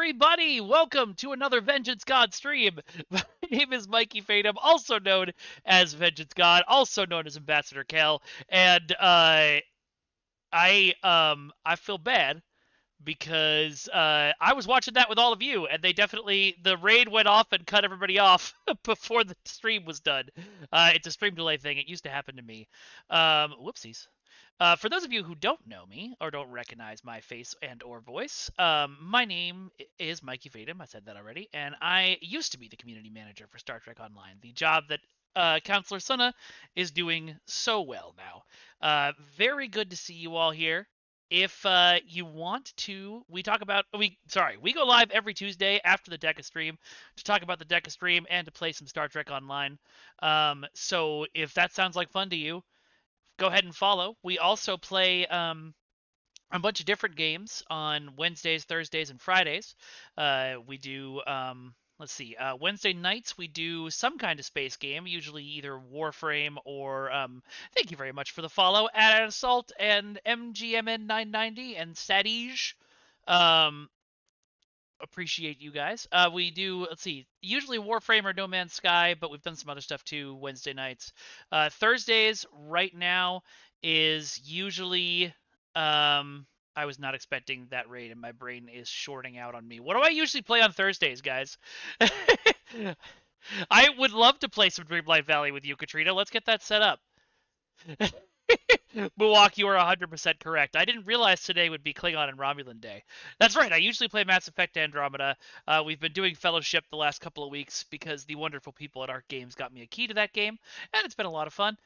everybody! Welcome to another Vengeance God stream. My name is Mikey Fatum, also known as Vengeance God, also known as Ambassador Kel, and I feel bad because I was watching that with all of you, and the raid went off and cut everybody off before the stream was done. It's a stream delay thing. It used to happen to me. Whoopsies. For those of you who don't know me or don't recognize my face and or voice, my name is Mikey Fatum. I said that already, and I used to be the community manager for Star Trek Online, the job that Counselor Sunna is doing so well now. Very good to see you all here. If you want to, we go live every Tuesday after the Deca stream to talk about the Deca stream and to play some Star Trek Online. So if that sounds like fun to you, go ahead and follow. We also play a bunch of different games on Wednesdays, Thursdays, and Fridays. We do, let's see, Wednesday nights we do some kind of space game, usually either Warframe or, thank you very much for the follow, at Assault and MGMN990 and Satige. Appreciate you guys. We do, let's see, usually Warframe or No Man's Sky, but we've done some other stuff too Wednesday nights. Thursdays right now is usually, I was not expecting that raid and my brain is shorting out on me. What do I usually play on Thursdays, guys? I would love to play some Dreamlight Valley with you, Katrina. Let's get that set up. Muwak, you are 100% correct. I didn't realize today would be Klingon and Romulan Day. That's right, I usually play Mass Effect Andromeda. We've been doing Fellowship the last couple of weeks because the wonderful people at Arc Games got me a key to that game, and it's been a lot of fun.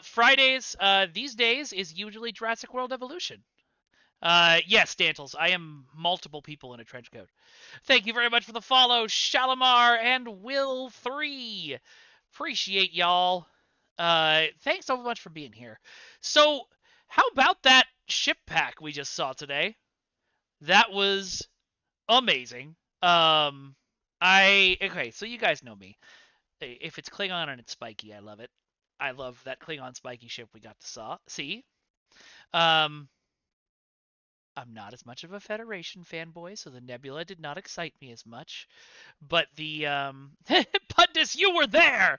Fridays, these days, is usually Jurassic World Evolution. Yes, Dantles, I am multiple people in a trench coat. Thank you very much for the follow, Shalimar and Will3. Appreciate y'all. Thanks so much for being here. So, how about that ship pack we just saw today? That was amazing. Okay, so you guys know me. If it's Klingon and it's spiky, I love it. I love that Klingon spiky ship we got to see. I'm not as much of a Federation fanboy, so the Nebula did not excite me as much. But the Pundus, you were there.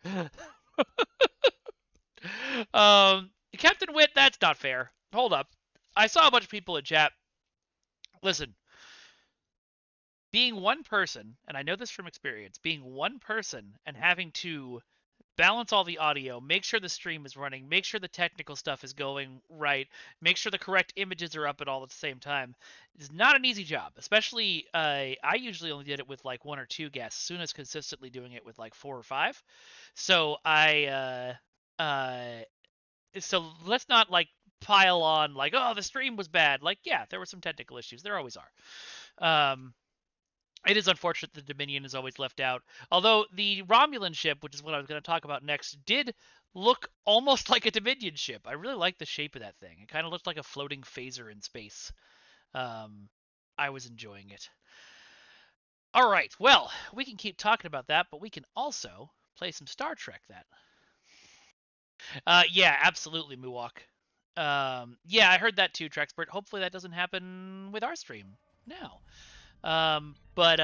Captain Witt, that's not fair. Hold up. I saw a bunch of people in chat. Listen, being one person, and I know this from experience, being one person and having to balance all the audio, make sure the stream is running, make sure the technical stuff is going right, make sure the correct images are up at all at the same time is not an easy job. Especially, I usually only did it with like one or two guests. Suna's consistently doing it with like 4 or 5. So so let's not like pile on like, oh, the stream was bad. Like, yeah, there were some technical issues. There always are. It is unfortunate the Dominion is always left out. Although the Romulan ship, which is what I was going to talk about next, did look almost like a Dominion ship. I really like the shape of that thing. It kind of looked like a floating phaser in space. I was enjoying it. All right, well, we can keep talking about that, but we can also play some Star Trek then. Yeah, absolutely, Muwak. Yeah, I heard that too, Trexpert. Hopefully that doesn't happen with our stream now. But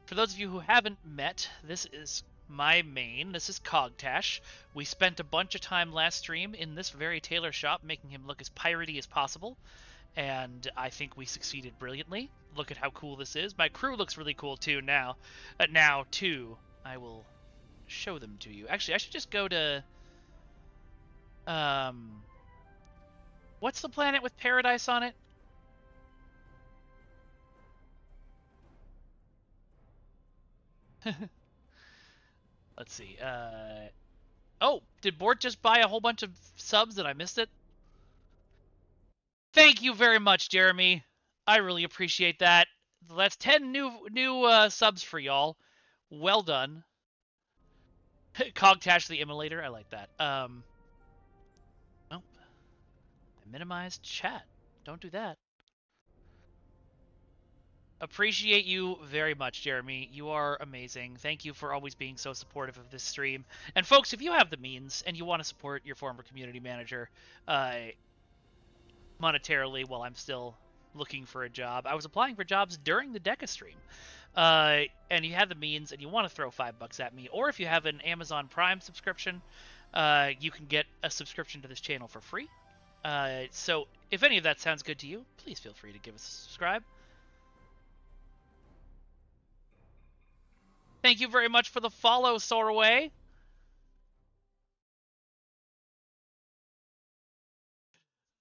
for those of you who haven't met, this is my main. This is Cogtash. We spent a bunch of time last stream in this very tailor shop making him look as piratey as possible, and I think we succeeded brilliantly. Look at how cool this is. My crew looks really cool too now. Now, too, I will show them to you. Actually, I should just go to what's the planet with paradise on it? Let's see. Oh, did Bort just buy a whole bunch of subs and I missed it? Thank you very much, Jeremy. I really appreciate that. That's 10 new subs for y'all. Well done. Cogtash the Immolator. I like that. Oh, I minimized chat. Don't do that. Appreciate you very much, Jeremy. You are amazing. Thank you for always being so supportive of this stream. And folks, if you have the means and you want to support your former community manager monetarily while I'm still looking for a job. I was applying for jobs during the Deca stream. And you have the means and you want to throw $5 at me, or if you have an Amazon Prime subscription, you can get a subscription to this channel for free. So if any of that sounds good to you, please feel free to give us a subscribe. Thank you very much for the follow, Sorway.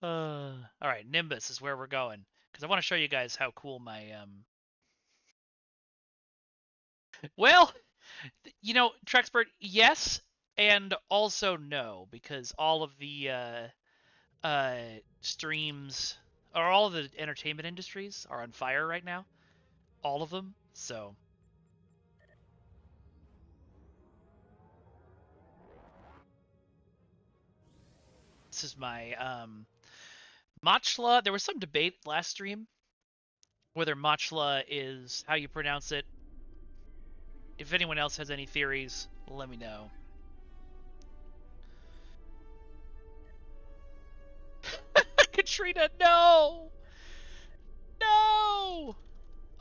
All right, Nimbus is where we're going because I want to show you guys how cool my Well, you know, Trexpert, yes, and also no, because all of the streams or all of the entertainment industries are on fire right now, all of them. So this is my Machla. There was some debate last stream whether Machla is how you pronounce it. If anyone else has any theories, let me know. Katrina, no! No!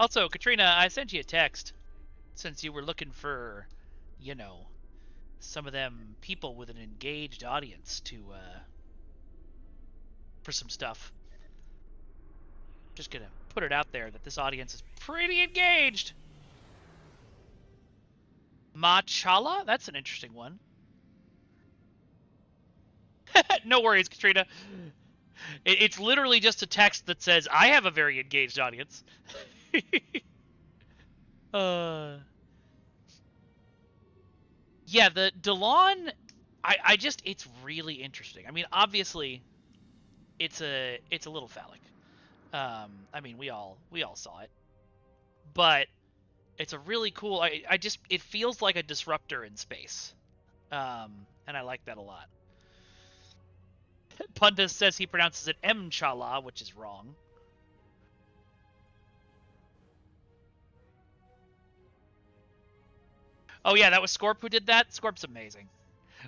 Also, Katrina, I sent you a text since you were looking for, you know, some of them people with an engaged audience to, for some stuff. Just gonna put it out there that this audience is pretty engaged. Machala? That's an interesting one. No worries, Katrina. It's literally just a text that says, I have a very engaged audience. Yeah, the Delon, I just, it's really interesting. I mean, obviously, it's a little phallic. I mean, we all saw it, but it's a really cool. I just, it feels like a disruptor in space, and I like that a lot. Pundus says he pronounces it Mchala, which is wrong. Oh yeah, that was Scorp who did that. Scorp's amazing.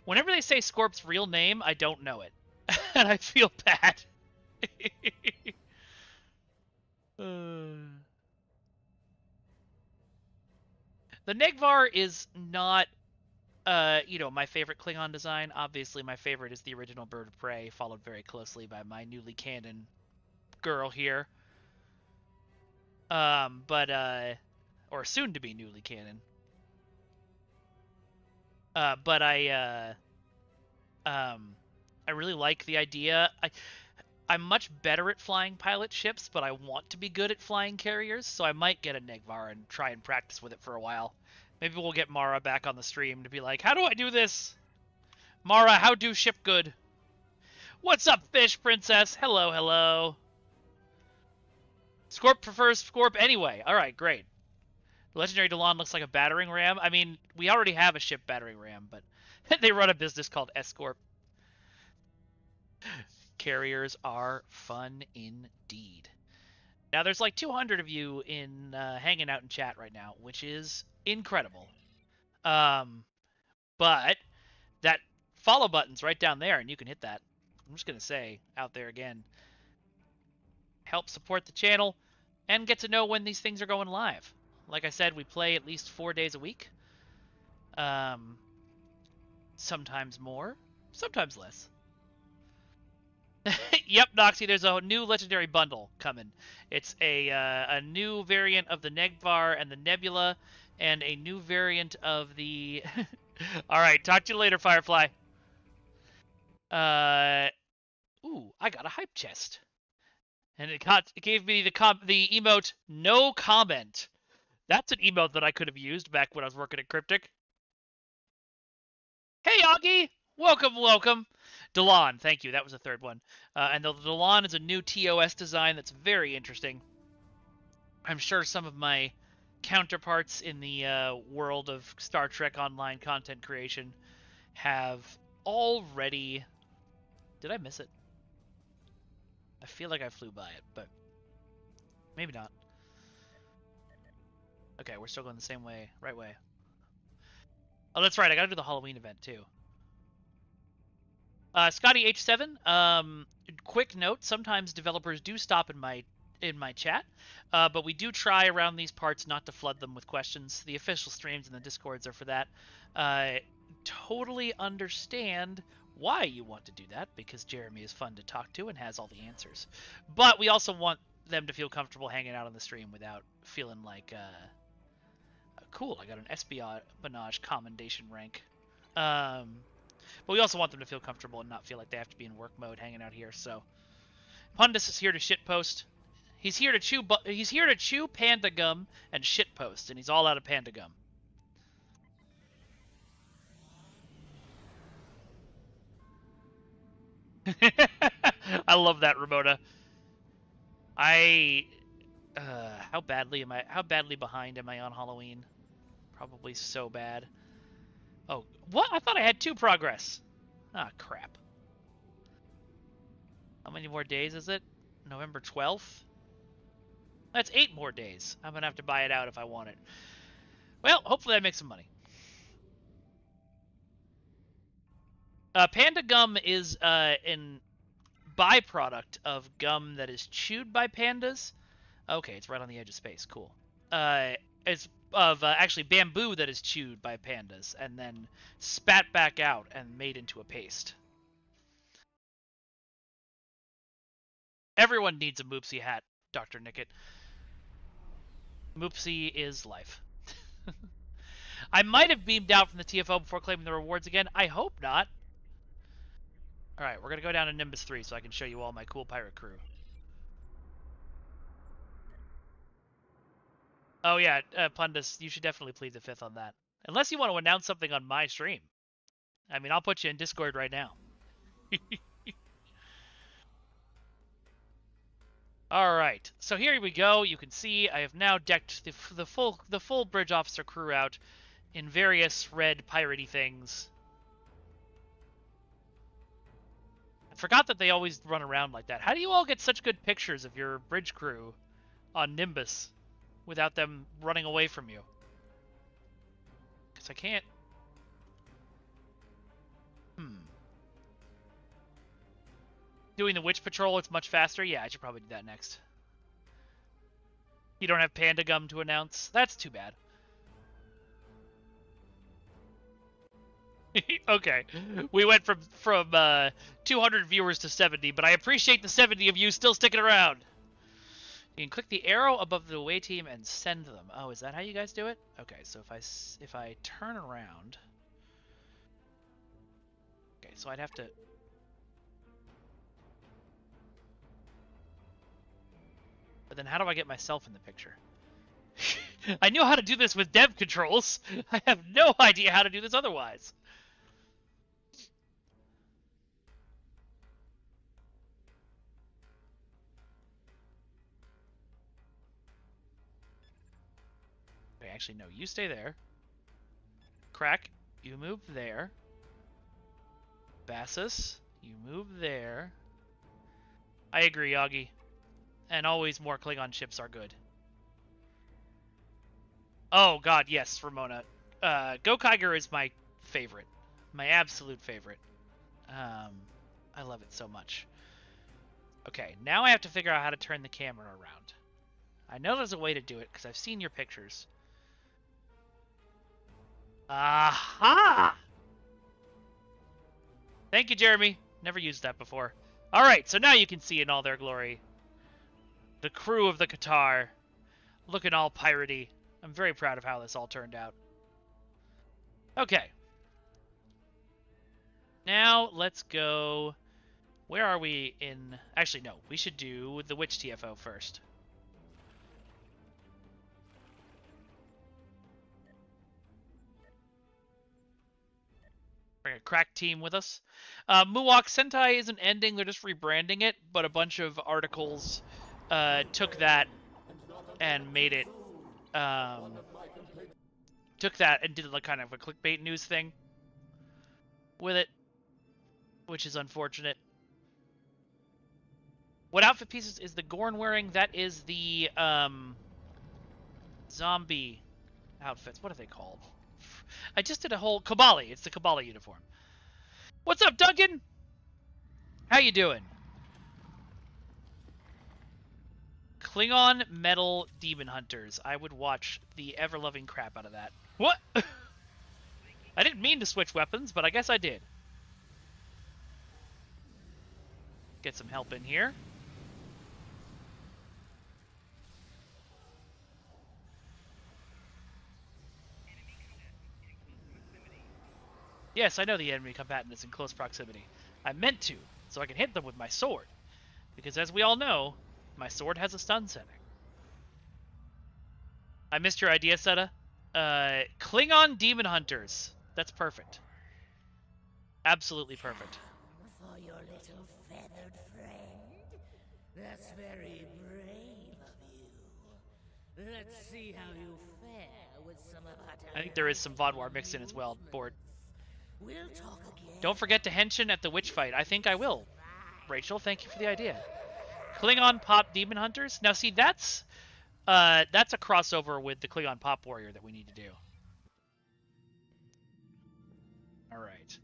Whenever they say Scorp's real name, I don't know it, and I feel bad. The Negvar is not, you know, my favorite Klingon design. Obviously, my favorite is the original Bird of Prey, followed very closely by my newly canon girl here. But or soon to be newly canon. But I really like the idea. I'm much better at flying pilot ships, but I want to be good at flying carriers, so I might get a Negvar and try and practice with it for a while. Maybe we'll get Mara back on the stream to be like, how do I do this? Mara, how do ship good? What's up, fish princess? Hello, hello. Scorp prefers Scorp anyway. All right, great. Legendary Delon looks like a battering ram. I mean, we already have a ship battering ram, but they run a business called Escorp. Carriers are fun indeed. Now, there's like 200 of you in hanging out in chat right now, which is incredible. But that follow button's right down there, and you can hit that. I'm just going to say out there again, help support the channel and get to know when these things are going live. Like I said, we play at least 4 days a week. Sometimes more, sometimes less. Yep, Noxy, there's a new legendary bundle coming. It's a new variant of the Negvar and the Nebula, and a new variant of the... All right, talk to you later, Firefly. Ooh, I got a hype chest. And it gave me the emote, no comment. That's an emote that I could have used back when I was working at Cryptic. Hey, Augie! Welcome, welcome. Delon, thank you. That was the third one. And the Delon is a new TOS design that's very interesting. I'm sure some of my counterparts in the world of Star Trek Online content creation have already... Did I miss it? I feel like I flew by it, but maybe not. Okay, we're still going the same way, right way. Oh, that's right. I gotta do the Halloween event, too. Scotty H7, quick note, sometimes developers do stop in my in my chat. But we do try around these parts not to flood them with questions. The official streams and the discords are for that. Totally understand why you want to do that, because Jeremy is fun to talk to and has all the answers. But we also want them to feel comfortable hanging out on the stream without feeling like, cool, I got an espionage commendation rank. But we also want them to feel comfortable and not feel like they have to be in work mode hanging out here. So Pundus is here to shitpost. He's here to chew panda gum and shitpost, and he's all out of panda gum. I love that, Ramona. How badly behind am I on Halloween? Probably so bad. Oh, what? I thought I had 2 progress. Ah, crap. How many more days is it? November 12th? That's 8 more days. I'm gonna have to buy it out if I want it. Well, hopefully I make some money. Panda gum is an byproduct of gum that is chewed by pandas. Okay, it's right on the edge of space. Cool. It's of actually bamboo that is chewed by pandas and then spat back out and made into a paste. Everyone needs a Moopsie hat, Dr. Nickett. Moopsie is life. I might have beamed out from the TFO before claiming the rewards again. I hope not. Alright, we're going to go down to Nimbus 3 so I can show you all my cool pirate crew. Oh yeah, Pundus, you should definitely plead the 5th on that. Unless you want to announce something on my stream. I mean, I'll put you in Discord right now. Alright, so here we go. You can see I have now decked the full bridge officer crew out in various red piratey things. I forgot that they always run around like that. How do you all get such good pictures of your bridge crew on Nimbus without them running away from you? Because I can't... Doing the witch patrol, it's much faster? Yeah, I should probably do that next. You don't have panda gum to announce? That's too bad. Okay, we went from 200 viewers to 70, but I appreciate the 70 of you still sticking around. You can click the arrow above the away team and send them. Oh, is that how you guys do it? Okay, so if I turn around... Okay, so I'd have to... But then how do I get myself in the picture? I knew how to do this with dev controls. I have no idea how to do this otherwise. Okay, actually, no. You stay there. Crack, you move there. Bassus, you move there. I agree, Augie. And always more Klingon ships are good. Oh god, yes, Ramona. Gokaiger is my favorite. My absolute favorite. I love it so much. Okay, now I have to figure out how to turn the camera around. I know there's a way to do it, because I've seen your pictures. Aha! Thank you, Jeremy. Never used that before. Alright, so now you can see in all their glory. The crew of the Qatar. Looking all piratey. I'm very proud of how this all turned out. Okay. Now, let's go... Where are we in... Actually, no. We should do the Witch TFO first. Bring a crack team with us. Muwak Sentai isn't ending. They're just rebranding it. But a bunch of articles took that and made it... took that and did like kind of a clickbait news thing with it, which is unfortunate. What outfit pieces is the Gorn wearing? That is the zombie outfits. What are they called? I just did a whole Kabali. It's the Kabali uniform. What's up, Duncan? How you doing? Klingon Metal Demon Hunters. I would watch the ever-loving crap out of that. What? I didn't mean to switch weapons, but I guess I did. Get some help in here. Yes, I know the enemy combatant is in close proximity. I meant to, so I can hit them with my sword. Because as we all know, my sword has a stun setting. I missed your idea, Seta. Klingon Demon Hunters. That's perfect. Absolutely perfect. For your little feathered friend? That's very brave of you. Let's see how you fare with some of our I think there is some Vodwar mixed in as well, Board. We'll talk again. Don't forget to henshin at the witch fight. I think I will. Rachel, thank you for the idea. Klingon Pop Demon Hunters. Now see, that's a crossover with the Klingon Pop Warrior that we need to do. All right.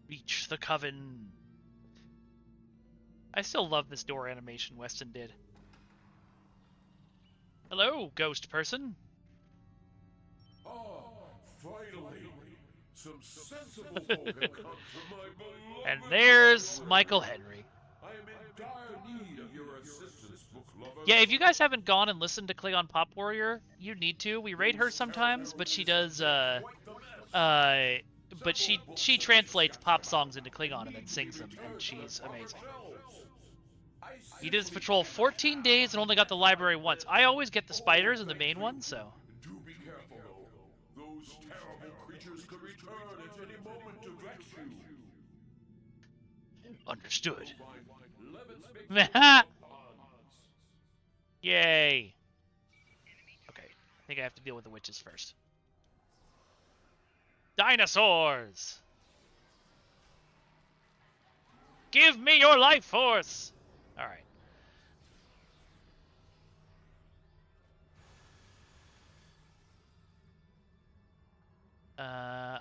Reach the Coven. I still love this door animation Weston did. Hello, ghost person. Ah, finally, some sensible folk have come to my beloved. And there's Michael Henry. I am in dire need of your assistance, book lovers. Yeah, if you guys haven't gone and listened to Klingon Pop Warrior, you need to. We raid her sometimes, but she does but she translates pop songs into Klingon and then sings them, and she's amazing. He did his patrol 14 days and only got the library once. I always get the spiders in the main one, so. Do be careful, though. Those terrible creatures could return at any moment to vex you. Understood. Levin's Yay. Okay, I think I have to deal with the witches first. Dinosaurs! Give me your life force! Alright.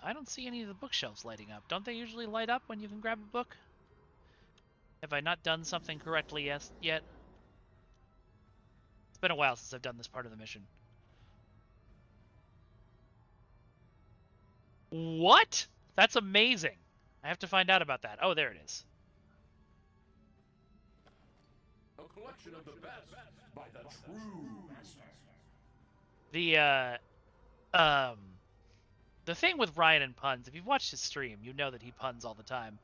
I don't see any of the bookshelves lighting up. Don't they usually light up when you can grab a book? Have I not done something correctly yet? It's been a while since I've done this part of the mission. What? That's amazing. I have to find out about that. Oh, there it is. a collection of the best by the true master. The thing with Ryan and puns, if you've watched his stream, you know that he puns all the time.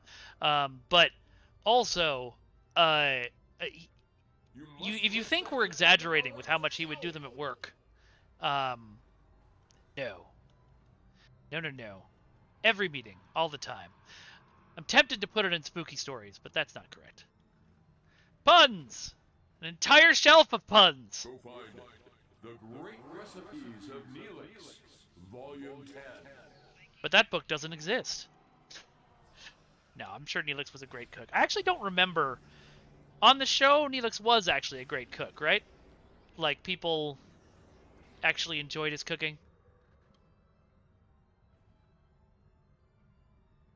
But also, if you think we're exaggerating with how much he would do them at work, no. No. Every meeting, all the time. I'm tempted to put it in spooky stories, but that's not correct. Puns! An entire shelf of puns! Go find The Great Recipes of Neelix, Volume 10. But that book doesn't exist. No, I'm sure Neelix was a great cook. I actually don't remember. On the show, Neelix was actually a great cook, right? Like, people actually enjoyed his cooking.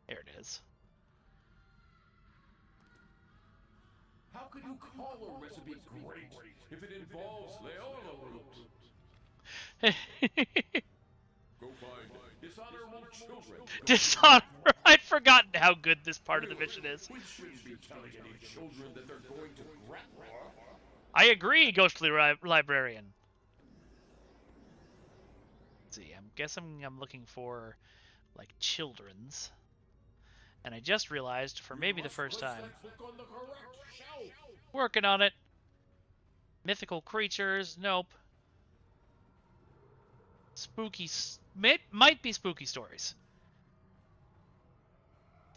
There it is. How could you call a recipe great if it involves Leola root? Go find dishonorable children. Dishonor. I'd forgotten how good this part of the mission is. We shouldn't be telling any children that they're going to Gretlar. I agree, Ghostly Librarian. Let's see, I'm guessing I'm looking for, like, children's. And I just realized, for maybe the first time, working on it. Mythical creatures, nope. Spooky, might be spooky stories.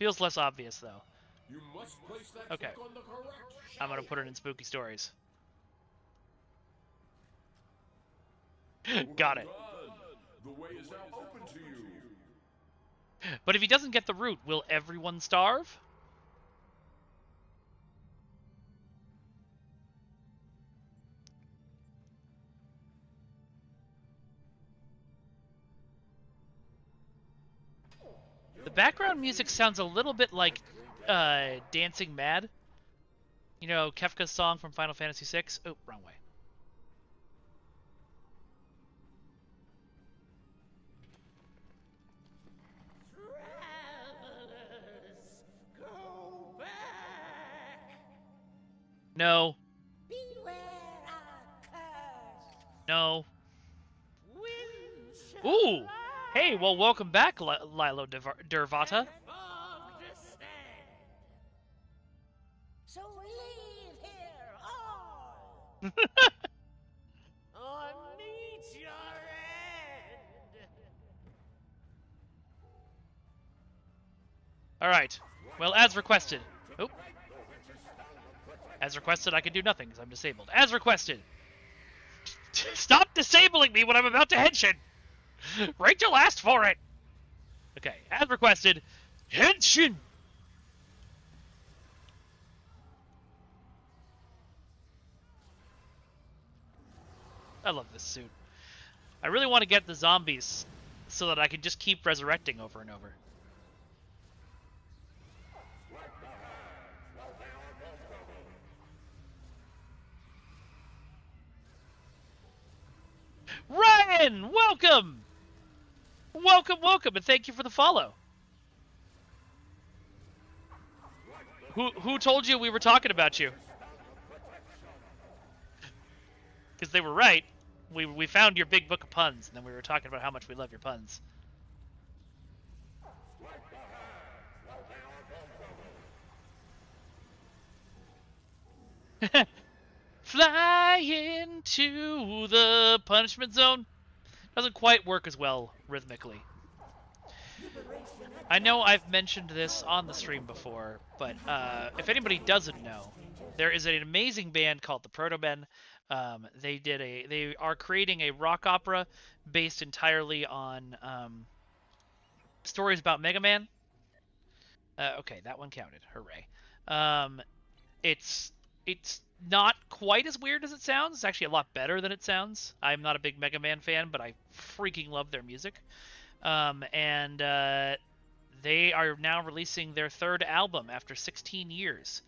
Feels less obvious, though. You must place that Okay. on the correct I'm gonna put it in spooky stories. Got it. The way is now open to you. But if he doesn't get the root, will everyone starve? The background music sounds a little bit like Dancing Mad. You know, Kefka's song from Final Fantasy VI? Oh, wrong way. Travelers, go back. No. Beware our curse. No. Wind shall Ooh! Hey, rise, well, welcome back, Lilo Dervata. and fog descend. So leave here all, or meet your end. Alright. Well, as requested. Oh. As requested, I can do nothing because I'm disabled. As requested. Stop disabling me when I'm about to henshin! Rachel asked for it! Okay, as requested, henshin! I love this suit. I really want to get the zombies so that I can just keep resurrecting over and over. Ryan, welcome! Welcome, and thank you for the follow. Who told you we were talking about you? Because they were right. We found your big book of puns, and then we were talking about how much we love your puns. Fly into the punishment zone. Doesn't quite work as well rhythmically. I know I've mentioned this on the stream before, but if anybody doesn't know, there is an amazing band called the Proto-Men. They are creating a rock opera based entirely on stories about Mega Man. Okay, that one counted. Hooray! It's not quite as weird as it sounds. It's actually a lot better than it sounds. I'm not a big Mega Man fan, but I freaking love their music. And they are now releasing their third album after 16 years.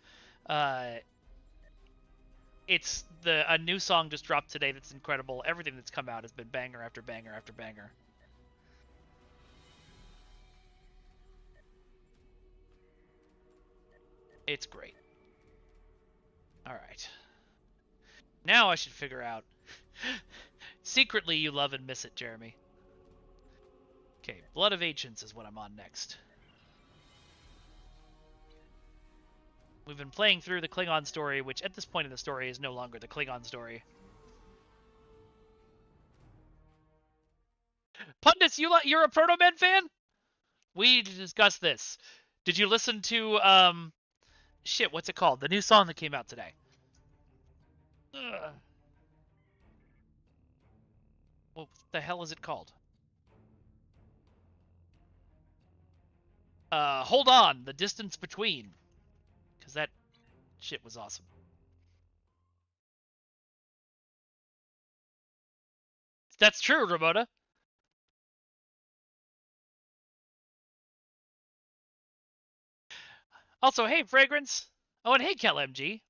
It's a new song just dropped today that's incredible. Everything that's come out has been banger after banger after banger. It's great. Alright. Now I should figure out. Secretly you love and miss it, Jeremy. Okay, Blood of Ancients is what I'm on next. We've been playing through the Klingon story, which at this point in the story is no longer the Klingon story. Pundits, you're a Proto-Men fan? We discussed this. Did you listen to, shit, what's it called? The new song that came out today. Ugh. What the hell is it called? Hold on, The Distance Between. Because that shit was awesome. That's true, Ramona. Also, hey, Fragrance. Oh, and hey, KelMG.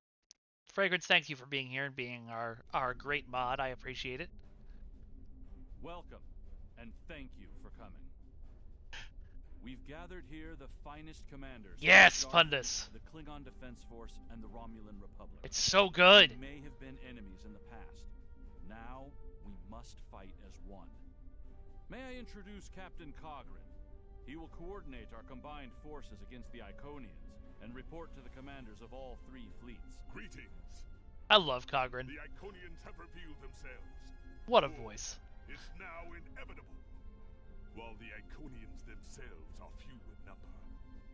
Fragrance, thank you for being here and being our great mod. I appreciate it. Welcome, and thank you for coming. We've gathered here the finest commanders. Yes, of the Starfleet, Pundus. the Klingon Defense Force, and the Romulan Republic. It's so good. We may have been enemies in the past. Now, we must fight as one. May I introduce Captain Cogran? He will coordinate our combined forces against the Iconians and report to the commanders of all three fleets. Greetings. I love Cogran. The Iconians have revealed themselves. What a voice. Is now inevitable. While the Iconians themselves are few in number,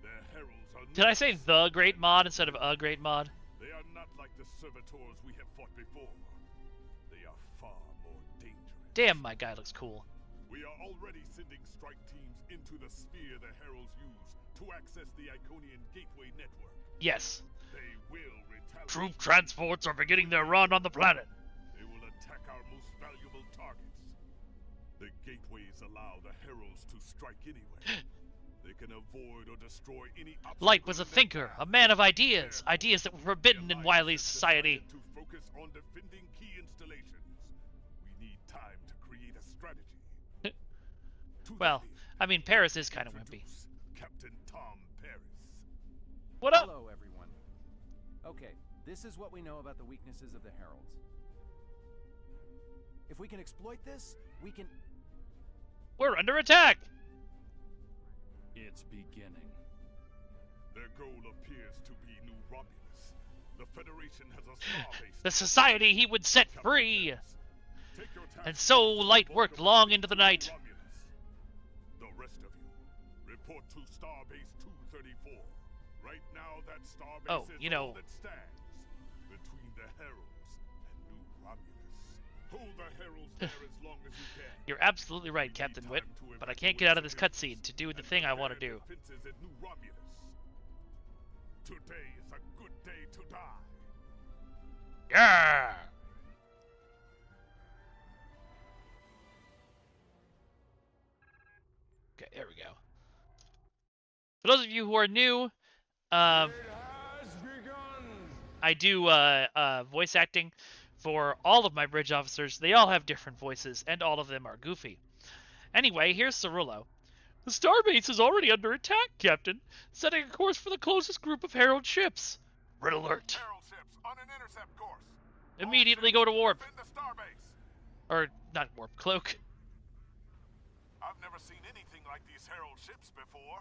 their heralds are Did I say the great mod instead of a great mod? They are not like the servitors we have fought before. They are far more dangerous. Damn, my guy looks cool. We are already sending strike teams into the sphere the heralds use to access the Iconian gateway network. Yes. They will retaliate. Troop transports are beginning their run on the planet. They will attack our most valuable targets. The gateways allow the heralds to strike anywhere. They can avoid or destroy any obstacle Light was a in their thinker, path. a man of ideas, ideas that were The forbidden in Alliance Wily's has society. decided to focus on defending key installations. We need time to create a strategy. To Well, that end, I mean, Paris is kind of wimpy. introduce Captain Tom Paris. What up? Hello, everyone. Okay, this is what we know about the weaknesses of the Heralds. If we can exploit this, we can... We're under attack! It's beginning. Their goal appears to be New Romulus. The Federation has a starbase. The society he would set Captain free! Paris, take your task And so force to Light the worked bulk of long the into the New night. Romulus. The rest of you, report to Starbase 234. Right now, that starbase Oh, is you know- all that stands between the Heralds and New Romulus. Hold the Heralds there as long as you can. You're absolutely right, Captain Wit, but I can't get out of this cutscene to do the thing I want to do. Defenses at New Romulus. Today is a good day to die. Yeah! Okay, there we go. For those of you who are new, I do voice acting for all of my bridge officers. They all have different voices, and all of them are goofy. Anyway, here's Cerullo. The starbase is already under attack, Captain. Setting a course for the closest group of Herald ships. Red alert. Herald ships on an intercept course. Immediately go to warp. Defend the starbase. Or, not warp, cloak. I've never seen anything like these Herald ships before.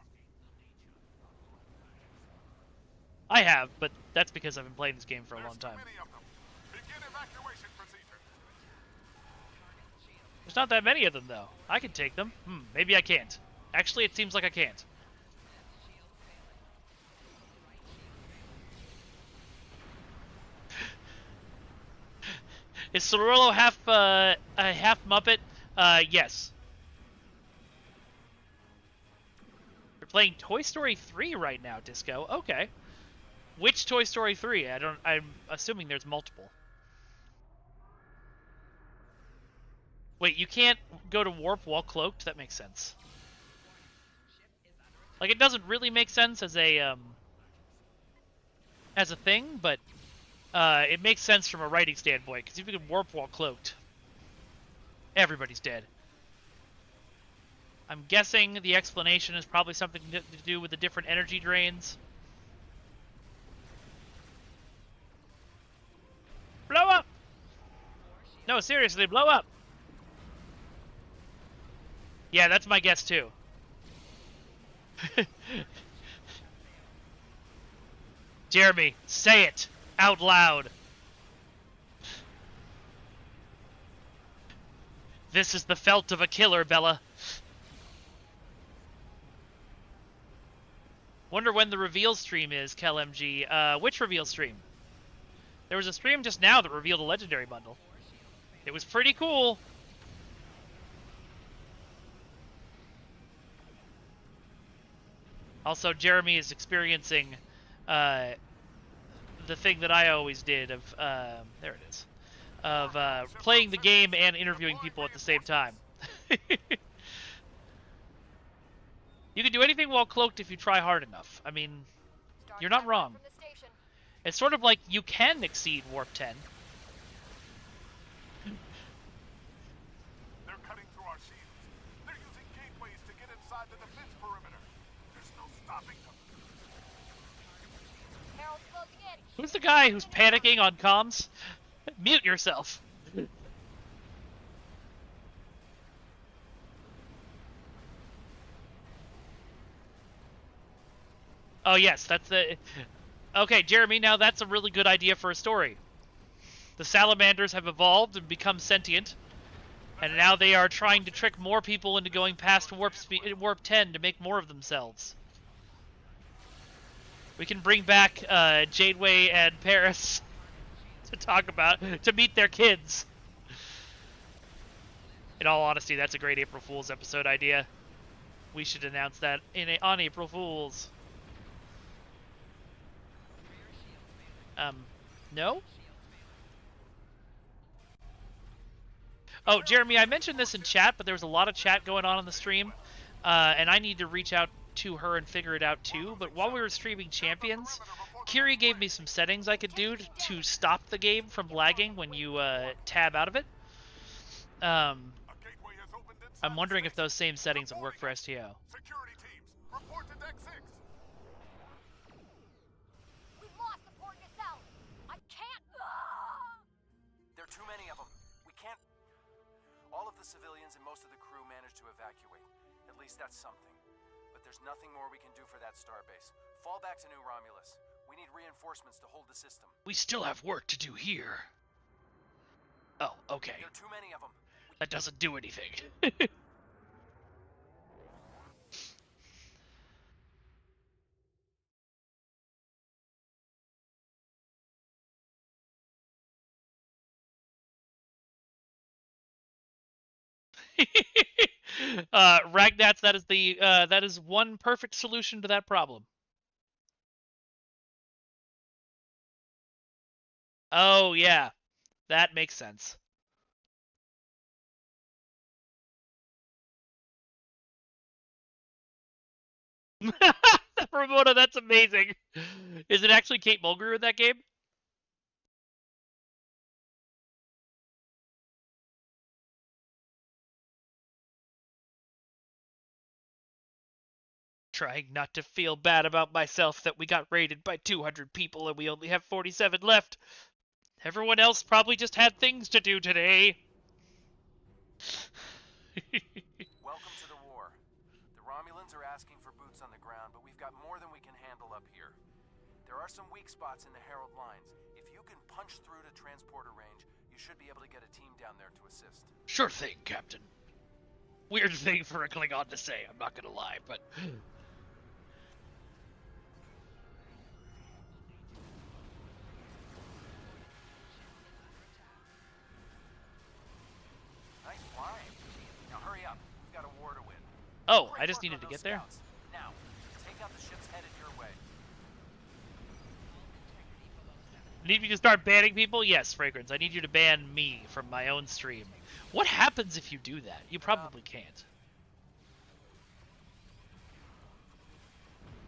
I have, but that's because I've been playing this game for a long There's too time. many of them. Begin evacuation procedure. There's not that many of them, though. I can take them. Maybe I can't. Actually, it seems like I can't. Is Cerullo half, a half Muppet? Yes. You're playing Toy Story 3 right now, Disco. Okay. Which Toy Story 3? I'm assuming there's multiple. Wait, you can't go to warp while cloaked? That makes sense. Like, it doesn't really make sense as a thing, but it makes sense from a writing standpoint, because if you can warp while cloaked, everybody's dead. I'm guessing the explanation is probably something to do with the different energy drains. Blow up! No, seriously, blow up! Yeah, that's my guess, too. Jeremy, say it out loud. This is the felt of a killer, Bella. Wonder when the reveal stream is, KelMG. Which reveal stream? There was a stream just now that revealed a legendary bundle. It was pretty cool. Also, Jeremy is experiencing the thing that I always did of, there it is, of playing the game and interviewing people at the same time. You can do anything while cloaked if you try hard enough. I mean, you're not wrong. It's sort of like you can exceed Warp 10. They're cutting through our shields. They're using gateways to get inside the defense perimeter. There's no stopping them. Harold's closing in. Who's the guy who's panicking on comms? Mute yourself. Oh yes, that's the... Okay, Jeremy, now that's a really good idea for a story. The salamanders have evolved and become sentient, and now they are trying to trick more people into going past warp 10 to make more of themselves. We can bring back Jadeway and Paris to meet their kids. In all honesty, that's a great April Fool's episode idea. We should announce that on April Fool's. No? Oh, Jeremy, I mentioned this in chat, but there was a lot of chat going on the stream, and I need to reach out to her and figure it out too, but while we were streaming Champions, Kiri gave me some settings I could do to stop the game from lagging when you tab out of it. I'm wondering if those same settings would work for STO. Security teams, report to Deck 6. We lost the port nacelle. I can't. There are too many of them. We can't... All of the civilians and most of the crew managed to evacuate. At least that's something. But there's nothing more we can do for that starbase. Fall back to New Romulus. We need reinforcements to hold the system. We still have work to do here. Oh, okay. There are too many of them. That doesn't do anything. Ragnats, that is one perfect solution to that problem. Oh yeah, that makes sense. Ramona, that's amazing. Is it actually Kate Mulgrew in that game? Trying not to feel bad about myself that we got raided by 200 people and we only have 47 left. Everyone else probably just had things to do today. Welcome to the war. The Romulans are asking for boots on the ground, but we've got more than we can handle up here. There are some weak spots in the Herald lines. If you can punch through to transporter range, you should be able to get a team down there to assist. Sure thing, Captain. Weird thing for a Klingon to say, I'm not gonna lie, but... Nice climb. Now hurry up. We've got a war to win. Oh, Great I just work needed on to those get there? scouts. Now, take out the ships headed your way. Need me to start banning people? Yes, Fragrance. I need you to ban me from my own stream. What happens if you do that? You probably can't.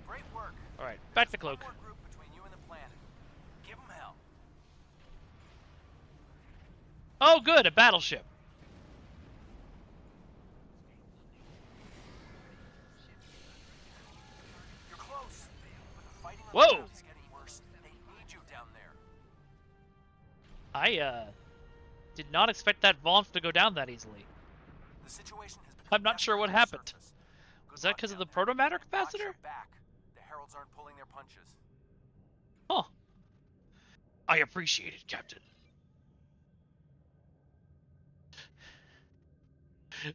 Great work. Alright, back to There's Cloak. one more group between you and the planet. Give 'em hell. Oh, good, a battleship. You're close. But the fighting on Whoa! the ground is getting worse. They need you down there. I, did not expect that Vaughn to go down that easily. The situation has become I'm not sure what desperate on the happened. surface. Good Was that luck because of down the there. protomatter And watch capacitor? your back. The Heralds aren't pulling their punches. Huh. I appreciate it, Captain.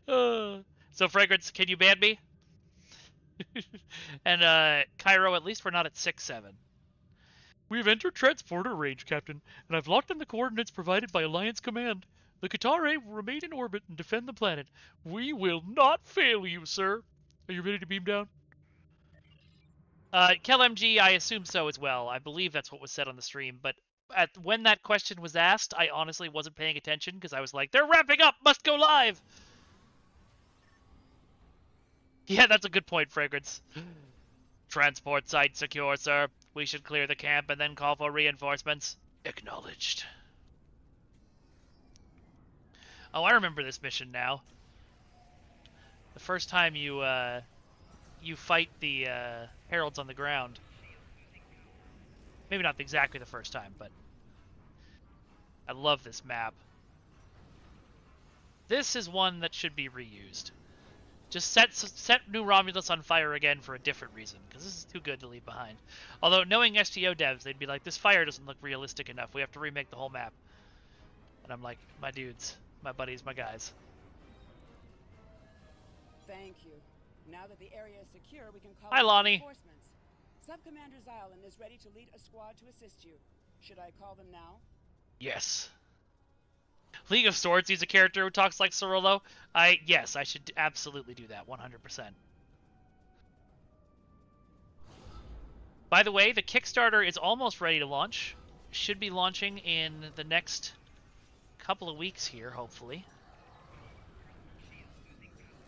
So, Fragrance, can you ban me? And, Cairo, at least we're not at 6-7. We've entered transporter range, Captain, and I've locked in the coordinates provided by Alliance Command. The Qatari will remain in orbit and defend the planet. We will not fail you, sir. Are you ready to beam down? KelMG, I assume so as well. I believe that's what was said on the stream, but when that question was asked, I honestly wasn't paying attention because I was like, they're wrapping up, must go live! Yeah, that's a good point, Fragrance. Transport site secure, sir. We should clear the camp and then call for reinforcements. Acknowledged. Oh, I remember this mission now. The first time you fight the heralds on the ground. Maybe not exactly the first time, but I love this map. This is one that should be reused. Just set New Romulus on fire again for a different reason, because this is too good to leave behind. Although, knowing STO devs, they'd be like, this fire doesn't look realistic enough, we have to remake the whole map. And I'm like, my dudes, my buddies, my guys. Thank you. Now that the area is secure, we can call Hi, in Lonnie. reinforcements. Sub-Commander Zylan is ready to lead a squad to assist you. Should I call them now? Yes. League of Swords, he's a character who talks like Cirilo. Yes, I should absolutely do that, 100%. By the way, the Kickstarter is almost ready to launch. Should be launching in the next couple of weeks here, hopefully.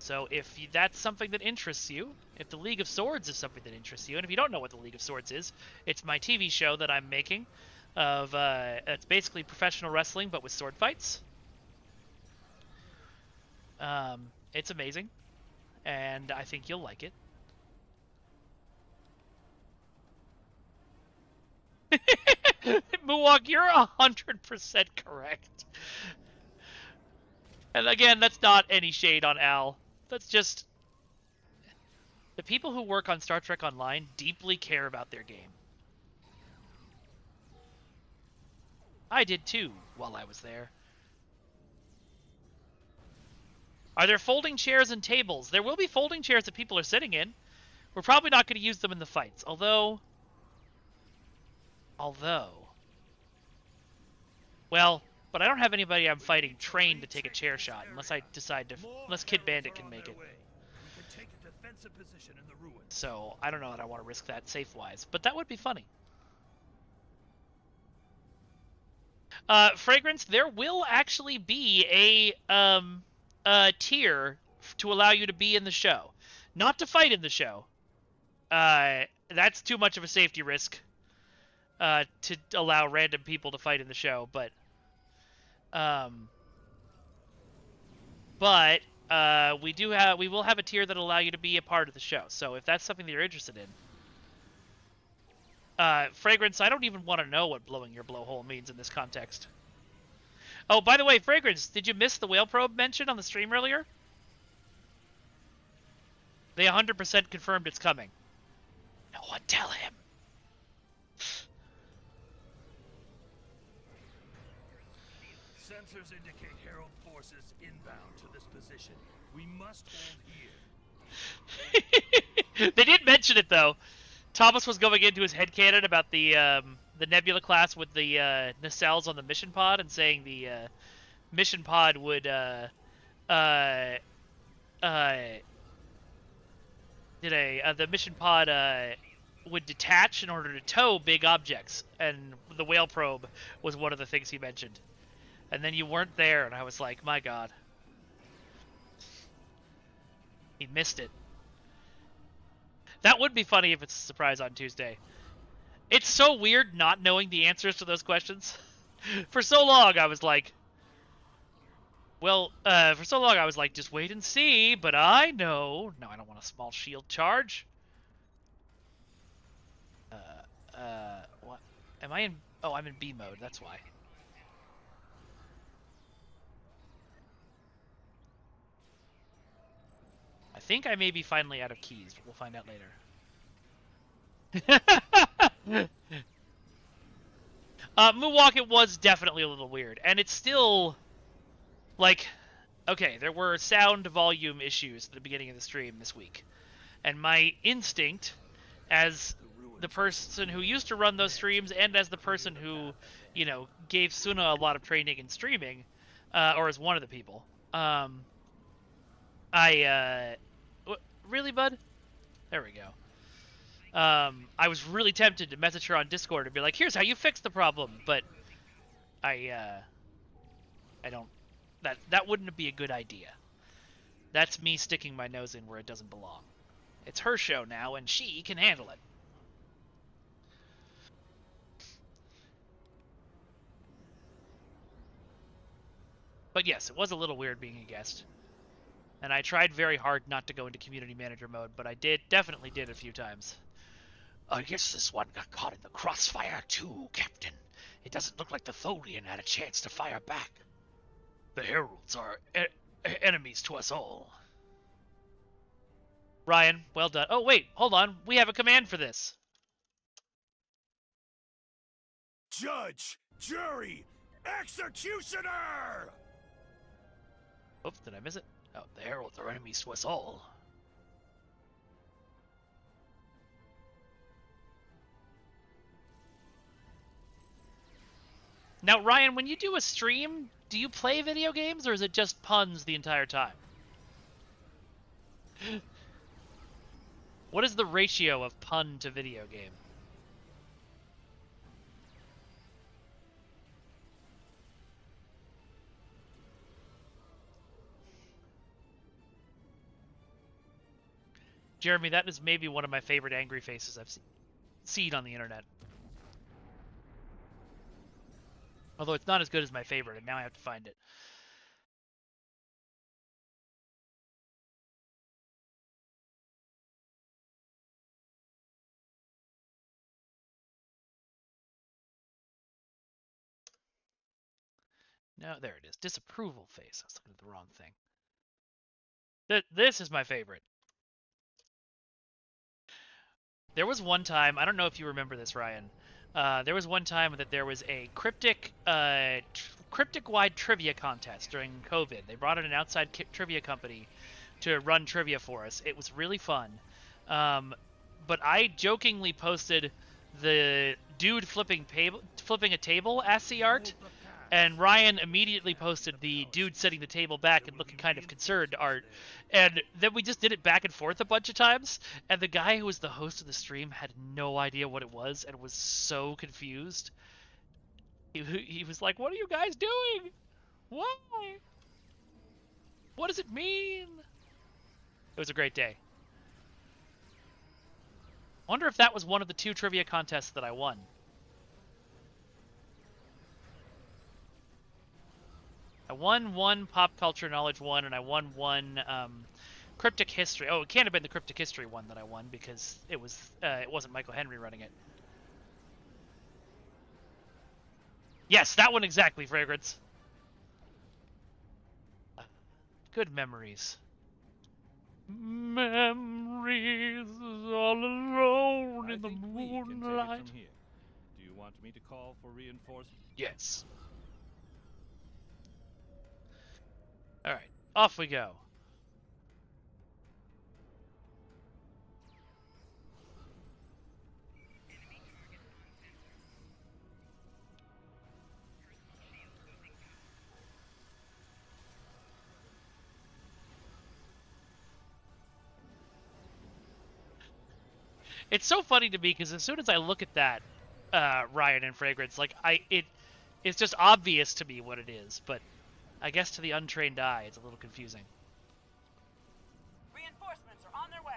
So if that's something that interests you, if the League of Swords is something that interests you, and if you don't know what the League of Swords is, it's my TV show that I'm making of it's basically professional wrestling but with sword fights. It's amazing, and I think you'll like it. Muwak, you're 100% correct. And again, that's not any shade on Al. That's just the people who work on Star Trek Online deeply care about their game. I did too while I was there. Are there folding chairs and tables? There will be folding chairs that people are sitting in. We're probably not going to use them in the fights, although, well, but I don't have anybody I'm fighting trained to take a chair shot unless I decide to, unless Kid Bandit can make it. So I don't know that I want to risk that safe-wise, but that would be funny. Fragrance, there will actually be a tier to allow you to be in the show, not to fight in the show. That's too much of a safety risk to allow random people to fight in the show, but we will have a tier that'll allow you to be a part of the show. So if that's something that you're interested in. Fragrance, I don't even want to know what blowing your blowhole means in this context. Oh, by the way, Fragrance, did you miss the whale probe mention on the stream earlier? They 100% confirmed it's coming. No one tell him. Sensors indicate Herald forces inbound to this position. We must hold here. They did mention it, though. Thomas was going into his headcanon about the Nebula class with the nacelles on the mission pod and saying the mission pod would the mission pod would detach in order to tow big objects, and the whale probe was one of the things he mentioned. And then you weren't there, and I was like, my god. He missed it. That would be funny if it's a surprise on Tuesday. It's so weird not knowing the answers to those questions. For so long, I was like... just wait and see, but I know... No, I don't want a small shield charge. What? Am I in... Oh, I'm in B mode, that's why. I think I may be finally out of keys, but we'll find out later. Moonwalk, was definitely a little weird, and it's still, like, okay, there were sound volume issues at the beginning of the stream this week, and my instinct, as the person who used to run those streams, and as the person who, you know, gave Suna a lot of training in streaming, or as one of the people, really, bud? There we go. I was really tempted to message her on Discord and be like, here's how you fix the problem, but I don't, that wouldn't be a good idea. That's me sticking my nose in where it doesn't belong. It's her show now, and she can handle it. But yes, it was a little weird being a guest. And I tried very hard not to go into community manager mode, but I definitely did a few times. I guess this one got caught in the crossfire too, Captain. It doesn't look like the Tholian had a chance to fire back. The Heralds are enemies to us all. Ryan, well done. Oh, wait, hold on. We have a command for this. Judge, jury, executioner! Oops, did I miss it? Oh, the Heralds are enemies to us all. Now, Ryan, when you do a stream, do you play video games, or is it just puns the entire time? What is the ratio of pun to video game? Jeremy, that is maybe one of my favorite angry faces I've seen on the internet. Although it's not as good as my favorite, and now I have to find it. No, there it is. Disapproval face. I was looking at the wrong thing. This is my favorite. There was one time, I don't know if you remember this, Ryan. There was one time that there was a cryptic-wide trivia contest during COVID. They brought in an outside trivia company to run trivia for us. It was really fun. But I jokingly posted the dude flipping a table as the art, and Ryan immediately posted the dude setting the table back and looking kind of concerned art. And then we just did it back and forth a bunch of times, and the guy who was the host of the stream had no idea what it was and was so confused. He was like, "What are you guys doing? Why? What does it mean?" It was a great day. I wonder if that was one of the 2 trivia contests that I won. I won one pop culture knowledge one, and I won one cryptic history. Oh, it can't have been the cryptic history one that I won because it wasn't Michael Henry running it. Yes, that one exactly, Fragrance. Good memories. Memories all alone in the moonlight. Do you want me to call for reinforcements? Yes. All right, off we go. It's so funny to me because as soon as I look at that, Ryan and Fragrance, like it's just obvious to me what it is, but I guess to the untrained eye, it's a little confusing. Reinforcements are on their way.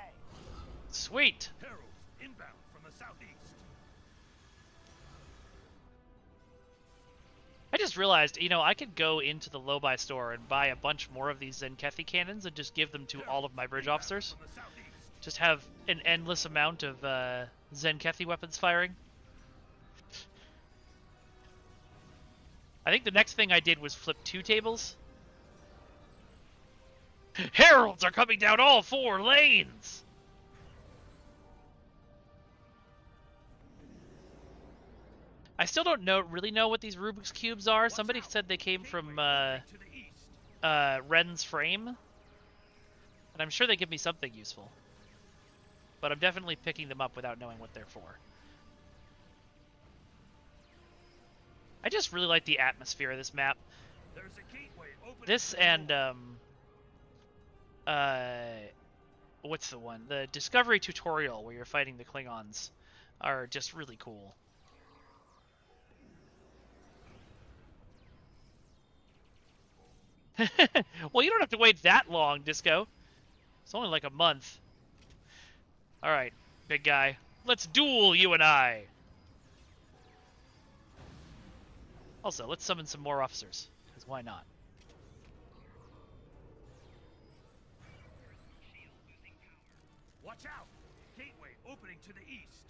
Sweet. Heralds inbound from the southeast. I just realized, I could go into the Lobi store and buy a bunch more of these Zenkethi cannons and just give them to all of my bridge officers. Just have an endless amount of Zenkethi weapons firing. I think the next thing I did was flip 2 tables. Heralds are coming down all 4 lanes! I still don't really know what these Rubik's Cubes are. Somebody said they came from Ren's frame. And I'm sure they give me something useful. But I'm definitely picking them up without knowing what they're for. I just really like the atmosphere of this map. This and what's the one? The Discovery tutorial where you're fighting the Klingons are just really cool. Well, you don't have to wait that long, Disco. It's only like a month. Alright, big guy. Let's duel, you and I! Also, let's summon some more officers, because why not? Watch out! Gateway opening to the east.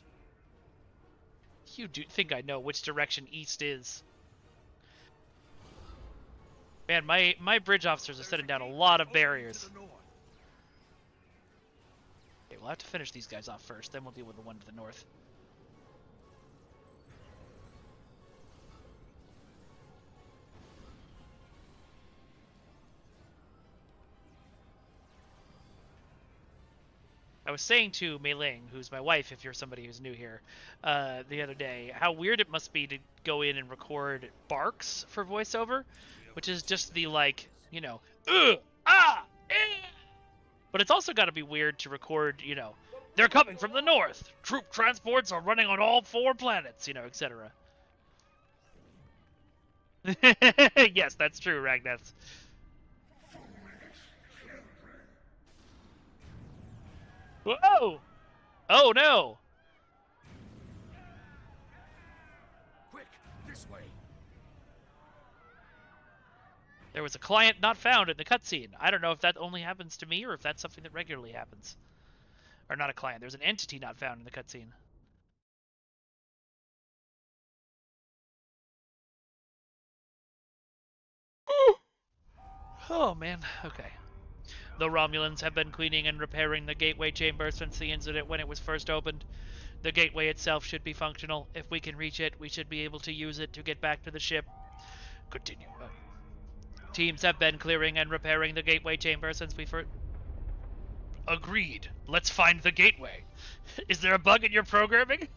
You do think I know which direction east is. Man, my bridge officers are setting down a lot of barriers. Okay, we'll have to finish these guys off first, then we'll deal with the one to the north. I was saying to Mei Ling, who's my wife if you're somebody who's new here, the other day, how weird it must be to go in and record barks for voiceover, which is just the, like, eh. But it's also got to be weird to record, they're coming from the north, troop transports are running on all 4 planets, etc. Yes, that's true, Ragnath. Whoa! Oh no! Quick, this way. There was a client not found in the cutscene. I don't know if that only happens to me or if that's something that regularly happens. Or not a client. There's an entity not found in the cutscene. Oh man. Okay. The Romulans have been cleaning and repairing the gateway chamber since the incident when it was first opened. The gateway itself should be functional. If we can reach it, we should be able to use it to get back to the ship. Continue. Teams have been clearing and repairing the gateway chamber since we first... Agreed. Let's find the gateway. Is there a bug in your programming?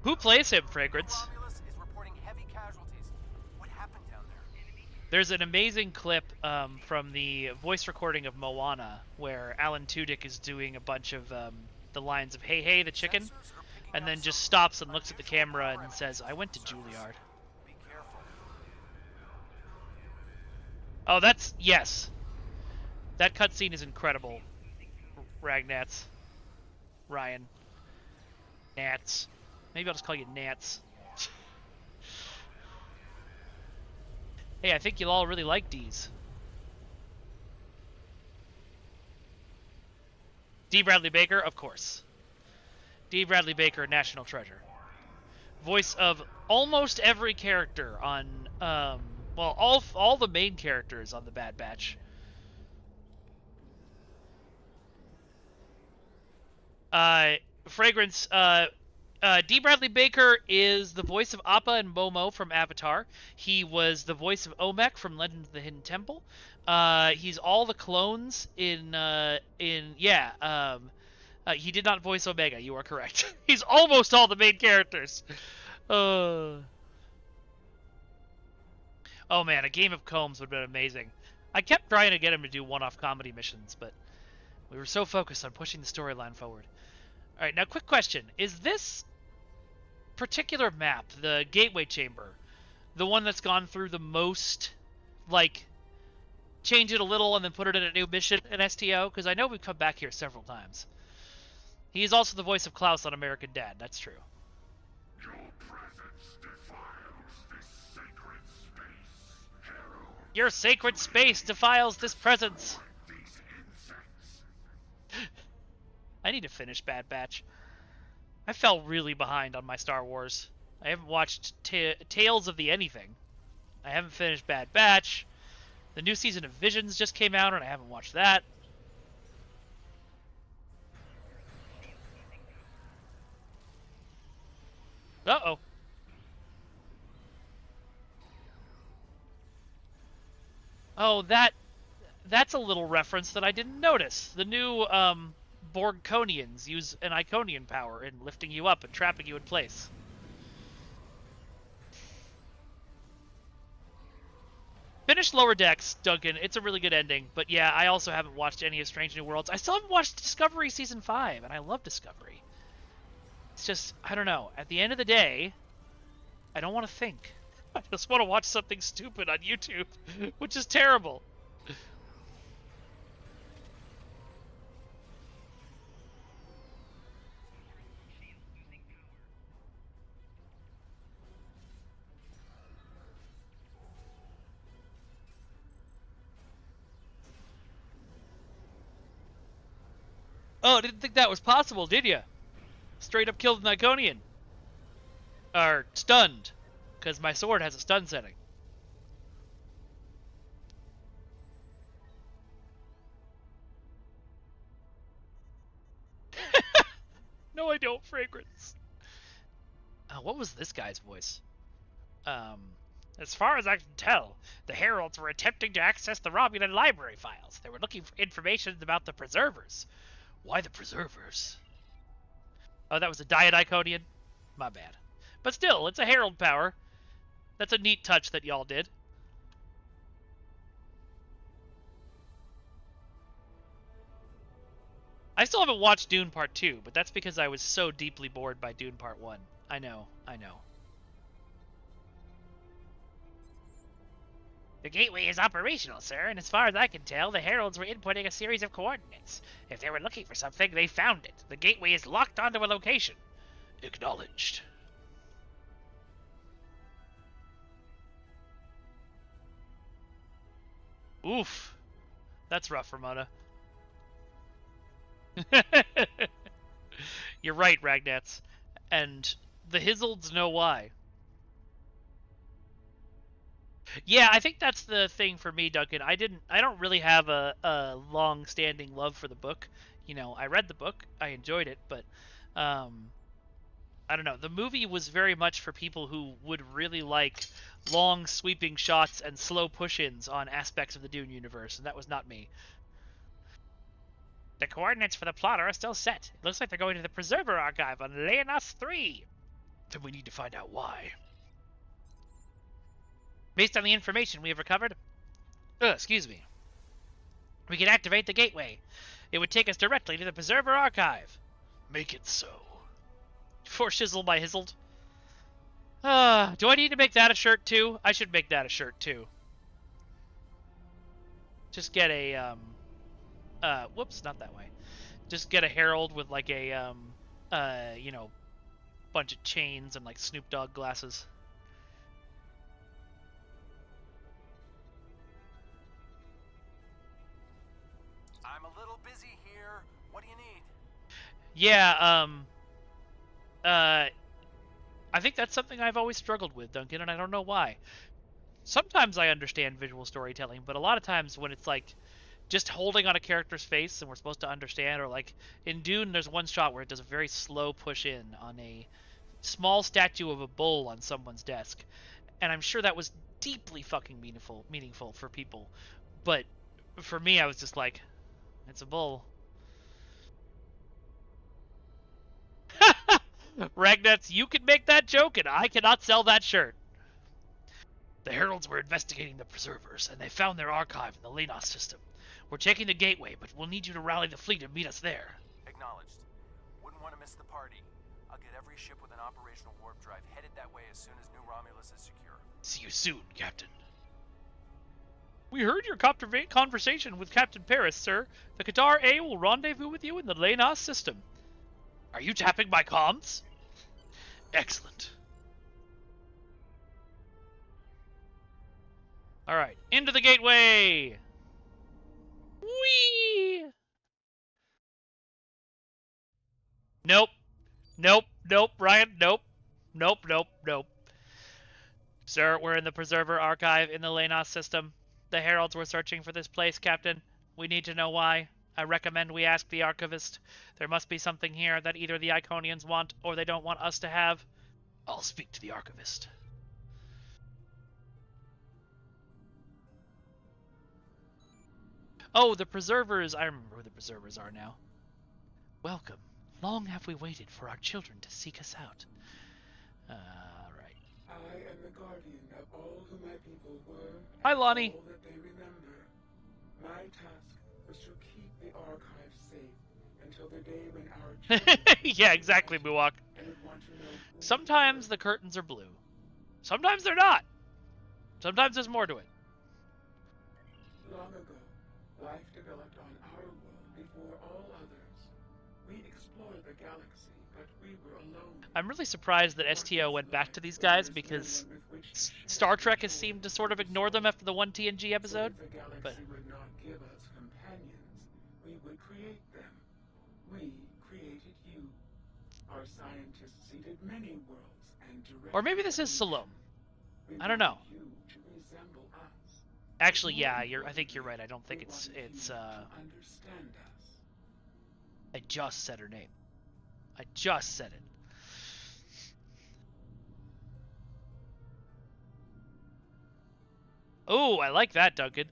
Who plays him, Fragrance? Romulus is reporting heavy casualties. What happened down there? There's an amazing clip from the voice recording of Moana where Alan Tudyk is doing a bunch of the lines of "Hey, hey, the chicken," Sensors are picking and up then just some stops and looks at the unusual camera and parameters. says, "I went to Juilliard." Be careful. Oh, that's... yes. That cutscene is incredible. Ragnats. Ryan. Nats. Maybe I'll just call you Nats. Hey, I think you'll all really like D's. D. Bradley Baker, of course. D. Bradley Baker, national treasure. Voice of almost every character on, well, all the main characters on the Bad Batch. Fragrance, D. Bradley Baker is the voice of Appa and Momo from Avatar. He was the voice of Olmec from Legend of the Hidden Temple. He's all the clones in he did not voice Omega. You are correct. He's almost all the main characters. Oh man, a game of Combs would have been amazing. I kept trying to get him to do one-off comedy missions, but we were so focused on pushing the storyline forward. All right, now quick question. Is this particular map, the Gateway Chamber, the one that's gone through the most, like, change it a little and then put it in a new mission in STO? Because I know we've come back here several times. He is also the voice of Klaus on American Dad. That's true. Your presence defiles this sacred space, Herald. Your sacred space defiles this presence. These insects. I need to finish Bad Batch. I fell really behind on my Star Wars. I haven't watched Tales of the Anything. I haven't finished Bad Batch. The new season of Visions just came out, and I haven't watched that. Uh-oh. Oh, that's a little reference that I didn't notice. The new Borgconians use an Iconian power in lifting you up and trapping you in place. Finish Lower Decks, Duncan. It's a really good ending. But yeah, I also haven't watched any of Strange New Worlds. I still haven't watched Discovery Season 5, and I love Discovery. It's just, I don't know. At the end of the day, I don't want to think. I just want to watch something stupid on YouTube, which is terrible. Oh, didn't think that was possible, did you? Straight up killed an Iconian. Or stunned, because my sword has a stun setting. No, I don't, Fragrance. What was this guy's voice? As far as I can tell, the Heralds were attempting to access the Romulan library files. They were looking for information about the Preservers. Why the Preservers? Oh, that was a Diet Iconian? My bad. But still, it's a Herald power. That's a neat touch that y'all did. I still haven't watched Dune Part 2, but that's because I was so deeply bored by Dune Part 1. I know. The gateway is operational, sir, and as far as I can tell, the heralds were inputting a series of coordinates. If they were looking for something, they found it. The gateway is locked onto a location. Acknowledged. Oof. That's rough, Ramona. You're right, Ragnats. And the Hizzolds know why. Yeah, I think that's the thing for me, Duncan. I don't really have a long-standing love for the book. You know, I read the book, I enjoyed it, but um, I don't know. The movie was very much for people who would really like long, sweeping shots and slow push-ins on aspects of the Dune universe, and that was not me. The coordinates for the plotter are still set. It looks like they're going to the Preserver Archive on Leonas 3. Then we need to find out why. Based on the information we have recovered, excuse me, we can activate the gateway. It would take us directly to the Preserver Archive. Make it so. For shizzle by hizzled. Do I need to make that a shirt too? I should make that a shirt too. Just get a, whoops, not that way. Just get a herald with like a, you know, bunch of chains and like Snoop Dogg glasses. I'm a little busy here. What do you need? Yeah, I think that's something I've always struggled with, Duncan, and I don't know why. Sometimes I understand visual storytelling, but a lot of times when it's like just holding on a character's face and we're supposed to understand, or like in Dune, there's one shot where it does a very slow push in on a small statue of a bull on someone's desk, and I'm sure that was deeply fucking meaningful for people, but for me, I was just like, it's a bull. Ragnats, you can make that joke, and I cannot sell that shirt. The Heralds were investigating the Preservers, and they found their archive in the Lenos system. We're taking the gateway, but we'll need you to rally the fleet and meet us there. Acknowledged. Wouldn't want to miss the party. I'll get every ship with an operational warp drive headed that way as soon as New Romulus is secure. See you soon, Captain. We heard your conversation with Captain Paris, sir. The Qatar A will rendezvous with you in the Lenos system. Are you tapping my comms? Excellent. Alright, into the gateway! Whee! Nope. Nope. Nope, Ryan. Nope. Nope, nope, nope. Sir, we're in the Preserver Archive in the Lenos system. The Heralds were searching for this place, Captain. We need to know why. I recommend we ask the Archivist. There must be something here that either the Iconians want or they don't want us to have. I'll speak to the Archivist. Oh, the Preservers. I remember who the Preservers are now. Welcome. Long have we waited for our children to seek us out. Right. I am the guardian of all who my people were. Hi, Lonnie. All that they remember. My task was to keep the archive safe until the day when our children yeah, exactly, Muwak. Sometimes the curtains are blue. Sometimes they're not. Sometimes there's more to it. Long ago, life developed on our world before all others. We explored the galaxy, but we were alone. I'm really surprised that STO went back to these guys because Star Trek has seemed to sort of ignore them after the one TNG episode. So if the galaxy But would not give us companions, we would create them. We created you. Our scientists seeded many worlds and directed or maybe this is Salome. We I don't know. wanted you to resemble us. Actually, yeah, I think you're right. I don't think it's Understand us. I just said her name. I just said it. Oh, I like that, Duncan.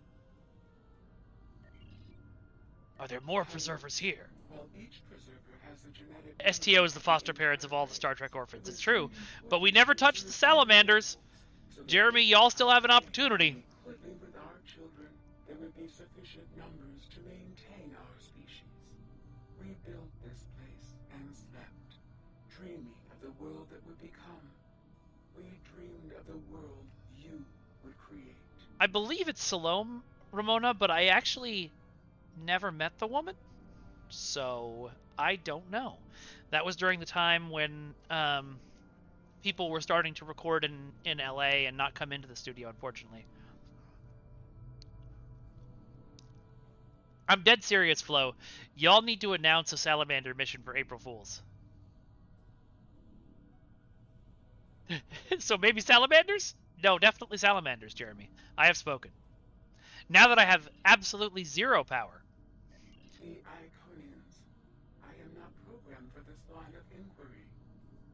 Are there more preservers here? While each preserver has a genetic STO is the foster parents of all the Star Trek orphans. It's true, but we never touched the salamanders. Jeremy, y'all still have an opportunity. completely with our children, there would be sufficient numbers to maintain our species. We built this place and slept, dreaming of the world that would become. We dreamed of the world you would create. I believe it's Salome Ramona, but I actually never met the woman, so I don't know. That was during the time when people were starting to record in LA and not come into the studio, unfortunately. I'm dead serious, Flo. Y'all need to announce a salamander mission for April Fools. So maybe salamanders? No, definitely salamanders, Jeremy. I have spoken. Now that I have absolutely zero power. The Iconians. I am not programmed for this line of inquiry.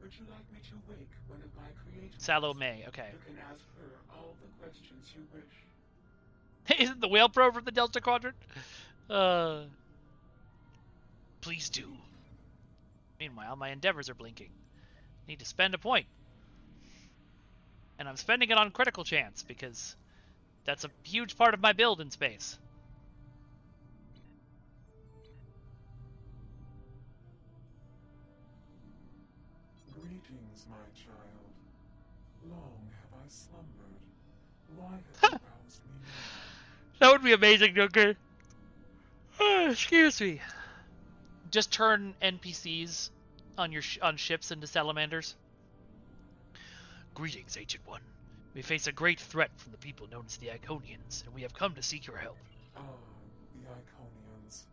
Would you like me to wake one of my creators? Salome, okay. You can ask her all the questions you wish. Isn't the whale pro from the Delta Quadrant? Uh, please do. Meanwhile, my endeavors are blinking. Need to spend a point. And I'm spending it on critical chance because that's a huge part of my build in space. Greetings, my child. Long have I slumbered. Why have you roused me now? That would be amazing, Joker. Excuse me. Just turn NPCs on your on ships into salamanders. Greetings, Ancient One. We face a great threat from the people known as the Iconians, and we have come to seek your help. Ah, the Iconians.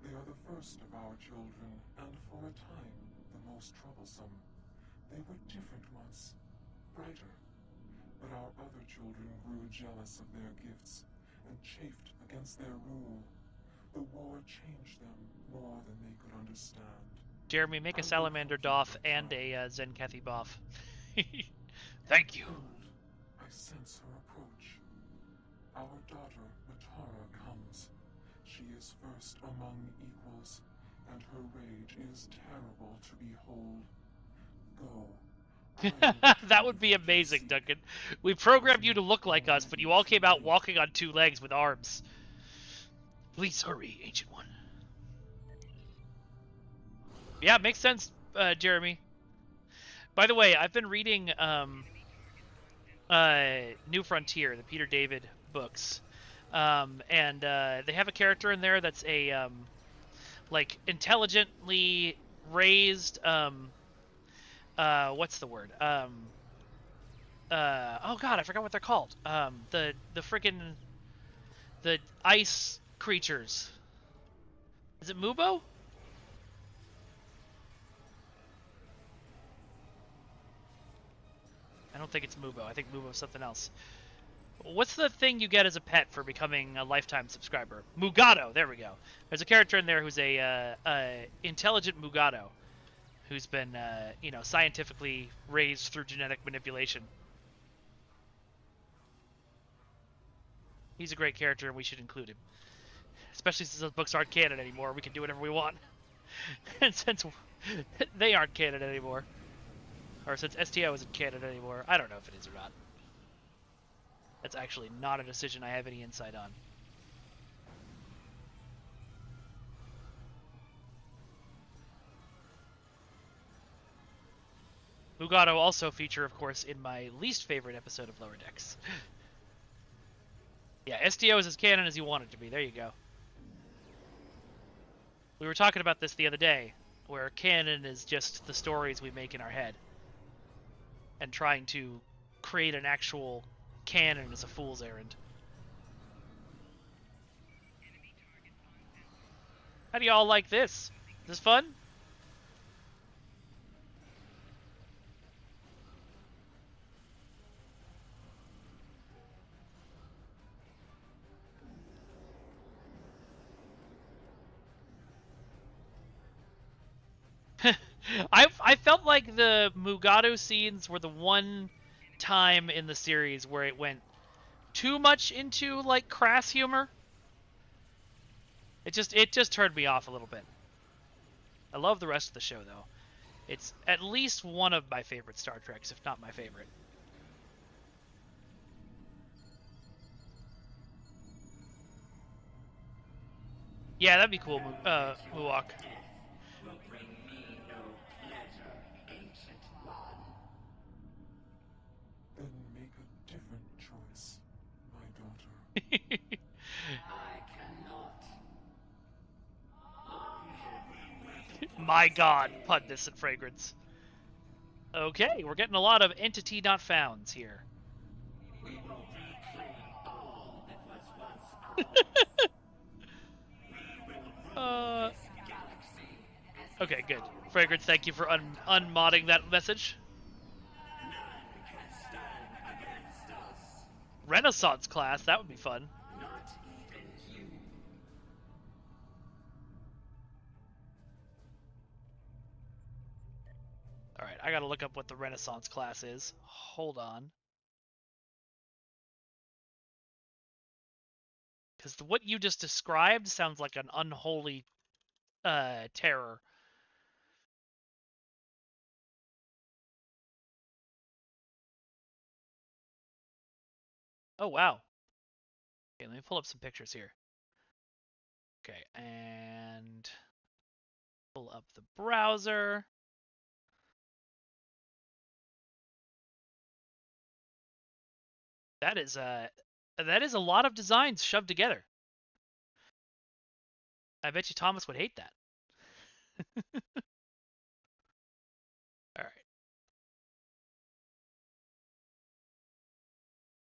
They are the first of our children, and for a time, the most troublesome. They were different once, brighter. But our other children grew jealous of their gifts, and chafed against their rule. The war changed them more than they could understand. Jeremy, make a I will salamander help you, doff my and child. a Zen-Cathy boff. Thank you. Hold. I sense her approach. Our daughter, Matara, comes. She is first among equals, and her rage is terrible to behold. Go. That would be amazing, Duncan. We programmed you to look like us, but you all came out walking on two legs with arms. Please hurry, Ancient One. Yeah, makes sense, Jeremy. By the way, I've been reading New Frontier, the Peter David books, and they have a character in there that's a like intelligently raised what's the word oh god, I forgot what they're called, the freaking the ice creatures. Is it Mubo? I don't think it's Mubo. I think Mubo's something else. What's the thing you get as a pet for becoming a lifetime subscriber? Mugado. There we go. There's a character in there who's a intelligent Mugado, who's been scientifically raised through genetic manipulation. He's a great character, and we should include him. Especially since those books aren't canon anymore, we can do whatever we want. And since they aren't canon anymore, or since STO isn't canon anymore, I don't know if it is or not. That's actually not a decision I have any insight on. Mugado also feature, of course, in my least favorite episode of Lower Decks. Yeah, STO is as canon as you want it to be. There you go. We were talking about this the other day, where canon is just the stories we make in our head. And trying to create an actual canon is a fool's errand. How do y'all like this? Is this fun? I felt like the Mugado scenes were the one time in the series where it went too much into like crass humor. It just turned me off a little bit. I love the rest of the show though. It's at least one of my favorite Star Treks, if not my favorite. Yeah, that'd be cool, Muwok. Will bring me no pleasure, Ancient One. Then make a different choice, my daughter. my god, Pundus and Fragrance. Okay, we're getting a lot of entity not founds here. uh, okay, good. Fragrance, thank you for unmodding that message. Renaissance class, that would be fun. Alright, I gotta look up what the Renaissance class is. Hold on. Because what you just described sounds like an unholy terror. Oh, wow. Okay, let me pull up some pictures here. Okay, and pull up the browser. That is a lot of designs shoved together. I bet you Thomas would hate that. All right.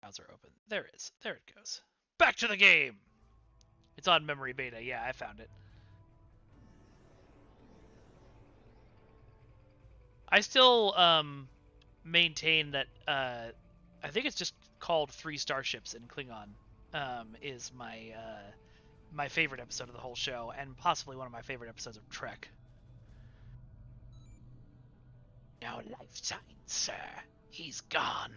Browser open. There it is. There it goes. Back to the game. It's on memory beta. Yeah, I found it. I still maintain that I think it's just called Three Starships in Klingon is my favorite episode of the whole show, and possibly one of my favorite episodes of Trek. Now, lifetime, sir. He's gone.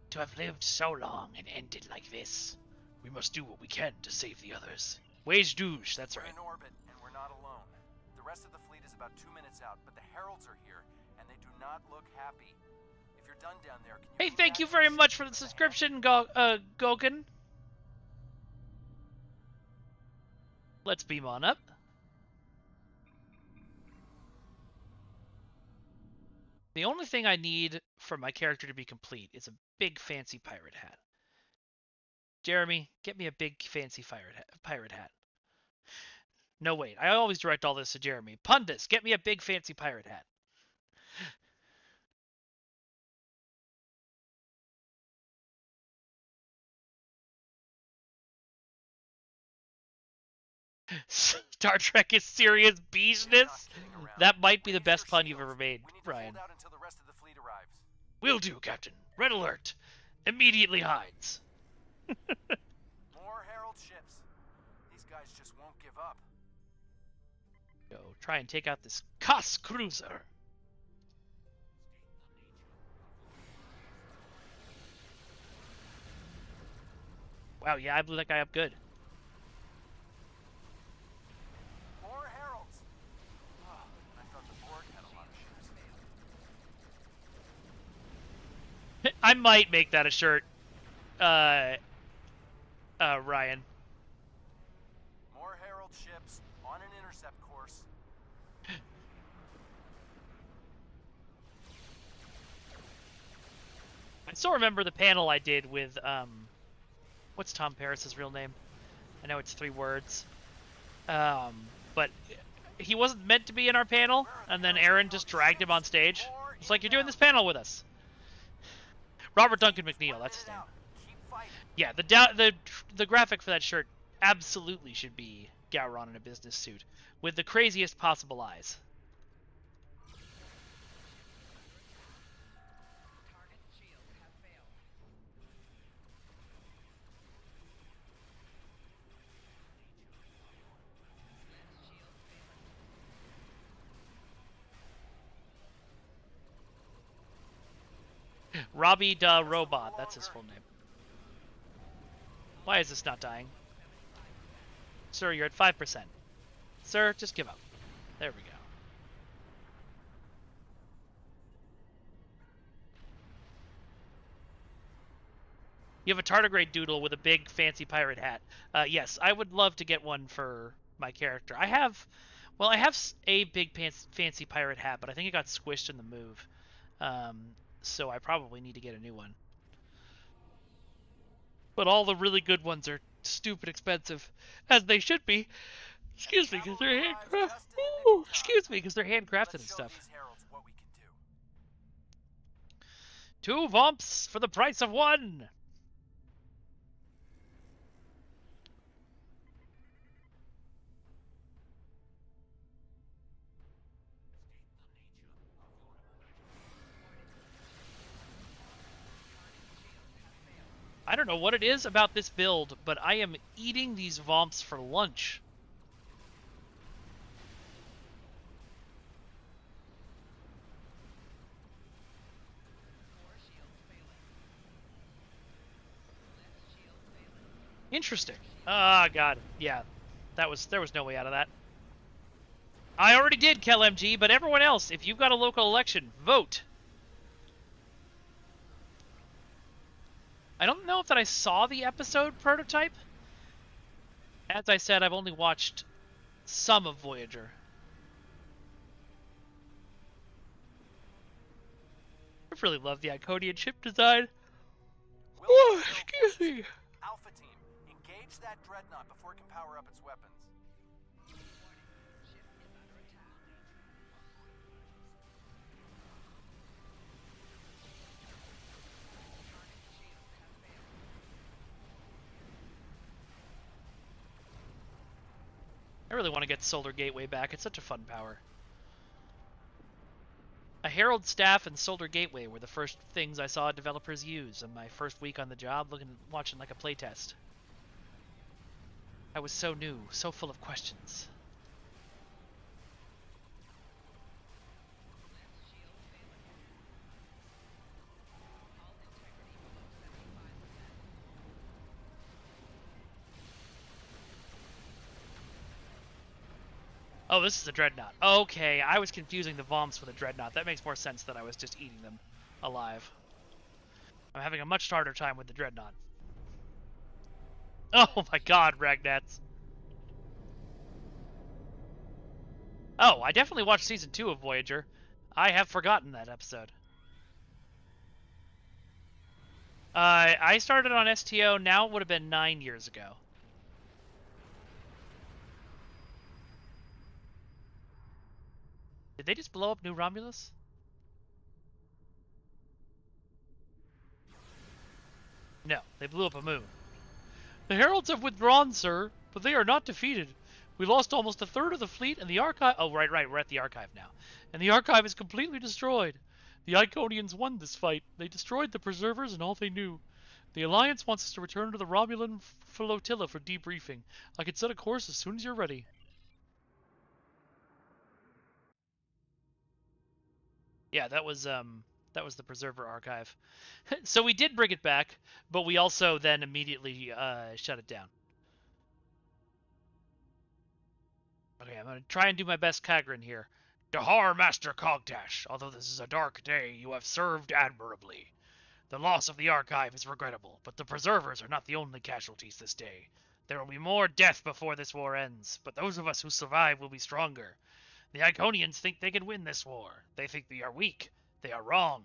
To have lived so long and ended like this, we must do what we can to save the others. Wage douche, that's right. We're in orbit, and we're not alone. The rest of the fleet is about 2 minutes out, but the Heralds are here, and they do not look happy. If you're done down there, can you... Hey, thank you very much for the subscription, Goken. Let's beam on up. The only thing I need for my character to be complete is a big fancy pirate hat. Jeremy, get me a big fancy pirate hat. No, wait. I always direct all this to Jeremy. Pundus, get me a big fancy pirate hat. Star Trek is serious beeshness? That might be the best pun you've ever made, Ryan. Will do, Captain. Red alert. Immediately hides. More Herald ships. These guys just won't give up. Go try and take out this Koss cruiser. Wow, yeah, I blew that guy up good. More Heralds. Oh, I thought the Borg had a lot of ships. I might make that a shirt, Ryan. More Herald ships on an intercept course. I still remember the panel I did with, what's Tom Paris's real name? I know it's 3 words. But he wasn't meant to be in our panel, and then Aaron just dragged him on stage. It's like, you're doing this panel with us. Robert Duncan McNeil, that's his name. Yeah, the graphic for that shirt absolutely should be Gowron in a business suit, with the craziest possible eyes. Robbie da Robot, that's his full name. Why is this not dying? Sir, you're at 5%. Sir, just give up. There we go. You have a tardigrade doodle with a big fancy pirate hat. Yes, I would love to get one for my character. I have a big fancy pirate hat, but I think it got squished in the move. So I probably need to get a new one. But all the really good ones are stupid expensive, as they should be. Excuse me, because they're Arrives handcrafted. just in the nick of time. Excuse me, because they're handcrafted Let's and show stuff. these heralds what we can do. 2 vomps for the price of 1. I don't know what it is about this build, but I am eating these vomps for lunch. Interesting. Ah, God. Yeah. There was no way out of that. I already did, KelMG, but everyone else, if you've got a local election, vote. I don't know if that I saw the episode prototype. As I said, I've only watched some of Voyager. I really love the Iconian ship design. Oh, excuse me. Alpha team, engage that dreadnought before it can power up its weapons. I really want to get Solar Gateway back. It's such a fun power. A Herald Staff and Solar Gateway were the first things I saw developers use in my first week on the job, watching like a playtest. I was so new, so full of questions. Oh, this is a Dreadnought. Okay, I was confusing the Vomps with a Dreadnought. That makes more sense that I was just eating them alive. I'm having a much harder time with the Dreadnought. Oh my god, Ragnats. Oh, I definitely watched Season 2 of Voyager. I have forgotten that episode. I started on STO, now it would have been 9 years ago. Did they just blow up New Romulus? No, they blew up a moon. The Heralds have withdrawn, sir, but they are not defeated. We lost almost a third of the fleet, and the archive... Oh, right, we're at the archive now. And the archive is completely destroyed. The Iconians won this fight. They destroyed the Preservers and all they knew. The Alliance wants us to return to the Romulan flotilla for debriefing. I can set a course as soon as you're ready. Yeah, that was the Preserver archive. So we did bring it back, but we also then immediately shut it down. Okay, I'm going to try and do my best Kagrin here. Dahar, Master Cogtash, although this is a dark day, you have served admirably. The loss of the archive is regrettable, but the Preservers are not the only casualties this day. There will be more death before this war ends, but those of us who survive will be stronger. The Iconians think they can win this war. They think we are weak. They are wrong.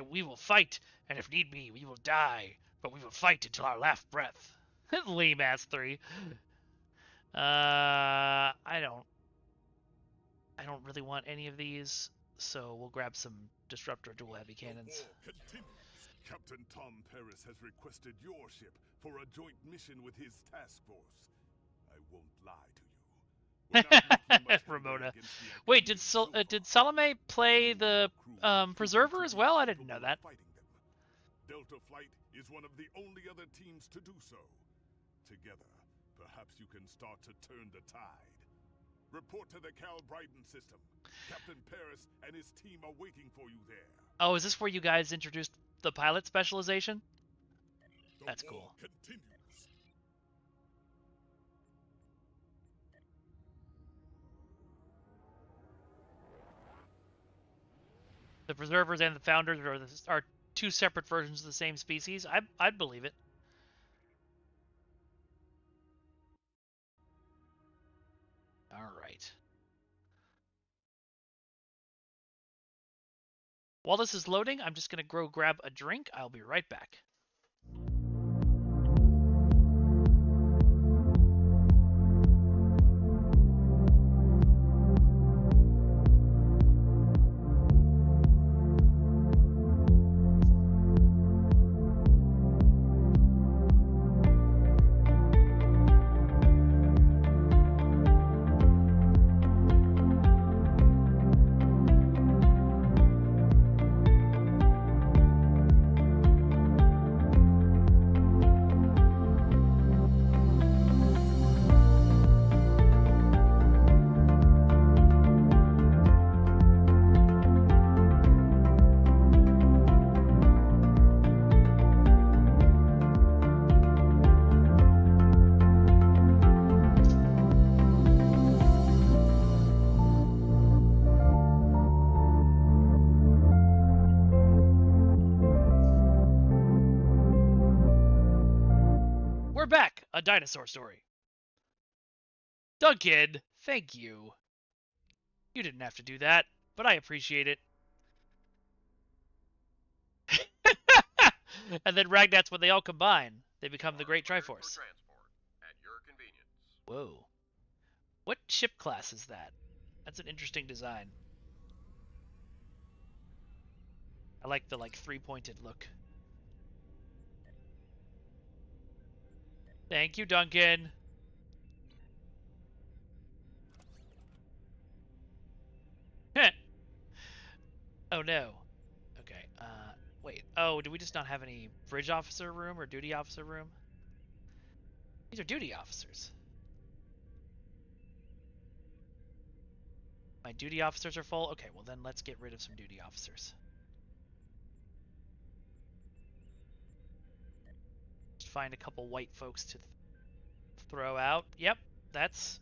We will fight, and if need be, we will die. But we will fight until our last breath. Lame ass 3. I don't really want any of these, so we'll grab some Disruptor dual heavy cannons. The war continues. Captain Tom Paris has requested your ship for a joint mission with his task force. I won't lie to you. We're not making much headway Ramona. against the Wait, Iconians so far. did Salome play the Your crew is Preserver proving as to well? be I didn't know capable that. of fighting them. Delta Flight is one of the only other teams to do so. Together, perhaps you can start to turn the tide. Report to the Cal Bryden system. Captain Paris and his team are waiting for you there. Oh, is this where you guys introduced the pilot specialization? The That's war cool. continues. The Preservers and the Founders are two separate versions of the same species. I'd believe it. All right. While this is loading, I'm just going to go grab a drink. I'll be right back. a dinosaur story. Duncan, thank you. You didn't have to do that, but I appreciate it. And then Ragnats, when they all combine, they become the Great Triforce. Whoa. What ship class is that? That's an interesting design. I like the three-pointed look. Thank you, Duncan. Oh no. Okay. Wait. Oh, do we just not have any bridge officer room or duty officer room? These are duty officers. My duty officers are full? Okay, well then let's get rid of some duty officers. Just find a couple white folks to throw out. Yep, that's...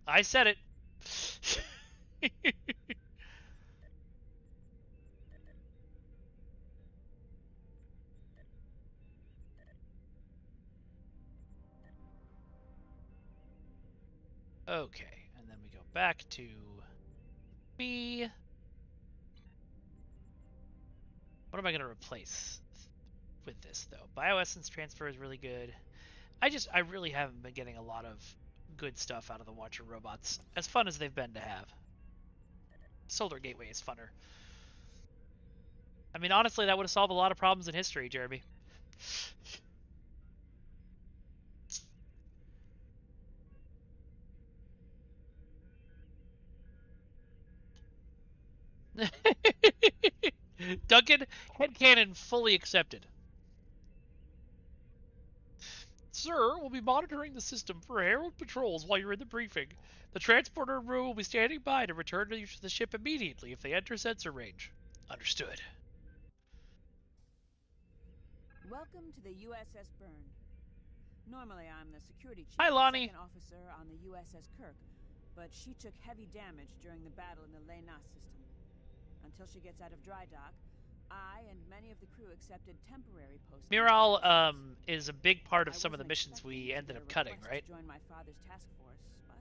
I said it. Okay, and then we go back to B. What am I going to replace with this, though? Bioessence transfer is really good. I really haven't been getting a lot of good stuff out of the Watcher robots, as fun as they've been to have. Solar Gateway is funner. I mean, honestly, that would have solved a lot of problems in history, Jeremy. Duncan, headcanon fully accepted. Sir, we'll be monitoring the system for Herald patrols while you're in the briefing. The transporter room will be standing by to return to the ship immediately if they enter sensor range. Understood. Welcome to the USS Byrne. Normally, I'm the security chief Hi, and Lonnie. second officer on the USS Kirk, but she took heavy damage during the battle in the Lena system. Until she gets out of dry dock, I and many of the crew accepted temporary postings. Miral is a big part of some of the missions we ended up cutting, right? To join my father's task force, but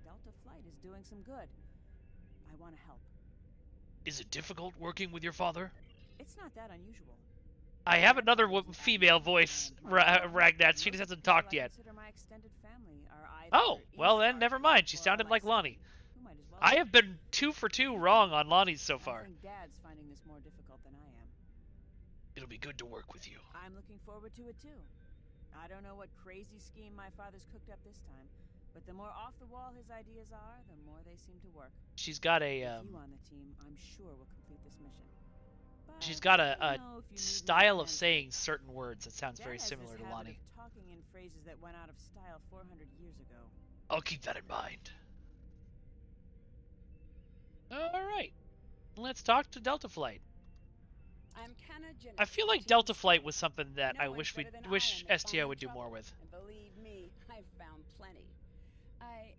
Delta Flight is doing some good. I want to help. Is it difficult working with your father? It's not that unusual. I have another female voice, Ragnat. She just hasn't talked yet. Oh, well then, never mind. She sounded like Lonnie. I have been 2 for 2 wrong on Lonnie's so far. I think Dad's finding this more difficult than I am. It'll be good to work with you. I'm looking forward to it too. I don't know what crazy scheme my father's cooked up this time, but the more off the wall his ideas are, the more they seem to work. She's got a With you on the team, I'm sure we'll complete this mission. But she's got a style of saying certain words that sounds very similar to Lonnie. Talking in phrases that went out of style 400 years ago. I'll keep that in mind. Alright, let's talk to Delta Flight. I feel like Delta Flight was something that I wish STO would do more with. And believe me, I've found plenty. I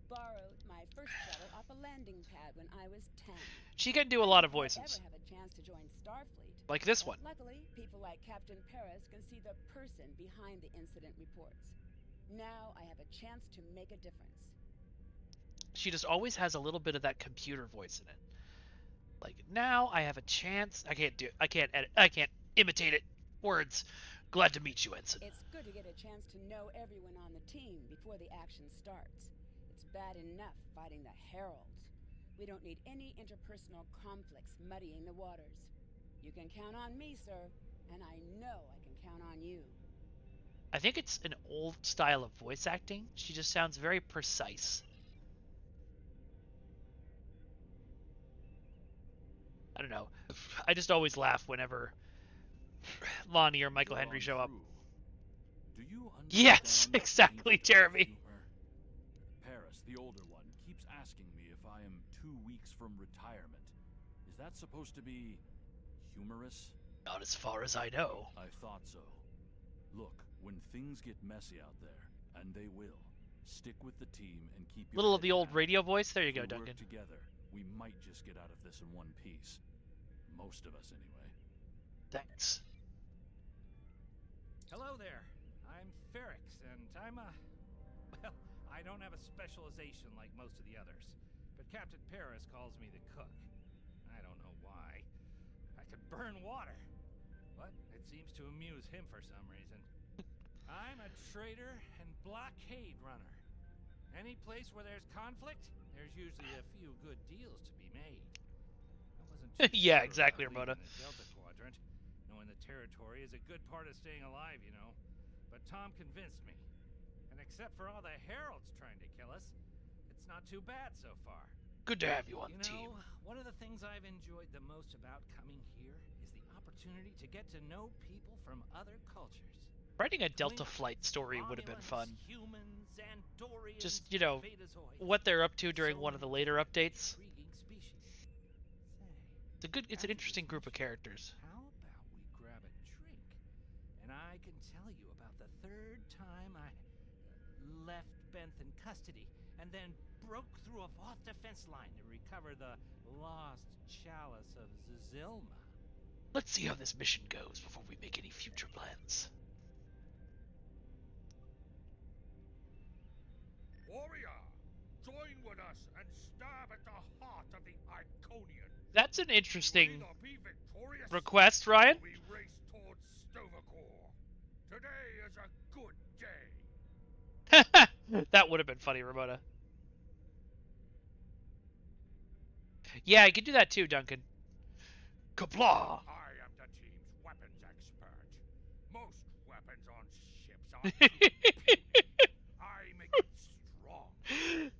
borrowed my first shuttle off a landing pad when I was 10. She can do a lot of voices. Never have a chance to join Starfleet. Like this one. Luckily, people like Captain Paris can see the person behind the incident reports. Now I have a chance to make a difference. She just always has a little bit of that computer voice in it. Like, now I have a chance. I can't imitate it. Words. Glad to meet you, Ensign. It's good to get a chance to know everyone on the team before the action starts. It's bad enough fighting the Heralds. We don't need any interpersonal conflicts muddying the waters. You can count on me, sir, and I know I can count on you. I think it's an old style of voice acting. She just sounds very precise. I don't know. I just always laugh whenever Lonnie or Michael Henry show up. Do you Yes, exactly, Jeremy. Paris, the older one, keeps asking me if I am 2 weeks from retirement. Is that supposed to be humorous? Not as far as I know. I thought so. Look, when things get messy out there, and they will, stick with the team and keep your Little of head the old down. radio voice. There you If go, we Duncan. work together, we might just get out of this in one piece. Most of us, anyway. Thanks. Hello there. I'm Ferrix, and I'm a... Well, I don't have a specialization like most of the others, but Captain Paris calls me the cook. I don't know why. I could burn water, but it seems to amuse him for some reason. I'm a trader and blockade runner. Any place where there's conflict, there's usually a few good deals to be made. I wasn't too Yeah, sure exactly, about Ramona. leaving the Delta Quadrant. Knowing the territory is a good part of staying alive, you know. But Tom convinced me. And except for all the heralds trying to kill us, it's not too bad so far. Good to have you on the team. One of the things I've enjoyed the most about coming here is the opportunity to get to know people from other cultures. Writing a Delta Flight story would have been fun. Humans, Andorians, Just, you know, Betazoids, what they're up to during so one of the many later different updates. intriguing species. It's an interesting group of characters. How about we grab a drink, and I can tell you about the third time I left Benth in custody, and then broke through a Voth defense line to recover the lost chalice of Zilma. Let's see how this mission goes before we make any future plans. Warrior, join with us and stab at the heart of the Iconian. That's an interesting Either be victorious request, Ryan. or we race towards Stovercore. Today is a good day. That would have been funny, Ramona. Yeah, I could do that too, Duncan. Kapla! I am the team's weapons expert. Most weapons on ships are too I make them strong.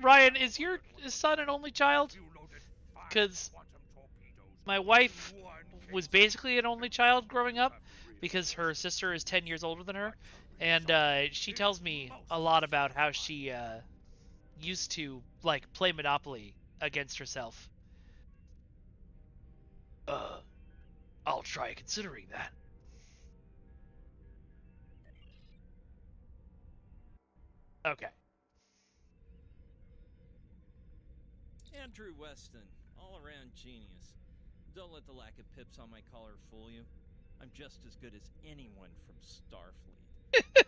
Ryan, is your son an only child? Because my wife was basically an only child growing up because her sister is 10 years older than her. And she tells me a lot about how she used to, like, play Monopoly against herself. I'll try considering that. Okay. Andrew Weston, all-around genius. Don't let the lack of pips on my collar fool you. I'm just as good as anyone from Starfleet.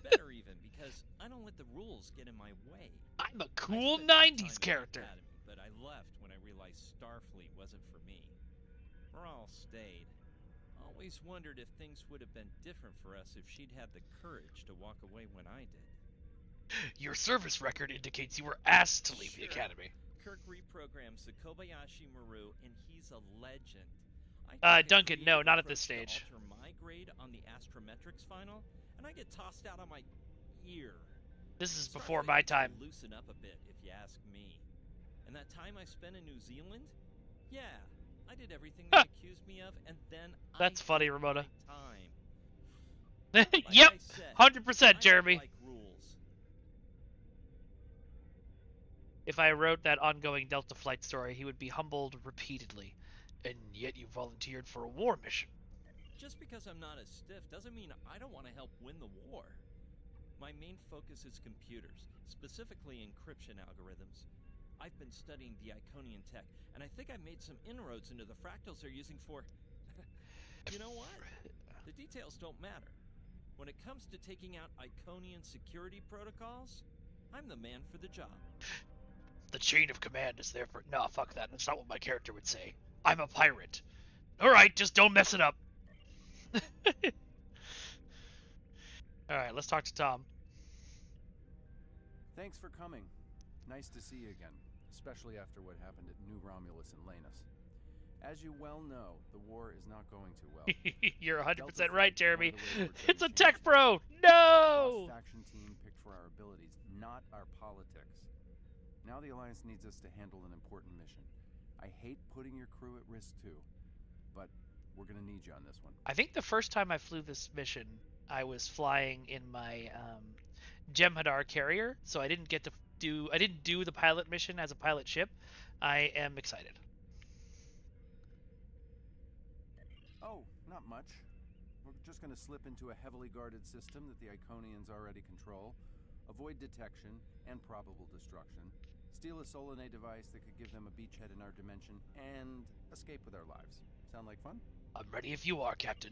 Better even, because I don't let the rules get in my way. I'm a cool 90s character. Academy, but I left when I realized Starfleet wasn't for me. Rahl stayed. Always wondered if things would have been different for us if she'd had the courage to walk away when I did. Your service record indicates you were asked to leave the academy. Kirk reprograms the Kobayashi Maru, and he's a legend. Duncan, no, not at this stage. Alter my grade on the astrometrics final, and I get tossed out on my ear. This is before my time. Loosen up a bit, if you ask me. And that time I spent in New Zealand, yeah, I did everything they accused me of, and then That's funny, Ramona. Time. Yep, 100%, Jeremy. Like rules. If I wrote that ongoing Delta Flight story, he would be humbled repeatedly. And yet you volunteered for a war mission. Just because I'm not as stiff doesn't mean I don't want to help win the war. My main focus is computers, specifically encryption algorithms. I've been studying the Iconian tech, and I think I've made some inroads into the fractals they're using for... You know what? The details don't matter. When it comes to taking out Iconian security protocols, I'm the man for the job. The chain of command is there for... No, fuck that. That's not what my character would say. I'm a pirate. Alright, just don't mess it up. Alright, let's talk to Tom. Thanks for coming. Nice to see you again, especially after what happened at New Romulus and Lanus. As you well know, the war is not going too well. You're 100% right, Jeremy. It's a tech bro! No! The faction team picked for our abilities, not our politics. Now the Alliance needs us to handle an important mission. I hate putting your crew at risk too, but we're gonna need you on this one. I think the first time I flew this mission, I was flying in my Jem'Hadar carrier, so I didn't do the pilot mission as a pilot ship. I am excited. Oh, not much. We're just gonna slip into a heavily guarded system that the Iconians already control, avoid detection and probable destruction, steal a Solanae device that could give them a beachhead in our dimension, and escape with our lives. Sound like fun? I'm ready if you are, Captain.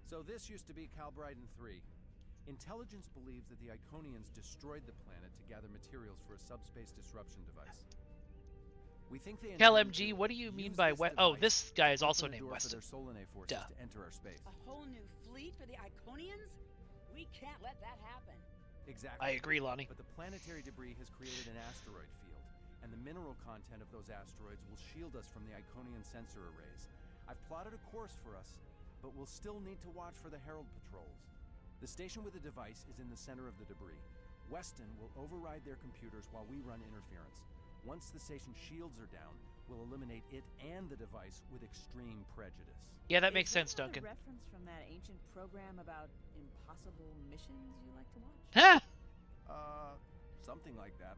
So this used to be Calbrighton 3. Intelligence believes that the Iconians destroyed the planet to gather materials for a subspace disruption device. We think they Cal intend MG, to what do you mean use by this Oh, device this guy is to also open a named door for Weston. their Solanae forces Duh. to enter our space. A whole new fleet for the Iconians? We can't let that happen. Exactly. I agree, Lonnie. But the planetary debris has created an asteroid field, and the mineral content of those asteroids will shield us from the Iconian sensor arrays. I've plotted a course for us, but we'll still need to watch for the Herald patrols. The station with the device is in the center of the debris. Weston will override their computers while we run interference. Once the station's shields are down, we'll eliminate it and the device with extreme prejudice. Yeah, that makes sense, Duncan. A reference from that ancient program about impossible missions you like to watch? Huh? Something like that.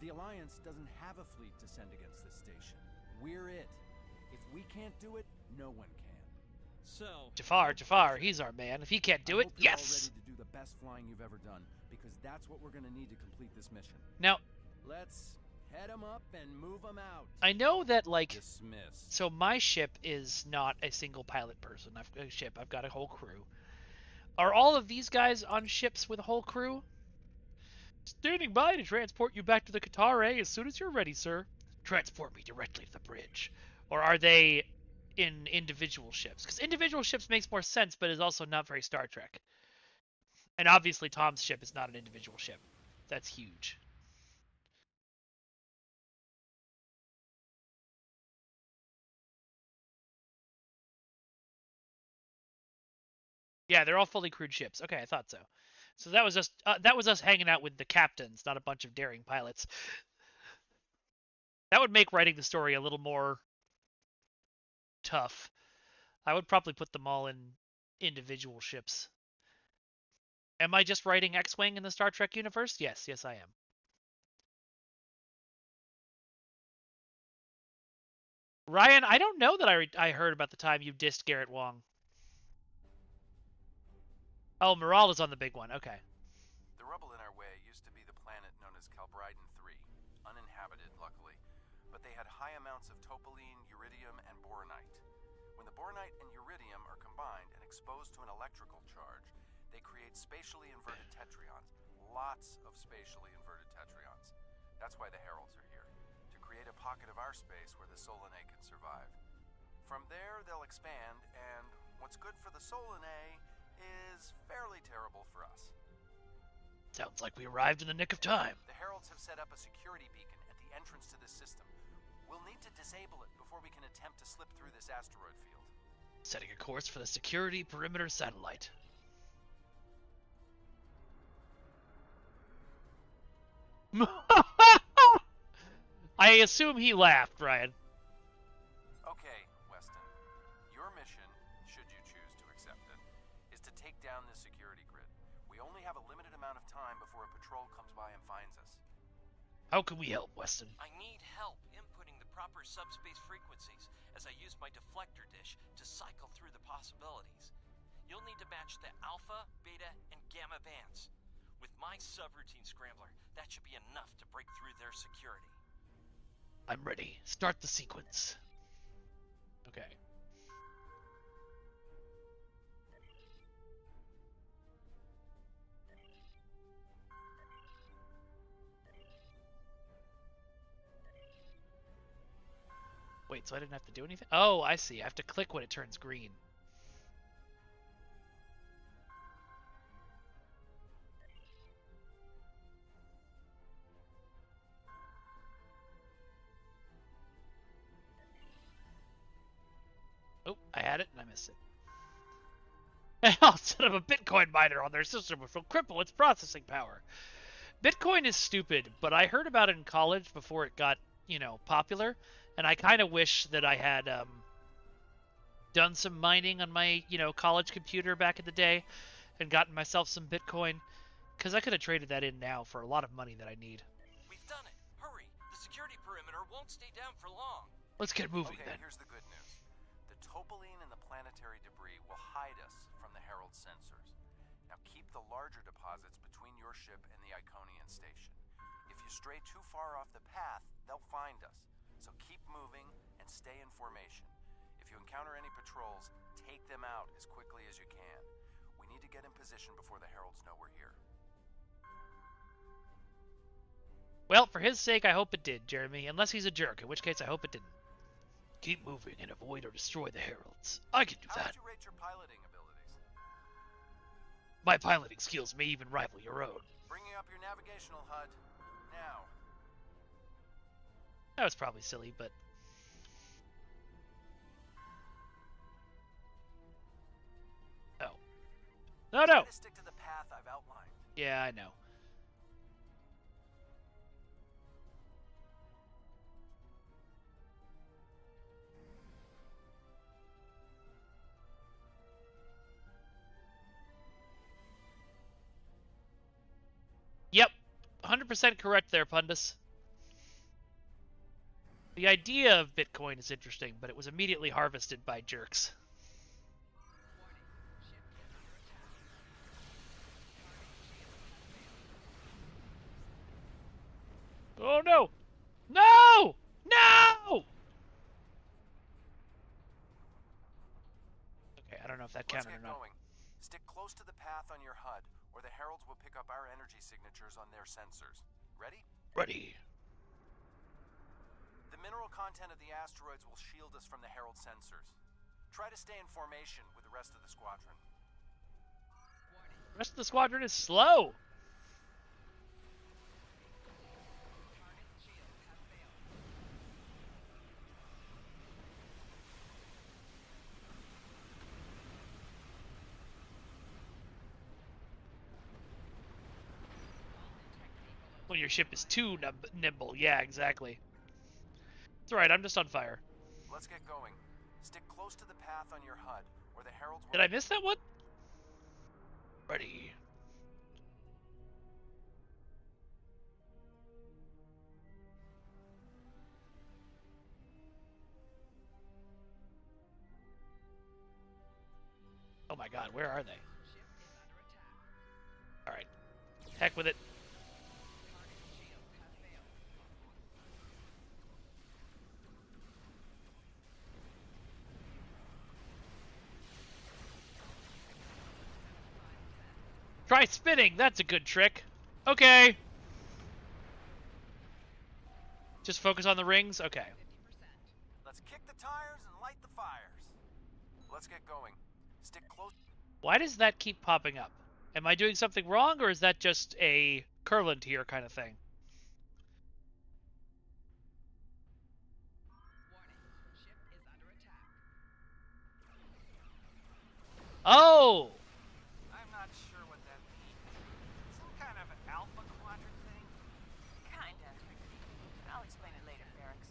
The Alliance doesn't have a fleet to send against this station. We're it. If we can't do it, no one can. So... Jafar, he's our man. If he can't do it, you're yes! all ready to do the best flying you've ever done, because that's what we're going to need to complete this mission. Now... Let's head them up and move them out. I know that, like... Dismiss. So my ship is not a single pilot person. I've got a whole crew. Are all of these guys on ships with a whole crew? Standing by to transport you back to the Qatari as soon as you're ready, sir. Transport me directly to the bridge. Or are they in individual ships? Because individual ships makes more sense, but is also not very Star Trek. And obviously Tom's ship is not an individual ship. That's huge. Yeah, they're all fully crewed ships. Okay, I thought so. So that was us hanging out with the captains, not a bunch of daring pilots. That would make writing the story a little more tough. I would probably put them all in individual ships. Am I just writing X-Wing in the Star Trek universe? Yes, I am. Ryan, I don't know that I heard about the time you dissed Garrett Wong. Oh, Moral is on the big one. Okay. The rubble in our way used to be the planet known as Calbrighton 3, uninhabited, luckily. But they had high amounts of topoline, uridium, and boronite. When the boronite and uridium are combined and exposed to an electrical charge, they create spatially inverted tetrions. Lots of spatially inverted tetrions. That's why the Heralds are here, to create a pocket of our space where the Solanae can survive. From there, they'll expand, and what's good for the Solanae is fairly terrible for us. Sounds like we arrived in the nick of time. The Heralds have set up a security beacon at the entrance to this system. We'll need to disable it before we can attempt to slip through this asteroid field. Setting a course for the security perimeter satellite. I assume he laughed, Ryan. Okay, Weston. Your mission, should you choose to accept it, is to take down this security grid. We only have a limited amount of time before a patrol comes by and finds us. How can we help, Weston? I need help inputting the proper subspace frequencies as I use my deflector dish to cycle through the possibilities. You'll need to match the alpha, beta, and gamma bands. With my subroutine scrambler, that should be enough to break through their security. I'm ready. Start the sequence. Okay. Wait, so I didn't have to do anything? Oh, I see. I have to click when it turns green. Oh, I had it and I missed it. I'll set up a Bitcoin miner on their system which will cripple its processing power. Bitcoin is stupid, but I heard about it in college before it got, popular, and I kind of wish that I had done some mining on my, college computer back in the day and gotten myself some Bitcoin, because I could have traded that in now for a lot of money that I need. We've done it. Hurry. The security perimeter won't stay down for long. Let's get moving then. Here's the good news. The topoline and the planetary debris will hide us from the Herald sensors. Now keep the larger deposits between your ship and the Iconian station. If you stray too far off the path, they'll find us. So keep moving and stay in formation. If you you encounter any patrols, take them out as quickly as you can. We need to get in position before the Heralds know we're here. Well, for his sake, I hope it did, Jeremy. Unless he's a jerk, in which case I hope it didn't. Keep moving and avoid or destroy the Heralds. I can do How that. would you rate your piloting abilities? My piloting skills may even rival your own. Bringing up your navigational HUD. Now. That was probably silly, but... Oh. No, no! Try to stick to the path I've outlined. Yeah, I know. Yep. 100% correct there, Pundus. The idea of Bitcoin is interesting, but it was immediately harvested by jerks. Oh no! No! No! Okay, I don't know if that counted or not. Going. Stick close to the path on your HUD, or the Heralds will pick up our energy signatures on their sensors. Ready? Ready. The mineral content of the asteroids will shield us from the Herald sensors. Try to stay in formation with the rest of the squadron. The rest of the squadron is slow. When your ship is too nimble. Yeah, exactly. It's alright, I'm just on fire. Let's get going. Stick close to the path on your HUD, or the Heralds will... Did I miss that one? Ready. Oh my god, where are they? Alright. Heck with it. Try spinning, that's a good trick. Okay. Just focus on the rings? Okay. Let's kick the tires and light the fires. Let's get going. Stick close. Why does that keep popping up? Am I doing something wrong, or is that just a curlant here kind of thing? Oh! I'm not sure what that means. Some kind of alpha quadrant thing? Kinda. I'll explain it later, Ferrex.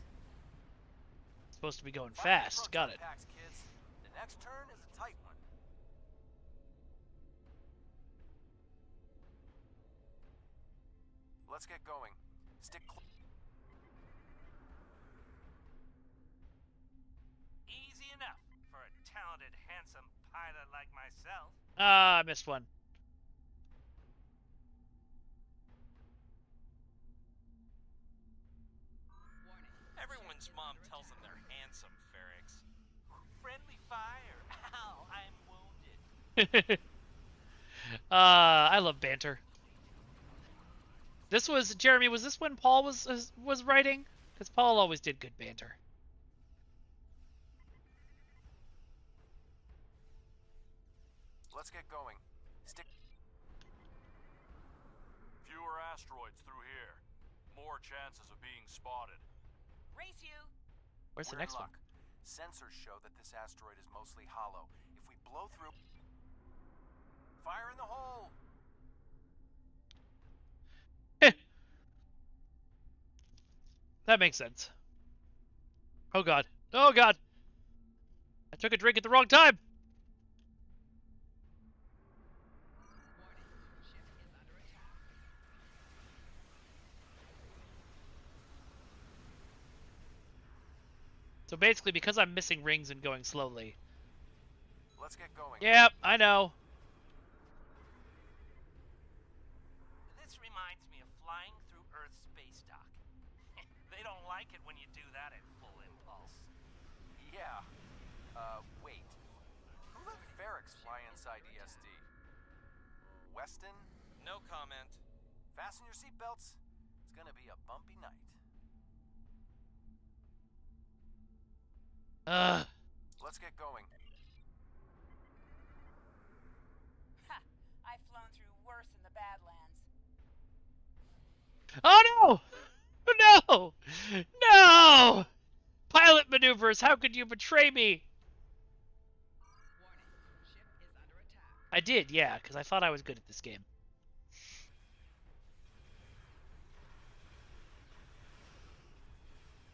It's supposed to be going fast. Got it. Packs, kids. The next turn is a tight one. Let's get going. Stick close. Easy enough for a talented, handsome pilot like myself. Ah, I missed one. Everyone's mom tells them they're handsome, Ferrex. Friendly fire. Ow, I'm wounded. I love banter. This was Jeremy. Was this when Paul was writing? Because Paul always did good banter. Let's get going. Stick. Fewer asteroids through here. More chances of being spotted. Race you! Where's the We're in next one? luck. Sensors show that this asteroid is mostly hollow. If we blow through... Fire in the hole! That makes sense. Oh god. Oh god! I took a drink at the wrong time! So basically, because I'm missing rings and going slowly. Let's get going. Yep, I know. This reminds me of flying through Earth's space dock. They don't like it when you do that at full impulse. Yeah. Wait. Who let Ferrex fly inside ESD? Weston? No comment. Fasten your seatbelts. It's gonna be a bumpy night. Let's get going. Ha! I've flown through worse in the Badlands. Oh no! No! No! Pilot maneuvers, how could you betray me? Warning. Ship is under attack. I did, yeah, because I thought I was good at this game.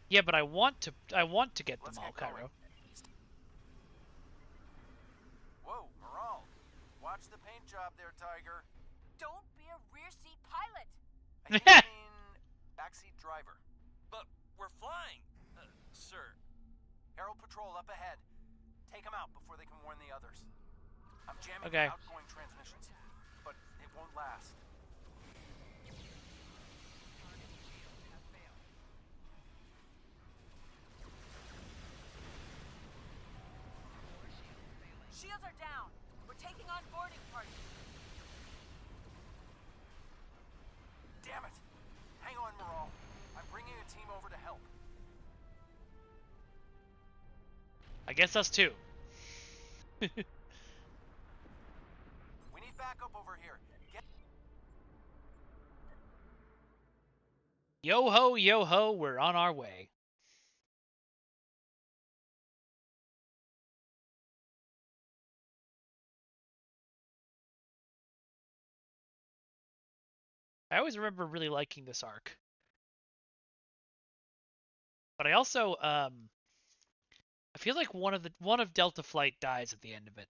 Yeah, but I want to get them all, Cairo. Whoa, Moral. Watch the paint job there, Tiger. Don't be a rear seat pilot. I think I mean backseat driver. But we're flying, sir. Herald Patrol up ahead. Take them out before they can warn the others. I'm jamming Okay. the outgoing transmissions, but it won't last. Shields are down. We're taking on boarding parties. Damn it! Hang on, Moral. I'm bringing a team over to help. I guess us too. We need backup over here. Get Yo ho, we're on our way. I always remember really liking this arc. But I also I feel like one of Delta Flight dies at the end of it.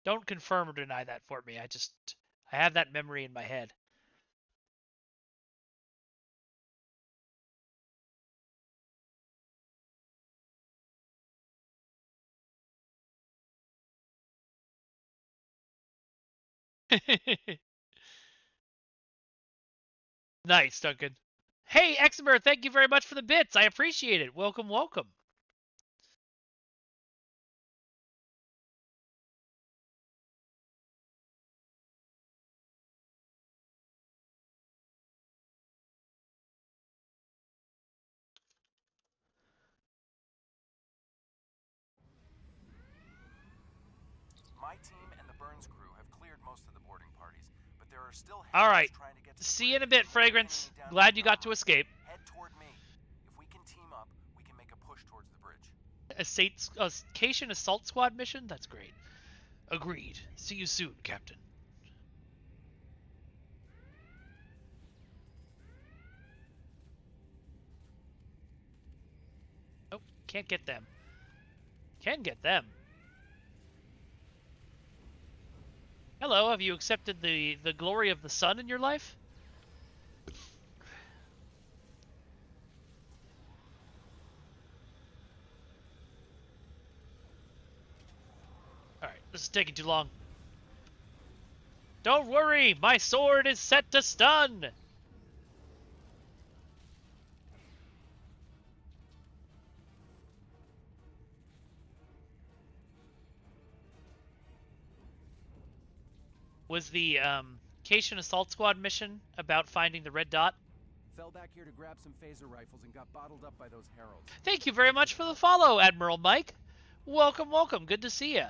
Don't confirm or deny that for me. I have that memory in my head. Nice, Duncan. Hey, Exemer, thank you very much for the bits. I appreciate it. Welcome, welcome. My team and the Burns crew have cleared most of the boarding parties, but there are still All right. trying to get to the See you in a bridge. bit, Fragrance. Down Glad you got to downtown. escape. Head toward me. If we can team up, we can make a push towards the bridge. A Cation Assault Squad mission? That's great. Agreed. See you soon, Captain. Nope, can't get them. Can get them. Hello, have you accepted the glory of the sun in your life? Alright, this is taking too long. Don't worry, my sword is set to stun! Was the Cation Assault Squad mission about finding the red dot? Fell back here to grab some phaser rifles and got bottled up by those heralds. Thank you very much for the follow, Admiral Mike. Welcome, welcome. Good to see ya.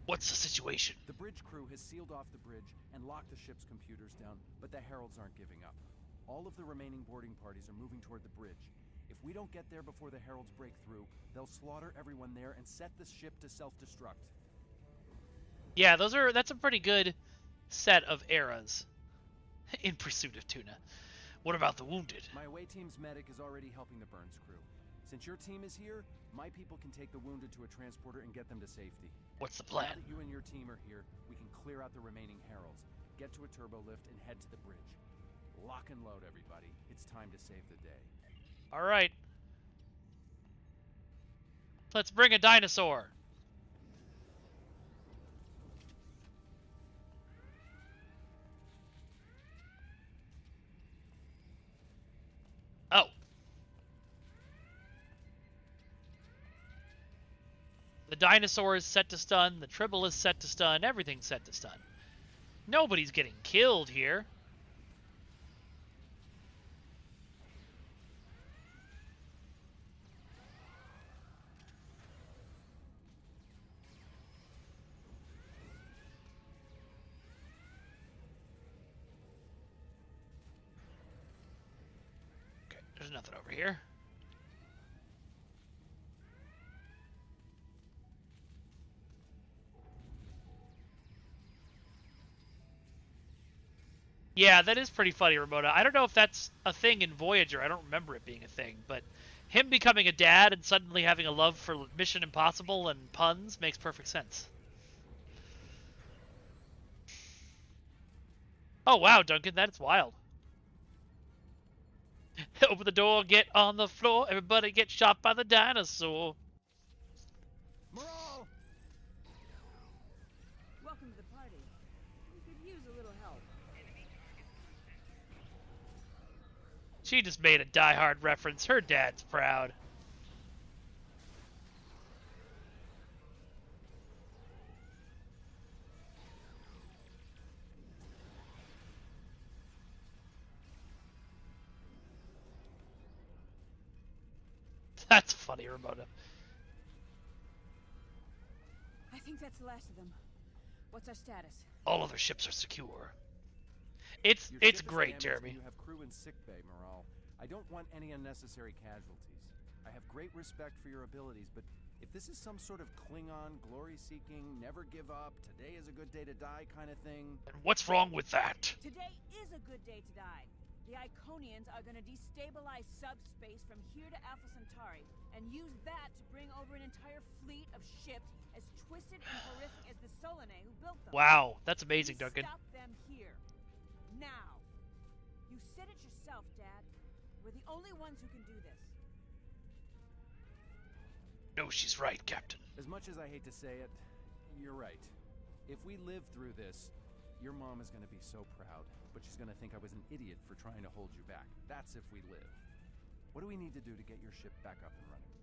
What's the situation? The bridge crew has sealed off the bridge and locked the ship's computers down, but the heralds aren't giving up. All of the remaining boarding parties are moving toward the bridge. If we don't get there before the heralds break through, they'll slaughter everyone there and set the ship to self-destruct. Yeah, that's a pretty good set of eras in pursuit of tuna. What about the wounded? My away team's medic is already helping the Burns crew. Since your team is here, my people can take the wounded to a transporter and get them to safety. What's the plan? Now that you and your team are here, we can clear out the remaining heralds, get to a turbo lift, and head to the bridge. Lock and load, everybody. It's time to save the day. All right. Let's bring a dinosaur. Oh. The dinosaur is set to stun, the Tribble is set to stun, everything's set to stun. Nobody's getting killed here. Okay, there's nothing over here. Yeah, that is pretty funny, Ramona. I don't know if that's a thing in Voyager. I don't remember it being a thing, but him becoming a dad and suddenly having a love for Mission Impossible and puns makes perfect sense. Oh, wow, Duncan, that's wild. Open the door, get on the floor, everybody get shot by the dinosaur. Morale! Welcome to the party. We could use a little help. She just made a Die Hard reference. Her dad's proud. That's funny, Ramona. I think that's the last of them. What's our status? All other ships are secure. It's Your it's ship is great, damaged Jeremy. and you have crew in sickbay, Morale. I don't want any unnecessary casualties. I have great respect for your abilities, but if this is some sort of Klingon, glory-seeking, never give up, today is a good day to die kind of thing... And what's wrong with that? Today is a good day to die. The Iconians are going to destabilize subspace from here to Alpha Centauri and use that to bring over an entire fleet of ships as twisted and horrific as the Solanae who built them. Wow, that's amazing, We Duncan. Stop them here. Now. You said it yourself, Dad. We're the only ones who can do this. No, she's right, Captain. As much as I hate to say it, you're right. If we live through this, your mom is going to be so proud, but she's going to think I was an idiot for trying to hold you back. That's if we live. What do we need to do to get your ship back up and running?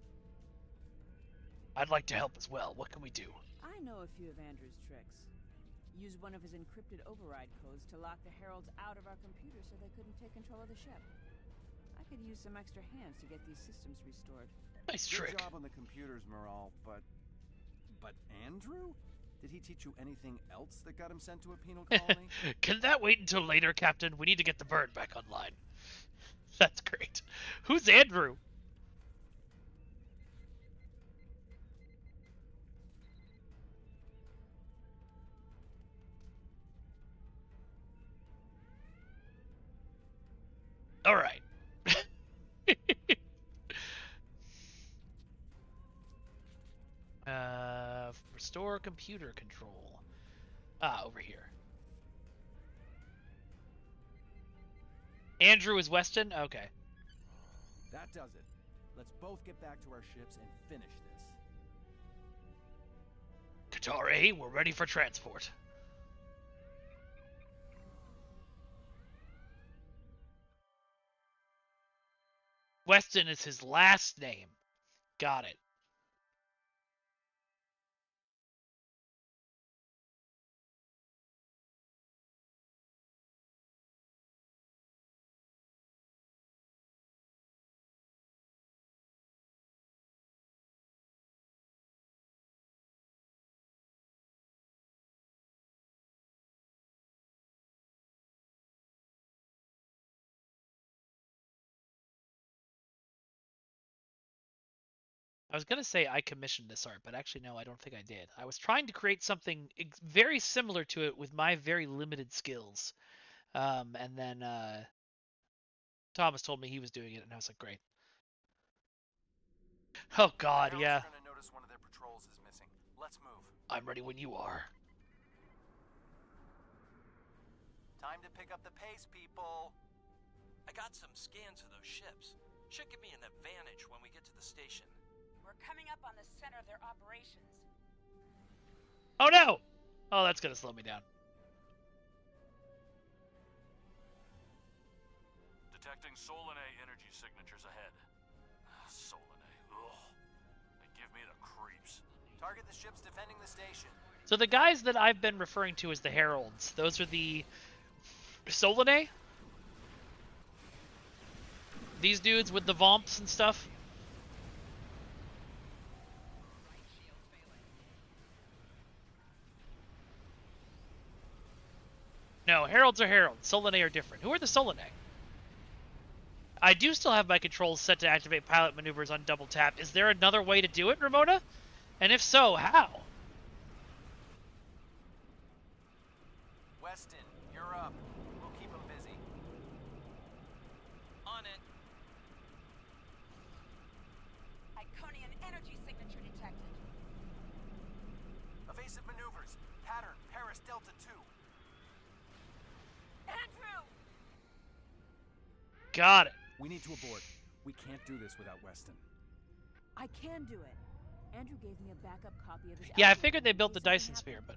I'd like to help as well. What can we do? I know a few of Andrew's tricks. Use one of his encrypted override codes to lock the heralds out of our computers so they couldn't take control of the ship. I could use some extra hands to get these systems restored. Nice trick. Good job on the computers, Morale, but Andrew? Did he teach you anything else that got him sent to a penal colony? Can that wait until later, Captain? We need to get the bird back online. That's great. Who's Andrew? All right. Restore computer control. Ah, over here. Andrew is Weston? Okay. That does it. Let's both get back to our ships and finish this. Katari, we're ready for transport. Weston is his last name. Got it. I was going to say I commissioned this art, but actually, no, I don't think I did. I was trying to create something very similar to it with my very limited skills. And then Thomas told me he was doing it, and I was like, great. Oh, God, The yeah. heralds are going to notice one of their patrols is missing. Let's move. I'm ready when you are. Time to pick up the pace, people. I got some scans of those ships. Should give me an advantage when we get to the station. We're coming up on the center of their operations. Oh, no! Oh, that's going to slow me down. Detecting Solanae energy signatures ahead. Solanae, ugh. They give me the creeps. Target the ships defending the station. So the guys that I've been referring to as the Heralds, those are the Solanae? These dudes with the Vomps and stuff? No, Heralds are Heralds. Solanae are different. Who are the Solanae? I do still have my controls set to activate pilot maneuvers on double tap. Is there another way to do it, Ramona? And if so, how? Weston, you're up. We'll keep them busy. On it. Iconian energy signature detected. Evasive maneuvers. Pattern, Paris, Delta 2. Andrew! Got it. We need to abort. We can't do this without Weston. I can do it. Andrew gave me a backup copy of his Yeah, I algorithm figured they in built the case Dyson something Sphere, but...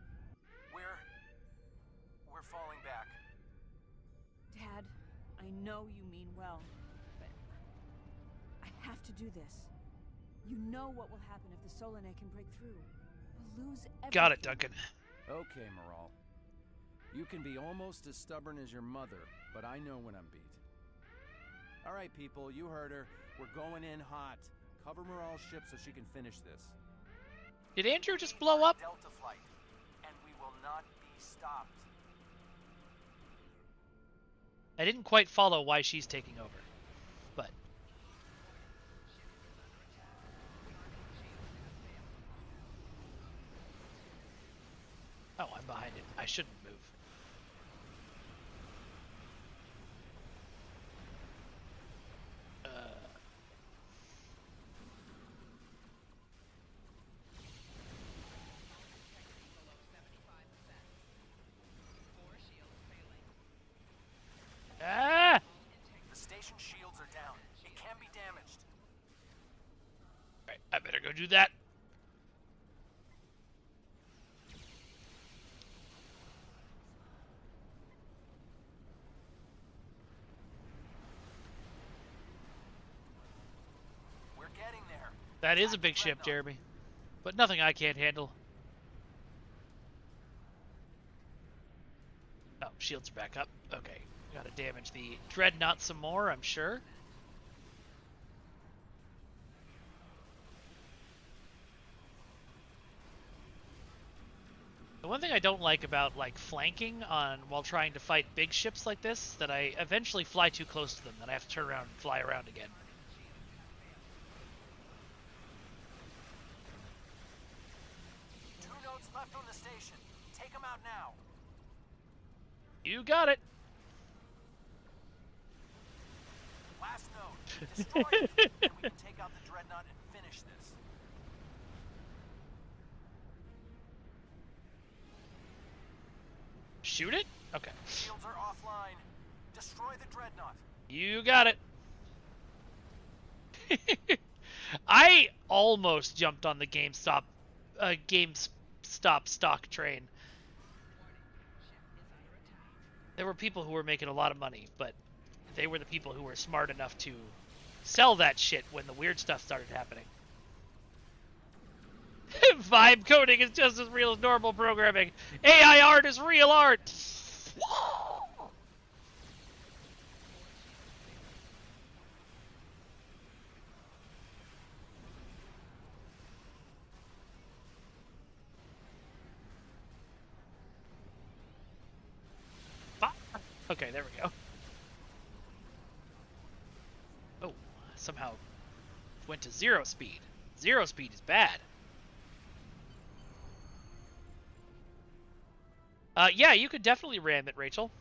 We're falling back. Dad, I know you mean well, but I have to do this. You know what will happen if the Solanae can break through. We'll lose everything. Got it, Duncan. Okay, Moral. You can be almost as stubborn as your mother, but I know when I'm beat. All right, people, you heard her. We're going in hot. Cover Moral's ship so she can finish this. Did Andrew just blow up? Delta flight, and we will not be stopped. I didn't quite follow why she's taking over, but... Oh, I'm behind it. I shouldn't move. Ah! The station shields are down. It can be damaged. Alright, I better go do that. We're getting there. That is a big ship, Jeremy. But nothing I can't handle. Oh, shields are back up. Okay. Gotta damage the Dreadnought some more, I'm sure. The one thing I don't like about like flanking on while trying to fight big ships like this, that I eventually fly too close to them, then I have to turn around and fly around again. Two nodes left on the station. Take them out now. You got it. Last node. Destroy it. And we can take out the Dreadnought and finish this. Shoot it? Okay. Shields are offline. Destroy the Dreadnought. You got it. I almost jumped on the GameStop stock train. There were people who were making a lot of money, but they were the people who were smart enough to sell that shit when the weird stuff started happening. Vibe coding is just as real as normal programming. AI art is real art. Okay, there we go. Oh, somehow went to 0 speed. 0 speed is bad. Yeah, you could definitely ram it, Rachel.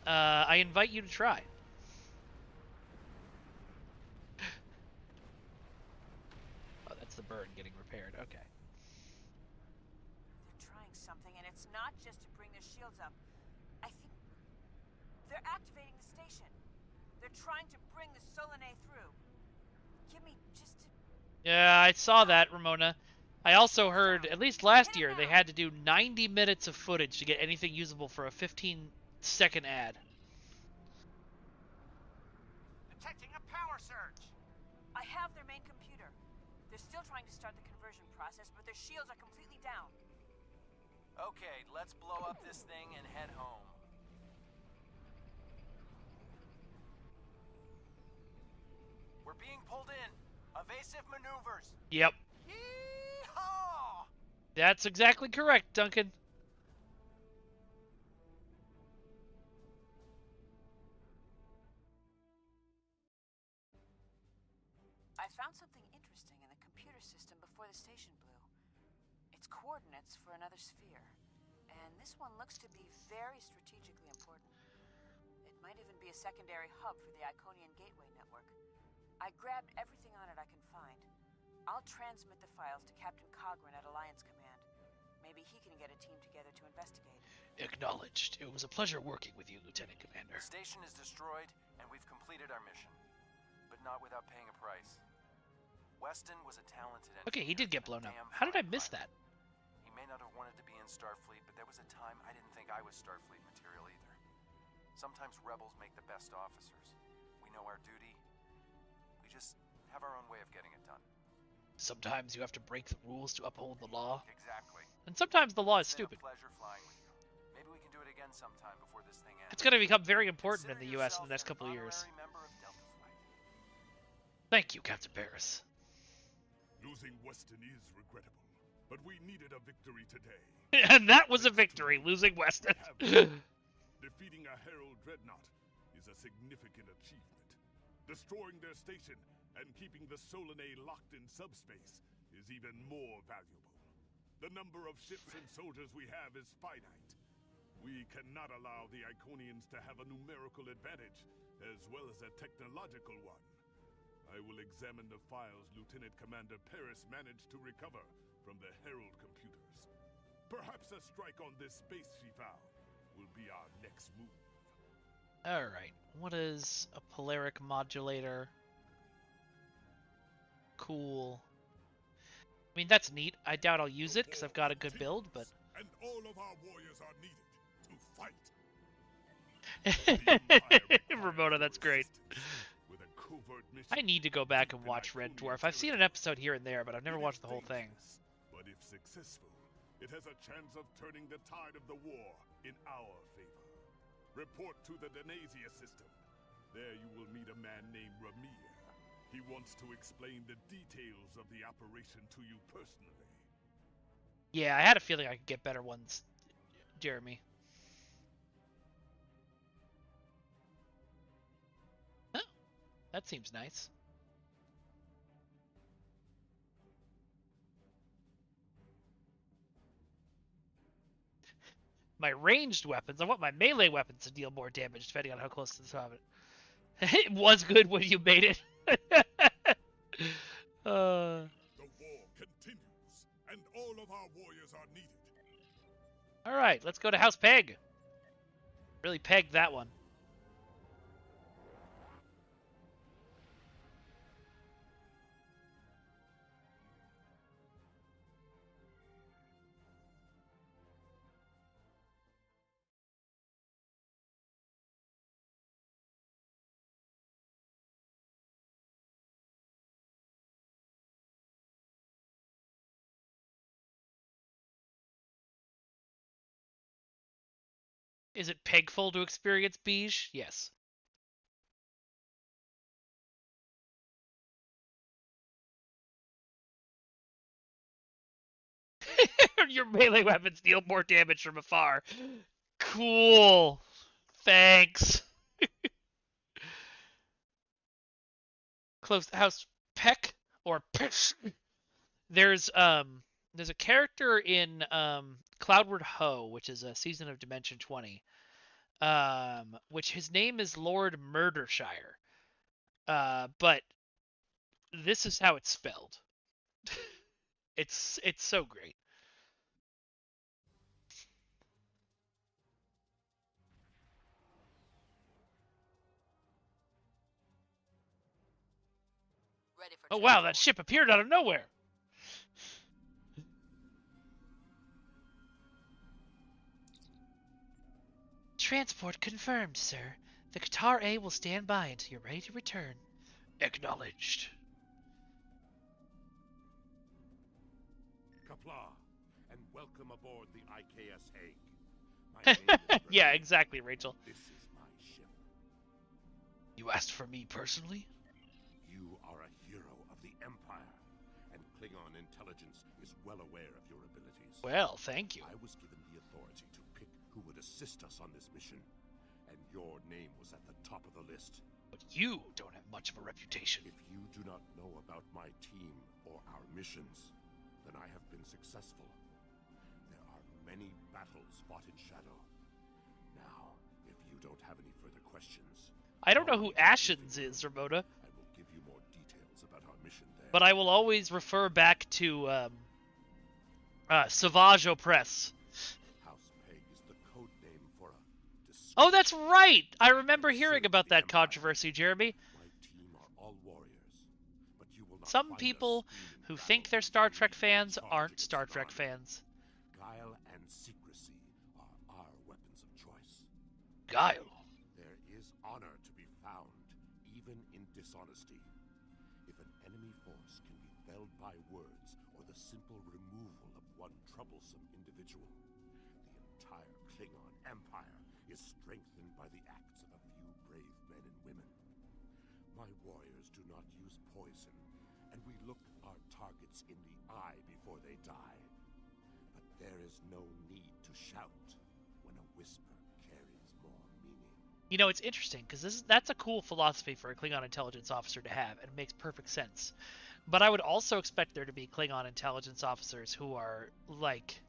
I invite you to try. Oh, that's the burn getting repaired. Okay. They're trying something, and it's not just to bring their shields up. I think they're activating the station. They're trying to bring the Solanae through. Give me just a... Yeah, I saw that, Ramona. I also heard, at least last year, they had to do 90 minutes of footage to get anything usable for a 15-second ad. Detecting a power surge. I have their main computer. They're still trying to start the conversion process, but their shields are completely down. Okay, let's blow up this thing and head home. We're being pulled in. Evasive maneuvers. Yep. Yeehaw! That's exactly correct, Duncan. I found something interesting in the computer system before the station blew. It's coordinates for another sphere. And this one looks to be very strategically important. It might even be a secondary hub for the Iconian Gateway network. I grabbed everything on it I can find. I'll transmit the files to Captain Cogran at Alliance Command. Maybe he can get a team together to investigate. Acknowledged. It was a pleasure working with you, Lieutenant Commander. The station is destroyed, and we've completed our mission. But not without paying a price. Weston was a talented engineer. Okay, he did get blown up. Damn How did I fine miss pilot. that? He may not have wanted to be in Starfleet, but there was a time I didn't think I was Starfleet material either. Sometimes rebels make the best officers. We know our duty. We just have our own way of getting it done. Sometimes you have to break the rules to uphold the law. Exactly. And sometimes the law is It's been stupid. a pleasure flying with you. Maybe we can do it again sometime before this thing ends. It's going to become very important Consider in the U.S. in the yourself next couple of an years. honorary member of Delta Flight. Thank you, Captain Paris. Losing Weston is regrettable, but we needed a victory today. And that was a victory, losing Weston. Defeating a Herald Dreadnought is a significant achievement. Destroying their station and keeping the Solanae locked in subspace is even more valuable. The number of ships and soldiers we have is finite. We cannot allow the Iconians to have a numerical advantage, as well as a technological one. I will examine the files Lieutenant Commander Paris managed to recover from the Herald computers. Perhaps a strike on this space she found will be our next move. Alright, what is a polaric modulator? Cool. I mean, that's neat. I doubt I'll use it because I've got a good build, but... And all of our warriors are needed to fight. Ramona, that's great. With a covert mission, I need to go back and watch Red Dwarf. I've seen an episode here and there, but I've never watched the whole thing. But if successful, it has a chance of turning the tide of the war in our favor. Report to the Denasia system. There you will meet a man named Ramir. He wants to explain the details of the operation to you personally. Yeah, I had a feeling I could get better ones, Jeremy. Oh, that seems nice. My ranged weapons, I want my melee weapons to deal more damage depending on how close to the top of it. It was good when you made it. The war continues, and all of our warriors are needed. Alright, let's go to House Peg. Really pegged that one. Is it pegful to experience Beige? Yes. Your melee weapons deal more damage from afar. Cool. Thanks. Close the house peck or pish. There's a character in Cloudward Ho, which is a season of Dimension 20. Which his name is Lord Murdershire. But this is how it's spelled. It's so great. Ready for Oh wow, that ship appeared out of nowhere. Transport confirmed, sir. The Qatar A will stand by until you're ready to return. Acknowledged. Kapla, and welcome aboard the IKS Hague. My name is Yeah, Romulan. exactly, Rachel. This is my ship. You asked for me personally? You are a hero of the Empire, and Klingon intelligence is well aware of your abilities. Well, thank you. I was given the authority to pick who would assist us on this mission, and your name was at the top of the list. But you don't have much of a reputation. If you do not know about my team or our missions, then I have been successful. There are many battles fought in shadow. Now, if you don't have any further questions... I don't know who Ashens is, Ramona. I will give you more details about our mission there. But I will always refer back to Sauvage Opress. House Peg is the code name for a... Oh, that's right! I remember hearing about that controversy, Jeremy. My team are all warriors, but you will not Some find us people screaming who battle think they're until Star we Trek lead fans charge aren't against Star an Trek army. fans. Guile and secrecy are our weapons of choice. Guile. There is honor to be found, even in dishonesty. If an enemy force can be felled by words or the simple removal of one troublesome individual, the entire Klingon Empire is strengthened by the acts of a few brave men and women. My warriors do not use poison, and we look our targets in the eye before they die. But there is no need to shout when a whisper carries more meaning. You know, it's interesting, because that's a cool philosophy for a Klingon intelligence officer to have, and it makes perfect sense. But I would also expect there to be Klingon intelligence officers who are like,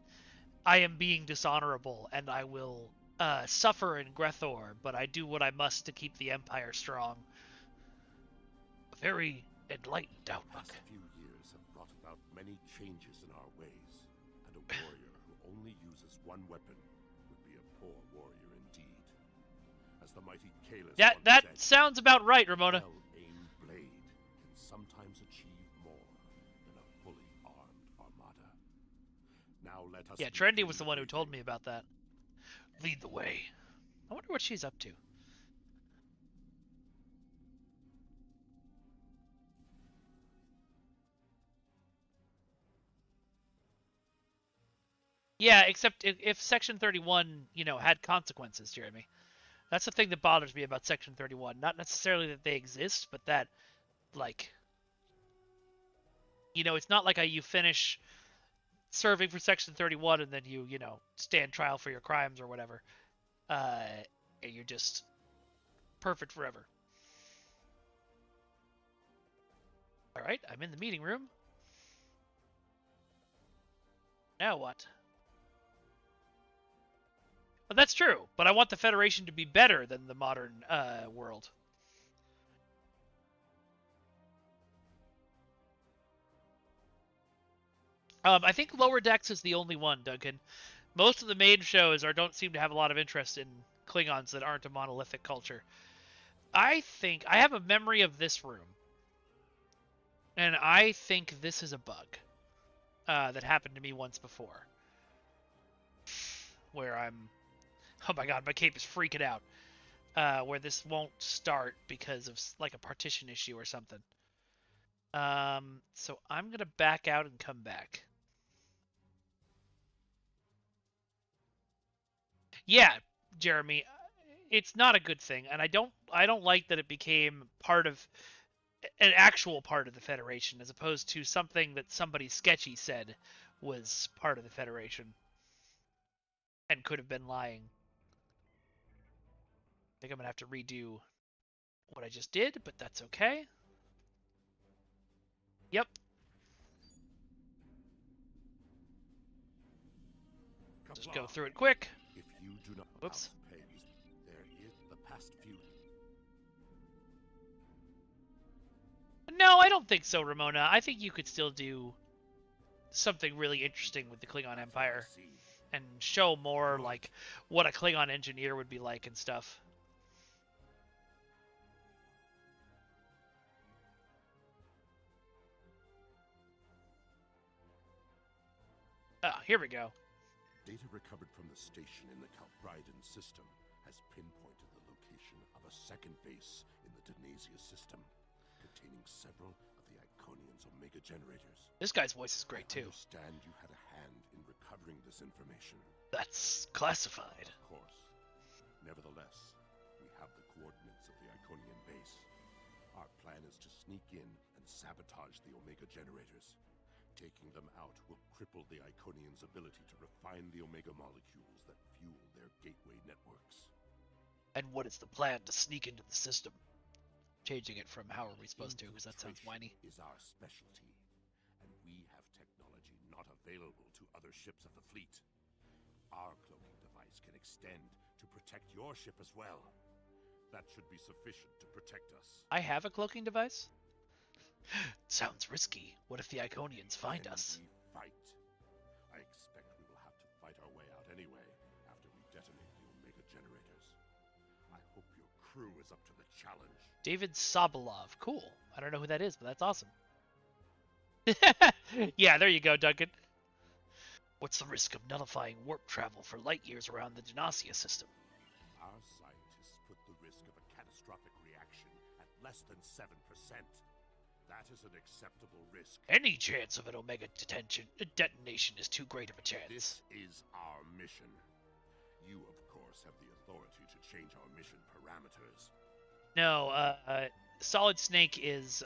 I am being dishonorable, and I will suffer in Grethor, but I do what I must to keep the Empire strong. A very enlightened The outlook. past few years have brought about many changes in our ways, and a warrior who only uses one weapon would be a poor warrior indeed. As the mighty Kalis once That said, sounds about right, Ramona. well-aimed blade can sometimes achieve more than a fully armed armada. Now let us Yeah, Trendy begin was the the one who told briefing. me about that. Lead the way. I wonder what she's up to. Yeah, except if Section 31, you know, had consequences, Jeremy. That's the thing that bothers me about Section 31. Not necessarily that they exist, but that, like, you know, it's not like you finish serving for Section 31 and then you know, stand trial for your crimes or whatever. And you're just perfect forever. All right, I'm in the meeting room. Now what? Well, that's true, but I want the Federation to be better than the modern world. I think Lower Decks is the only one, Duncan. Most of the main shows don't seem to have a lot of interest in Klingons that aren't a monolithic culture. I think I have a memory of this room, and I think this is a bug that happened to me once before, where oh my god, my cape is freaking out. Where this won't start because of like a partition issue or something. So I'm gonna back out and come back. Yeah, Jeremy, it's not a good thing, and I don't like that it became part of an actual part of the Federation as opposed to something that somebody sketchy said was part of the Federation and could have been lying. I think I'm gonna have to redo what I just did, but that's okay. Yep. Just go through it quick. If you do not Whoops. House Peg, there is the past few. No, I don't think so, Ramona. I think you could still do something really interesting with the Klingon Empire and show more like what a Klingon engineer would be like and stuff. Ah, here we go. Data recovered from the station in the Calbridan system has pinpointed the location of a second base in the Denasia system, containing several of the Iconian's Omega generators. This guy's voice is great I too. understand you had a gathering this information. That's classified. Of course. Nevertheless, we have the coordinates of the Iconian base. Our plan is to sneak in and sabotage the Omega generators. Taking them out will cripple the Iconians' ability to refine the Omega molecules that fuel their gateway networks. And what is the plan to sneak into the system? Changing it from how are we supposed to, because that sounds whiny. Is our specialty, and we have technology not available to other ships of the fleet. Our cloaking device can extend to protect your ship as well. That should be sufficient to protect us. I have a cloaking device? Sounds risky. What if the Iconians find us? We fight. I expect we will have to fight our way out anyway, after we detonate the Omega generators. I hope your crew is up to the challenge. David Sobolov. Cool. I don't know who that is, but that's awesome. Yeah, there you go, Duncan. What's the risk of nullifying warp travel for light years around the Genossia system? Our scientists put the risk of a catastrophic reaction at less than 7%. That is an acceptable risk. Any chance of an Omega detonation is too great of a chance. This is our mission. You, of course, have the authority to change our mission parameters. No, Solid Snake is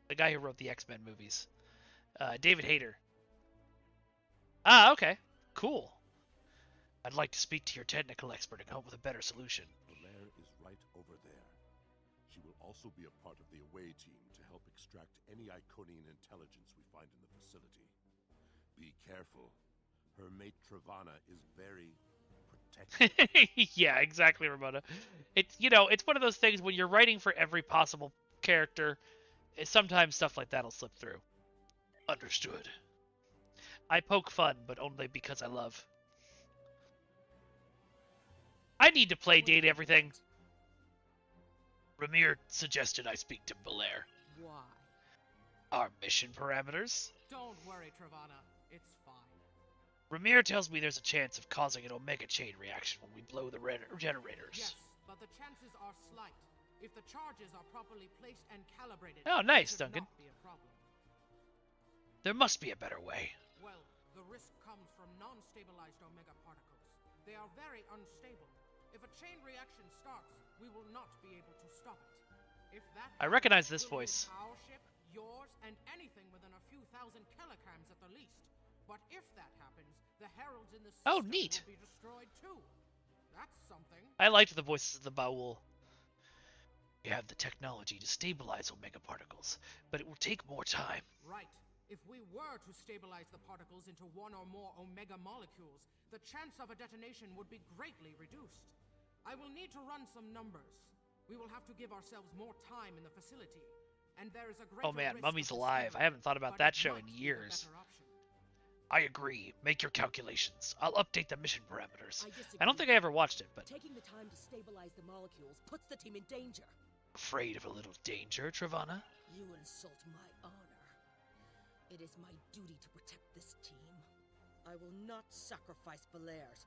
the guy who wrote the X-Men movies. David Hayter. Ah, okay. Cool. I'd like to speak to your technical expert and come up with a better solution. Belair is right over there. She will also be a part of the away team to help extract any Iconian intelligence we find in the facility. Be careful. Her mate Travana is very protective. Yeah, exactly, Ramona. It's it's one of those things when you're writing for every possible character, sometimes stuff like that'll slip through. Understood. I poke fun, but only because I love. I need to play date everything. Ramir suggested I speak to Belair. Why? Our mission parameters? Don't worry, Travana. It's fine. Ramir tells me there's a chance of causing an Omega chain reaction when we blow the generators. Yes, but the chances are slight. If the charges are properly placed and calibrated, oh, nice, it should Duncan. not be a problem. There must be a better way. Well, the risk comes from non-stabilized Omega particles. They are very unstable. If a chain reaction starts, we will not be able to stop it. If that I recognize this voice. Our ship, yours, and anything within a few thousand kilograms at the least. But if that happens, the heralds in the system neat. will be destroyed too. That's something. I liked the voices of the Baul. We have the technology to stabilize Omega particles, but it will take more time. Right. If we were to stabilize the particles into one or more Omega molecules, the chance of a detonation would be greatly reduced. I will need to run some numbers. We will have to give ourselves more time in the facility, and there is a greater Oh man, risk Mummy's of alive. I haven't thought about but that it show might in be the years. better option. I agree. Make your calculations. I'll update the mission parameters. I disagree. I don't think I ever watched it, but Taking the time to stabilize the molecules puts the team in danger. afraid of a little danger, Travana? You insult my honor. It is my duty to protect this team. I will not sacrifice Belair's,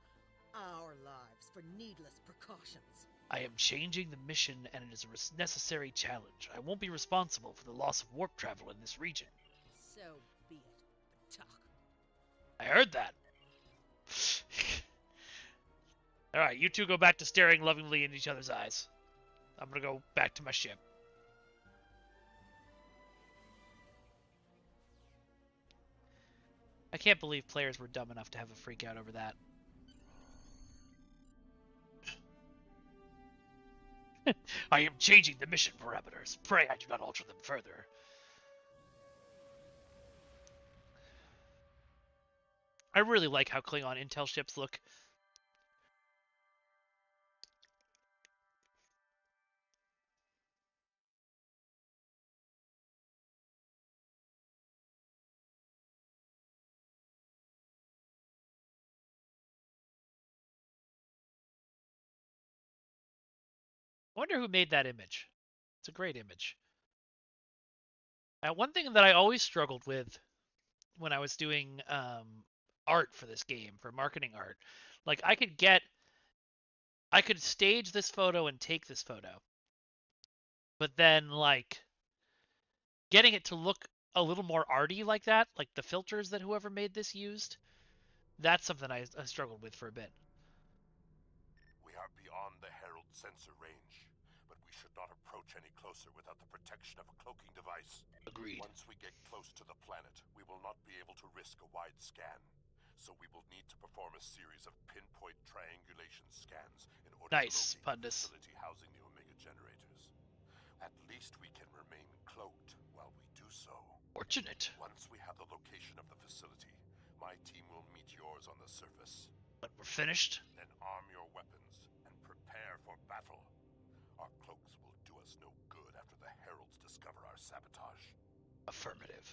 our lives, for needless precautions. I am changing the mission, and it is a necessary challenge. I won't be responsible for the loss of warp travel in this region. So be it, Batak. I heard that. Alright, you two go back to staring lovingly in each other's eyes. I'm gonna go back to my ship. I can't believe players were dumb enough to have a freak out over that. I am changing the mission parameters. Pray I do not alter them further. I really like how Klingon intel ships look. I wonder who made that image. It's a great image. One thing that I always struggled with when I was doing art for this game, for marketing art, like I could stage this photo and take this photo, but then like getting it to look a little more arty like that, like the filters that whoever made this used. That's something I struggled with for a bit. We are beyond the Herald sensor range, but we should not approach any closer without the protection of a cloaking device. Agreed. Once we get close to the planet, we will not be able to risk a wide scan. So we will need to perform a series of pinpoint triangulation scans in order to locate the facility housing the Omega generators. At least we can remain cloaked while we do so. Fortunate. Once we have the location of the facility, my team will meet yours on the surface. But we're finished? Then arm your weapons and prepare for battle. Our cloaks will do us no good after the Heralds discover our sabotage. Affirmative.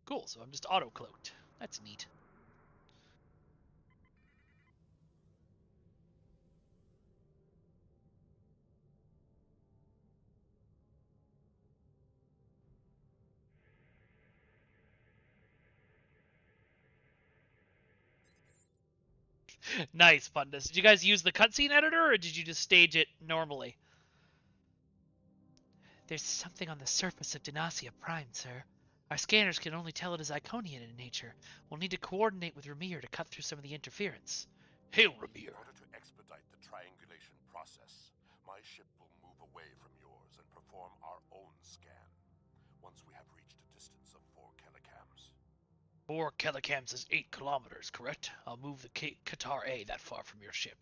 Cool, so I'm just auto-cloaked. That's neat. Nice, Pundus. Did you guys use the cutscene editor, or did you just stage it normally? There's something on the surface of Dinacia Prime, sir. Our scanners can only tell it is Iconian in nature. We'll need to coordinate with Ramir to cut through some of the interference. Hail, Ramir! In order to expedite the triangulation process, my ship will move away from yours and perform our own scan. Once we have reached a distance of 4 kilocams. 4 kilocams is 8 kilometers, correct? I'll move the Qatar A that far from your ship.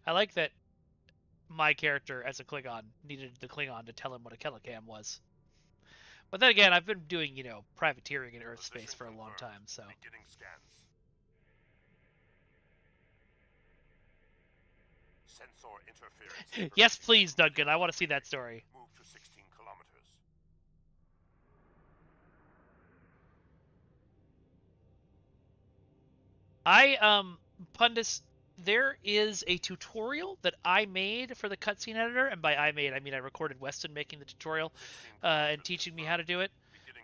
I like that my character as a Klingon needed the Klingon to tell him what a kilocam was. But then again, I've been doing, privateering in Earth space for a long time, so. Beginning scans. Sensor interference. Yes, please, Duncan. I want to see that story. Move to 16 kilometers. Pundus, there is a tutorial that I made for the cutscene editor, and by I mean I recorded Weston making the tutorial and teaching me how to do it.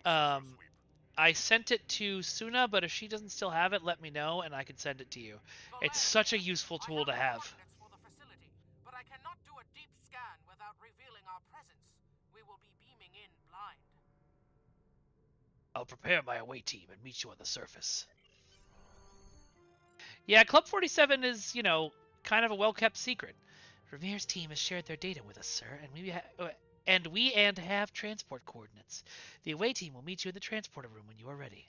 I sent it to Suna, but if she doesn't still have it, let me know, and I can send it to you. It's such a useful tool to have. For the facility, but I cannot do a deep scan without revealing our presence. We will be beaming in blind. I'll prepare my away team and meet you on the surface. Yeah, Club 47 is, kind of a well-kept secret. Ramir's team has shared their data with us, sir, and we have transport coordinates. The away team will meet you in the transporter room when you are ready.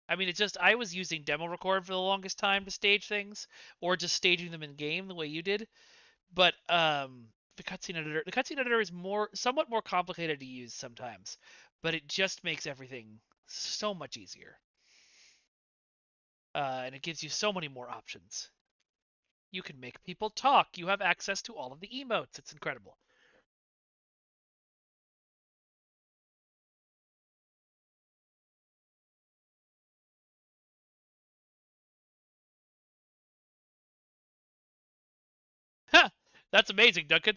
I mean, I was using demo record for the longest time to stage things, or just staging them in game the way you did. But the cutscene editor is somewhat more complicated to use sometimes, but it just makes everything so much easier. And it gives you so many more options. You can make people talk. You have access to all of the emotes. It's incredible. Ha! That's amazing, Duncan.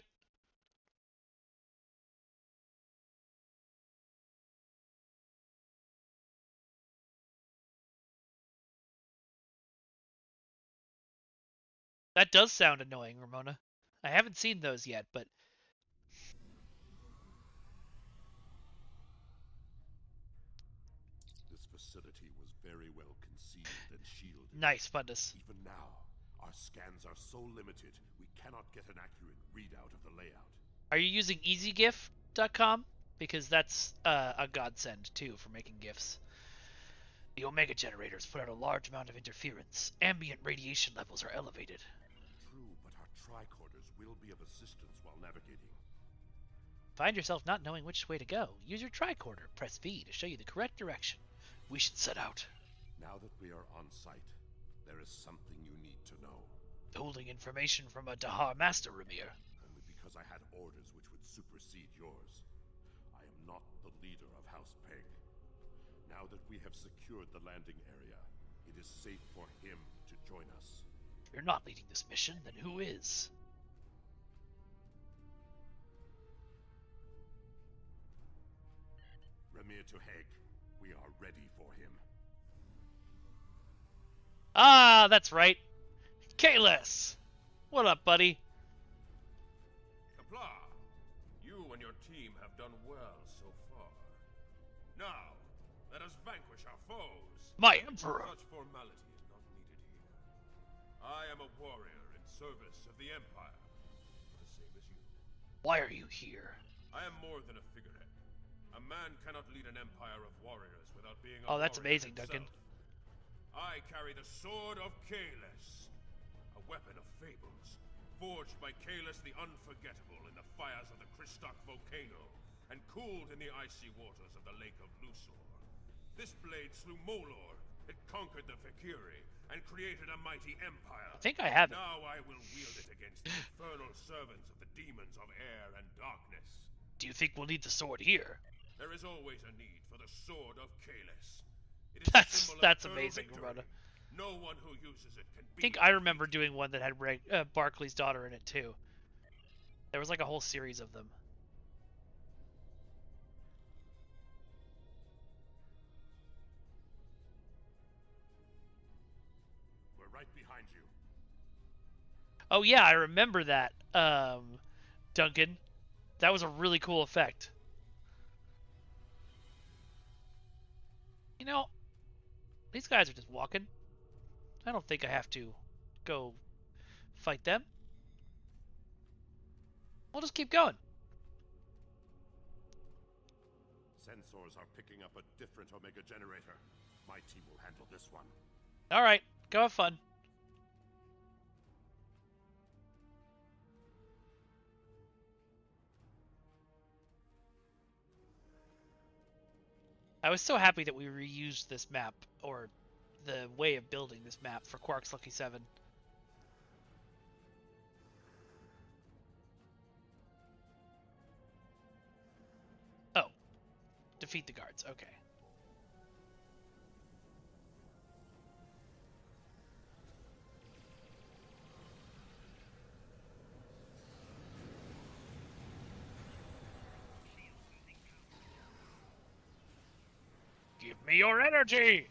That does sound annoying, Ramona. I haven't seen those yet, but... This facility was very well concealed and shielded. Nice, Pundus. Even now, our scans are so limited, we cannot get an accurate readout of the layout. Are you using EasyGIF.com? Because that's a godsend, too, for making GIFs. The Omega generators put out a large amount of interference. Ambient radiation levels are elevated. True, but our tricorders will be of assistance while navigating. Find yourself not knowing which way to go? Use your tricorder. Press V to show you the correct direction. We should set out. Now that we are on site, there is something you need to know. Holding information from a Dahar Master, Ramir. Only because I had orders which would supersede yours. I am not the leader of House Peg. Now that we have secured the landing area, it is safe for him to join us. If you're not leading this mission, then who is? Emir to Hague. We are ready for him. Ah, that's right. Kalis! What up, buddy? Kapla, you and your team have done well so far. Now, let us vanquish our foes. My Emperor! Such formality is not needed here. I am a warrior in service of the Empire, the same as you. Why are you here? I am more than a figurehead. A man cannot lead an empire of warriors without being a Oh, that's warrior amazing, himself. Duncan. I carry the sword of Kalis, a weapon of fables, forged by Kalis the Unforgettable in the fires of the Kristok volcano, and cooled in the icy waters of the Lake of Lusor. This blade slew Molor, it conquered the Fakiri, and created a mighty empire. I think I have it. Now I will wield it against the infernal servants of the demons of air and darkness. Do you think we'll need the sword here? There is always a need for the sword of Kalis. It is a symbol of That's eternal amazing, victory. Ramona. No one who uses it can I think I remember doing one that had Barclay's daughter in it too. There was like a whole series of them. We're right behind you. Oh yeah, I remember that, Duncan. That was a really cool effect. You know, these guys are just walking. I don't think I have to go fight them. We'll just keep going. Sensors are picking up a different Omega generator. My team will handle this one. Alright, go have fun. I was so happy that we reused this map, or the way of building this map for Quark's Lucky 7. Oh. Defeat the guards, okay. Give me your energy!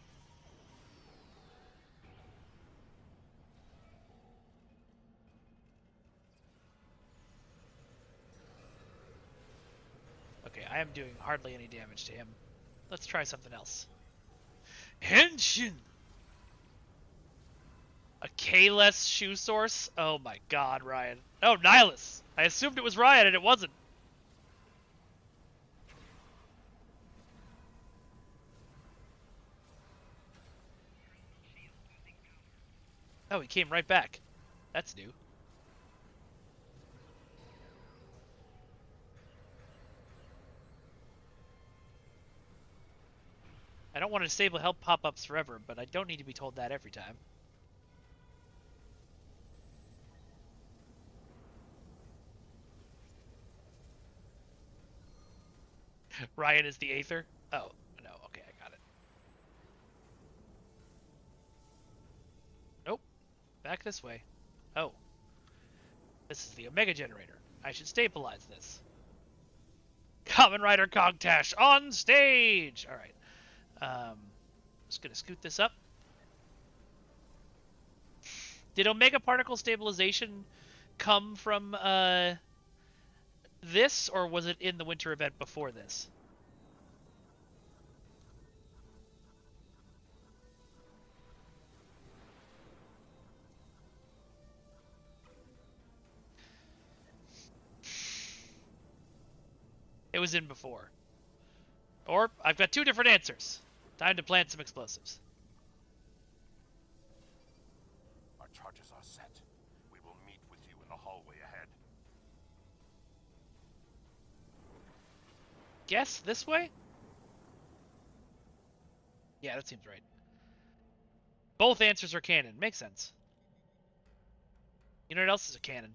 Okay, I am doing hardly any damage to him. Let's try something else. Henshin! A K-less shoe source? Oh my god, Ryan. Oh, Nihilus! I assumed it was Ryan and it wasn't. Oh, he came right back. That's new. I don't want to disable help pop-ups forever, but I don't need to be told that every time. Ryan is the Aether? Oh, no, okay, I got it. Nope. Back this way. Oh. This is the Omega Generator. I should stabilize this. Kamen Rider Cogtash on stage! Alright. Just gonna scoot this up. Did Omega Particle Stabilization come from, this, or was it in the winter event before this? It was in before. Or, I've got two different answers. Time to plant some explosives. Our charges are set. We will meet with you in the hallway ahead. Guess this way? Yeah, that seems right. Both answers are canon. Makes sense. You know what else is a canon?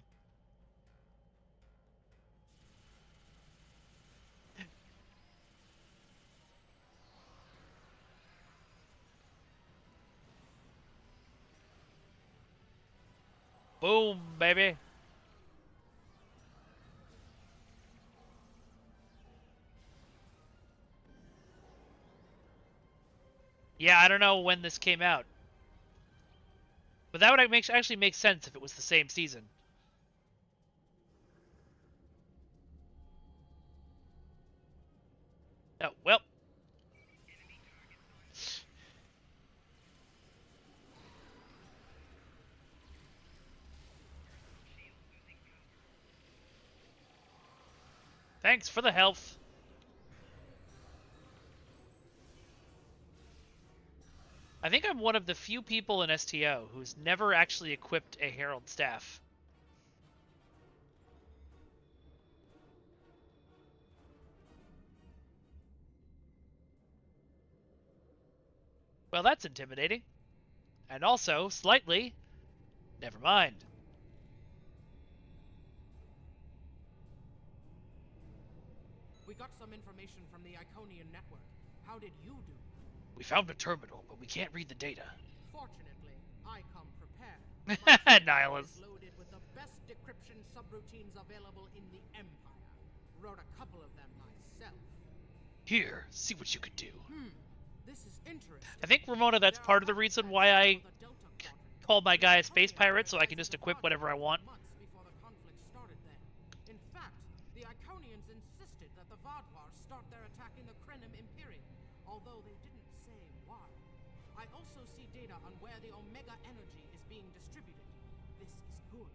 Boom, baby. Yeah, I don't know when this came out. But that would actually make sense if it was the same season. Oh, well. Thanks for the health. I think I'm one of the few people in STO who's never actually equipped a Herald staff. Well, that's intimidating. And also, slightly, never mind. We got some information from the Iconian network. How did you do? We found a terminal, but we can't read the data. Fortunately, I come prepared. My Nihilus. is loaded with the best decryption subroutines available in the Empire. Wrote a couple of them myself. Here, see what you could do. This is interesting. I think, Ramona, that's part of the reason why I called my guy a space pirate, so I can just equip whatever I want. Before the conflict started then. In fact, the Iconians insisted that the Vadwars start their attack in the Krenim Imperium, although they didn't say why. I also see data on where the Omega energy is being distributed. This is good.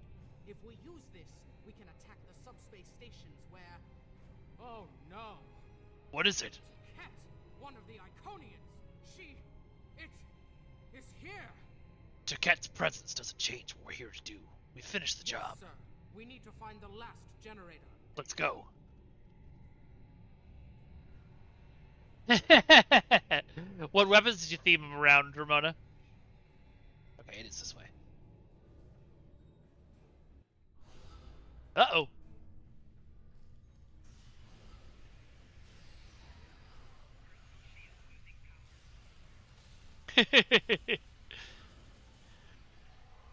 If we use this, we can attack the subspace stations where... Oh no! What is it? Ket, one of the Iconians. It is here. Taket's presence doesn't change what we're here to do. We finished the job. Sir. We need to find the last generator. Let's go. What weapons did you theme him around, Ramona? Okay, it is this way. Uh-oh.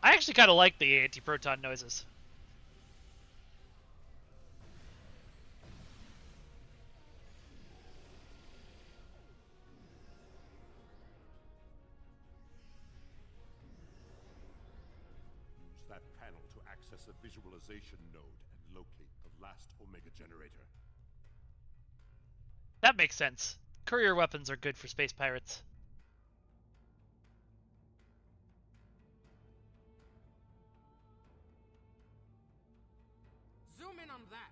I actually kind of like the anti-proton noises. Use that panel to access a visualization node and locate the last Omega generator. That makes sense. Courier weapons are good for space pirates. Zoom in on that.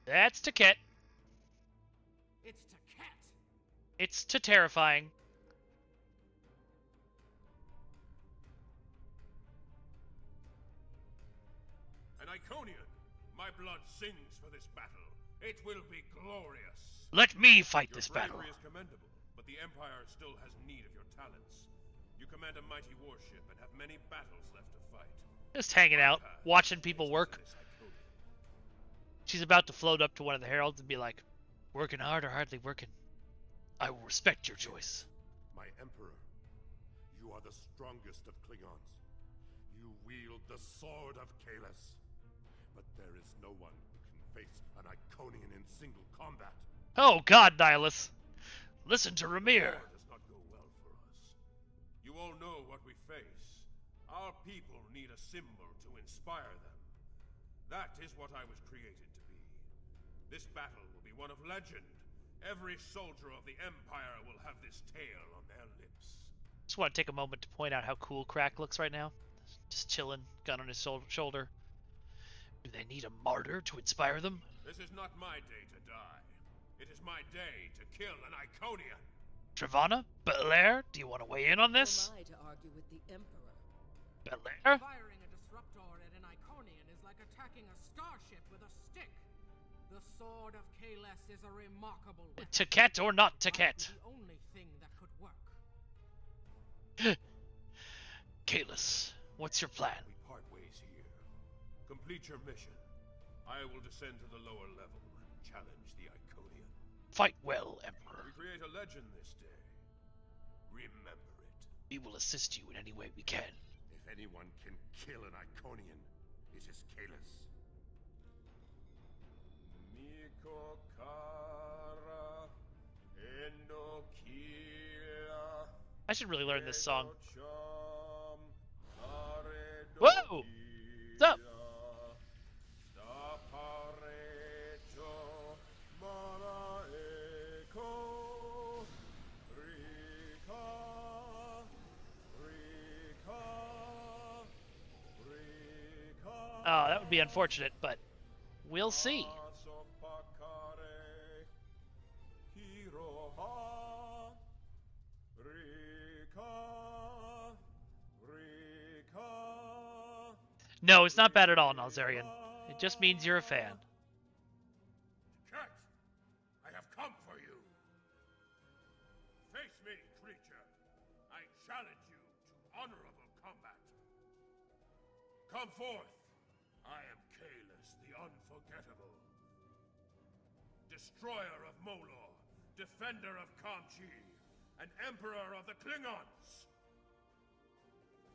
That's Taket. It's Taket. It's to terrifying. An Iconian. My blood sings for this battle. It will be glorious. Let me fight Your this battle. bravery is commendable, but the Empire still has need of your talents. You command a mighty warship and have many battles left to fight. Just hanging out, watching people work. She's about to float up to one of the heralds and be like, working hard or hardly working? I will respect your choice. My Emperor, you are the strongest of Klingons. You wield the sword of Kahless. But there is no one who can face an Iconian in single combat. Oh God, Nihilus. Listen to Ramir. War does not go well for us. You all know what we face. Our people need a symbol to inspire them. That is what I was created to be. This battle will be one of legend. Every soldier of the Empire will have this tale on their lips. Just want to take a moment to point out how cool Crack looks right now. Just chilling, gun on his shoulder. Do they need a martyr to inspire them? This is not my day to die. It is my day to kill an Iconian. Travana? Belair? Do you want to weigh in on this? Who am I to argue with the Emperor? Belair? Firing a disruptor at an Iconian is like attacking a starship with a stick. The sword of Kahless is a remarkable weapon. Taket or not Taket? The only thing that could work. Kahless, what's your plan? We part ways here. Complete your mission. I will descend to the lower level and challenge the Iconian. Fight well, Emperor. We create a legend this day. Remember it. We will assist you in any way we can. If anyone can kill an Iconian, it is Kahless. Miko kara enoki I should really learn this song. Whoa! What's up? Oh, that would be unfortunate, but we'll see. No, it's not bad at all, Nalzarian. It just means you're a fan. Cat, I have come for you. Face me, creature. I challenge you to honorable combat. Come forth. I am Kalis, the Unforgettable. Destroyer of Molor, defender of Kamchi, and emperor of the Klingons.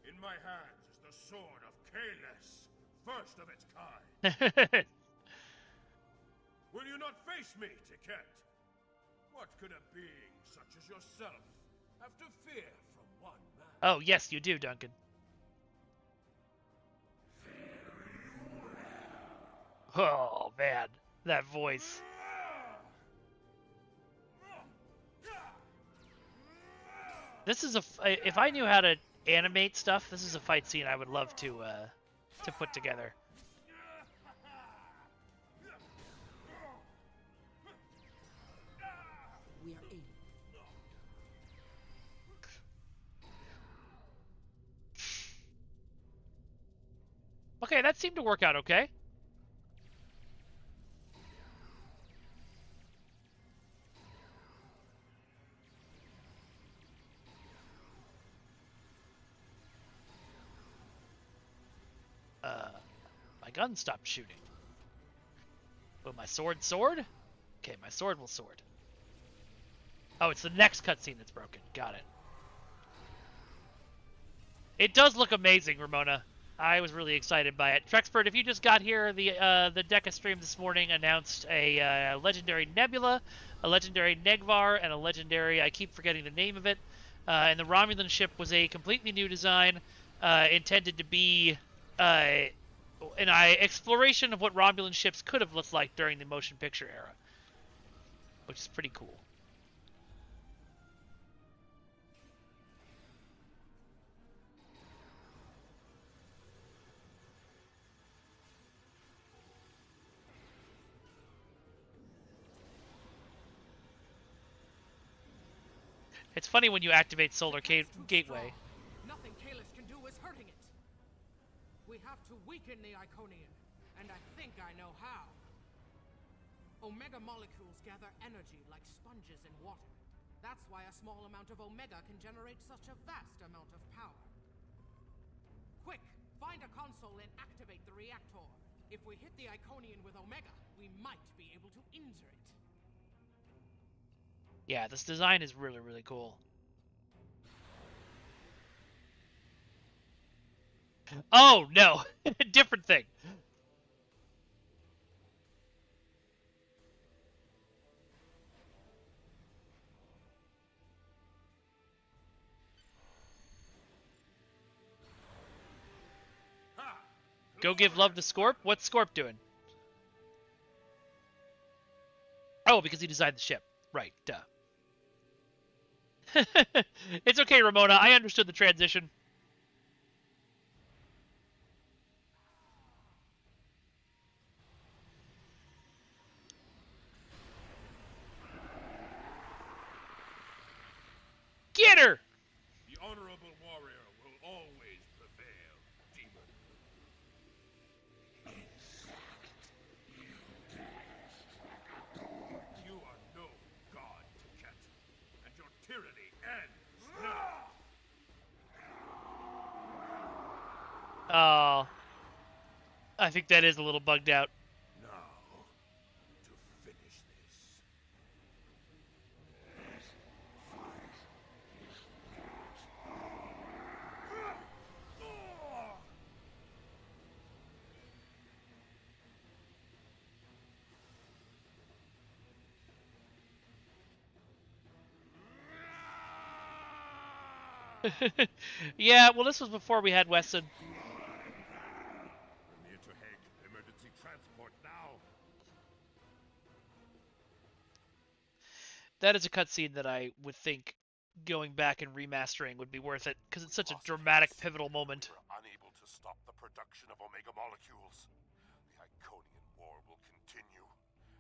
In my hands is the sword of Kalis, first of its kind. Will you not face me, Tiket? What could a being such as yourself have to fear from one man? Oh, yes, you do, Duncan. Oh, man. That voice. This is if I knew how to animate stuff, this is a fight scene I would love to put together. We are in. Okay, that seemed to work out okay. My gun stopped shooting. Will my sword sword? Okay, my sword will sword. Oh, it's the next cutscene that's broken. Got it. It does look amazing, Ramona. I was really excited by it. Trexpert, if you just got here, the Deca stream this morning announced a legendary Nebula, a legendary Negvar, and a legendary, I keep forgetting the name of it. And the Romulan ship was a completely new design, intended to be an exploration of what Romulan ships could have looked like during the motion picture era, which is pretty cool. It's funny when you activate Solar Gateway. Nothing Kalis can do is hurting it. We have to weaken the Iconian, and I think I know how. Omega molecules gather energy like sponges in water. That's why a small amount of Omega can generate such a vast amount of power. Quick, find a console and activate the reactor. If we hit the Iconian with Omega, we might be able to injure it. Yeah, this design is really, really cool. Oh, no. Different thing. Go give love to Scorp? What's Scorp doing? Oh, because he designed the ship. Right, duh. It's okay, Ramona. I understood the transition. Get her! The honorable warrior will always prevail, demon. You are no god, Tiket, and your tyranny ends now. Oh. I think that is a little bugged out. Now, to finish this. Yeah, well, this was before we had Weston. Premier to Hague. Emergency transport now. That is a cutscene that I would think going back and remastering would be worth it, because it's such a dramatic, pivotal moment. We were unable to stop the production of Omega molecules. The Iconian War will continue,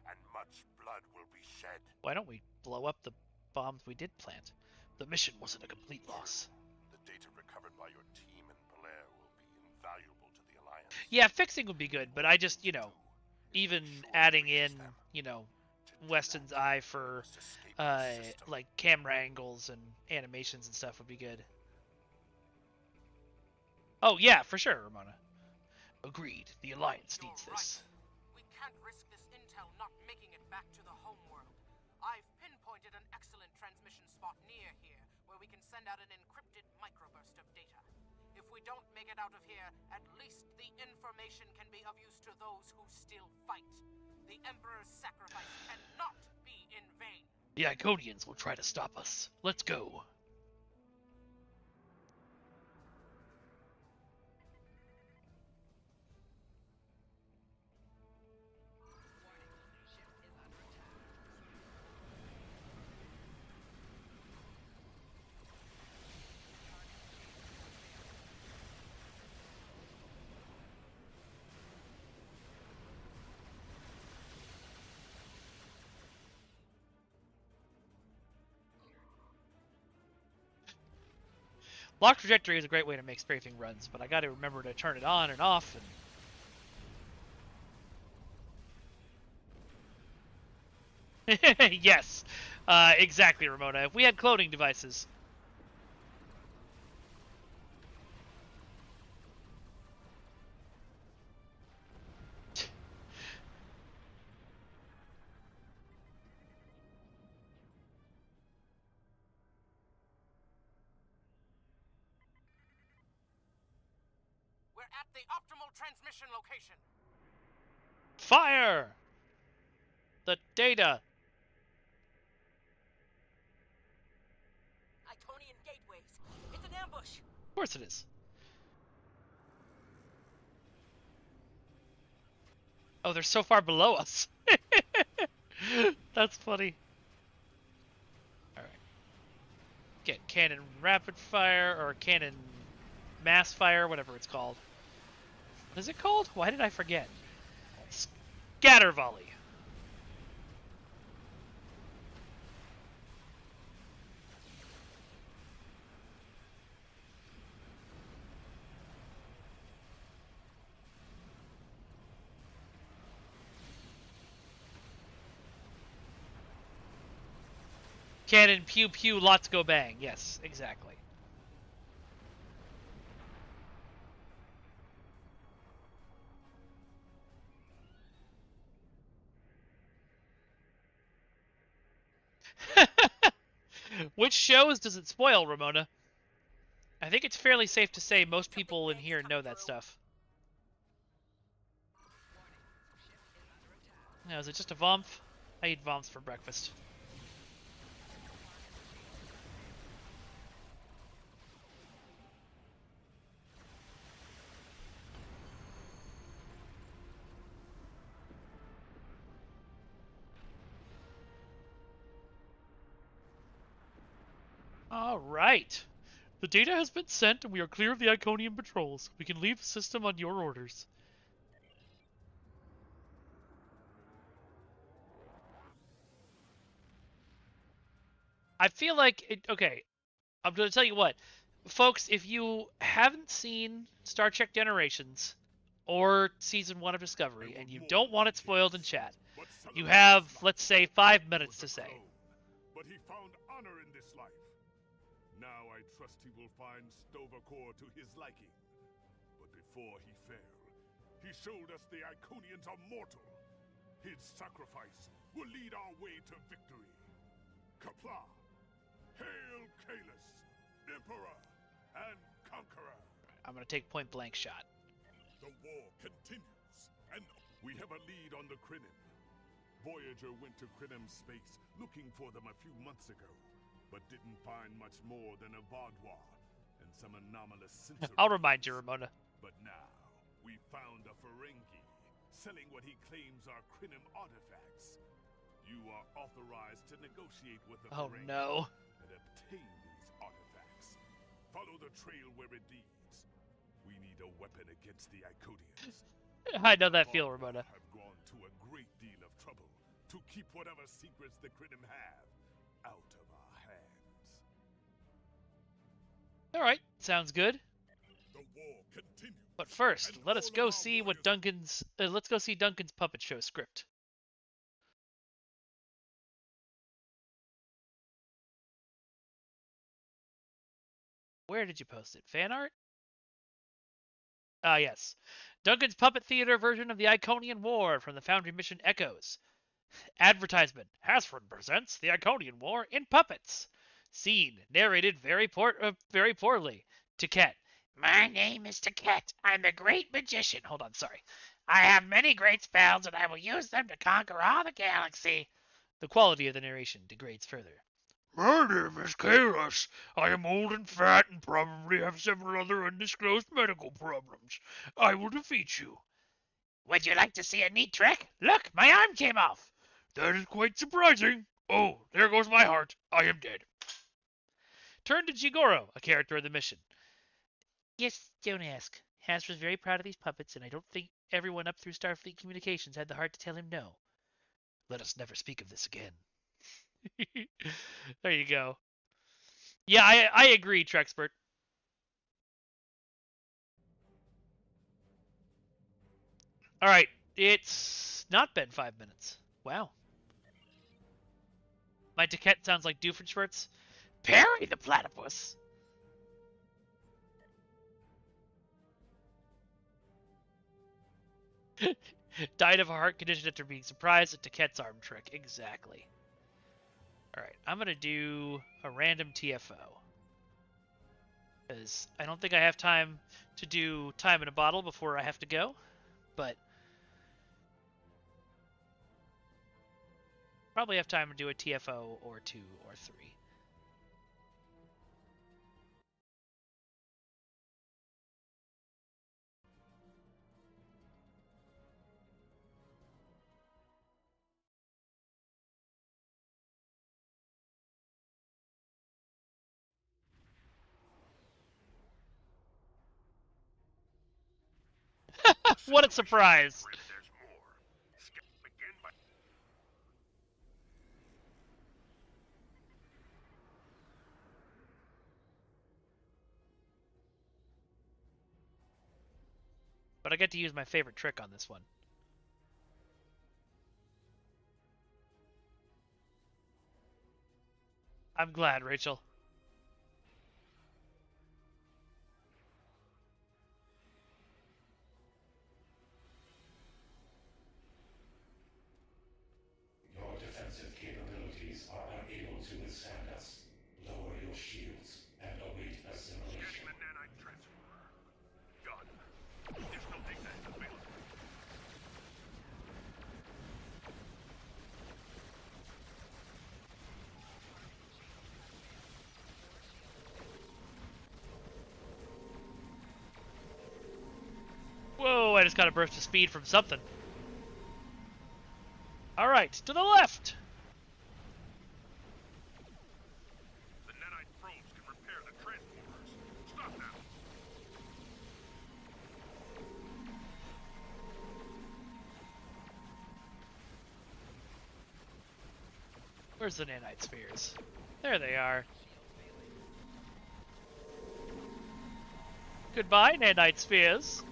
and much blood will be shed. Why don't we blow up the bombs we did plant? The mission wasn't a complete loss. The data recovered by your team in Belair will be invaluable to the Alliance. Yeah, fixing would be good, but I just, even adding in, Weston's eye for, like, camera angles and animations and stuff would be good. Oh, yeah, for sure, Ramona. Agreed. The Alliance needs this. We can't risk this intel not making it back to the homeworld. I've pinpointed an excellent transmission spot near here, where we can send out an encrypted microburst of data. If we don't make it out of here, at least the information can be of use to those who still fight. The Emperor's sacrifice cannot be in vain. The Iconians will try to stop us. Let's go. Lock trajectory is a great way to make strafing runs, but I got to remember to turn it on and off. And yes, exactly, Ramona. If we had cloning devices. We're at the optimal transmission location. Fire! The data. Iconian gateways. It's an ambush. Of course it is. Oh, they're so far below us. That's funny. Alright. Get cannon rapid fire, or cannon mass fire, whatever it's called. What is it called? Why did I forget? Scatter volley. Cannon pew pew, lots go bang. Yes, exactly. Which shows does it spoil, Ramona? I think it's fairly safe to say most people in here know that stuff. Now, is it just a Vomp? I eat Vomps for breakfast. Alright. The data has been sent and we are clear of the Iconian patrols. We can leave the system on your orders. I feel like okay, I'm going to tell you what. Folks, if you haven't seen Star Trek Generations or Season 1 of Discovery and you don't want it spoiled in chat, you have, let's say, 5 minutes to say. But he found honor in this life. Now I trust he will find Sto-vo-kor to his liking. But before he fell, he showed us the Iconians are mortal. His sacrifice will lead our way to victory. Qapla'! Hail Kahless, Emperor and Conqueror! I'm going to take point blank shot. The war continues, and we have a lead on the Krynen. Voyager went to Krynem's space looking for them a few months ago, but didn't find much more than a boudoir and some anomalous sensory. I'll remind you, Ramona. But now, we found a Ferengi selling what he claims are Crinim artifacts. You are authorized to negotiate with the Oh Ferengi no. and obtain these artifacts. Follow the trail where it leads. We need a weapon against the Iconians. I know that feel, Ramona. Have gone to a great deal of trouble to keep whatever secrets the Crinim have out of our hands. Alright, sounds good. The war continues. But first, let us go see what Duncan's let's go see Duncan's puppet show script. Where did you post it? Fan art? Ah, yes. Duncan's Puppet Theater version of the Iconian War from the Foundry mission Echoes. Advertisement. Hasford presents the Iconian War in puppets. Scene. Narrated very poorly. Ticket. My name is Taket. I'm a great magician. Hold on, sorry. I have many great spells, and I will use them to conquer all the galaxy. The quality of the narration degrades further. My name is Kalos. I am old and fat and probably have several other undisclosed medical problems. I will defeat you. Would you like to see a neat trick? Look, my arm came off. That is quite surprising. Oh, there goes my heart. I am dead. Turn to Jigoro, a character of the mission. Yes, don't ask. Has was very proud of these puppets, and I don't think everyone up through Starfleet Communications had the heart to tell him no. Let us never speak of this again. There you go. Yeah, I agree, Trexpert. Alright, it's not been 5 minutes. Wow. My Ticket sounds like Doofenshmirtz. Perry the platypus! Died of a heart condition after being surprised at Ticket's arm trick. Exactly. Alright, I'm going to do a random TFO. Because I don't think I have time to do time in a bottle before I have to go. But probably have time to do a TFO or 2 or 3. What a surprise! But I get to use my favorite trick on this one. I'm glad, Rachel. Your defensive capabilities are unable to withstand us. Lower your shields and await assimilation. Whoa, I just got a burst of speed from something. Alright, to the left! The nanite probes can repair the transporters. Stop now! Where's the nanite spheres? There they are. Goodbye, nanite spheres.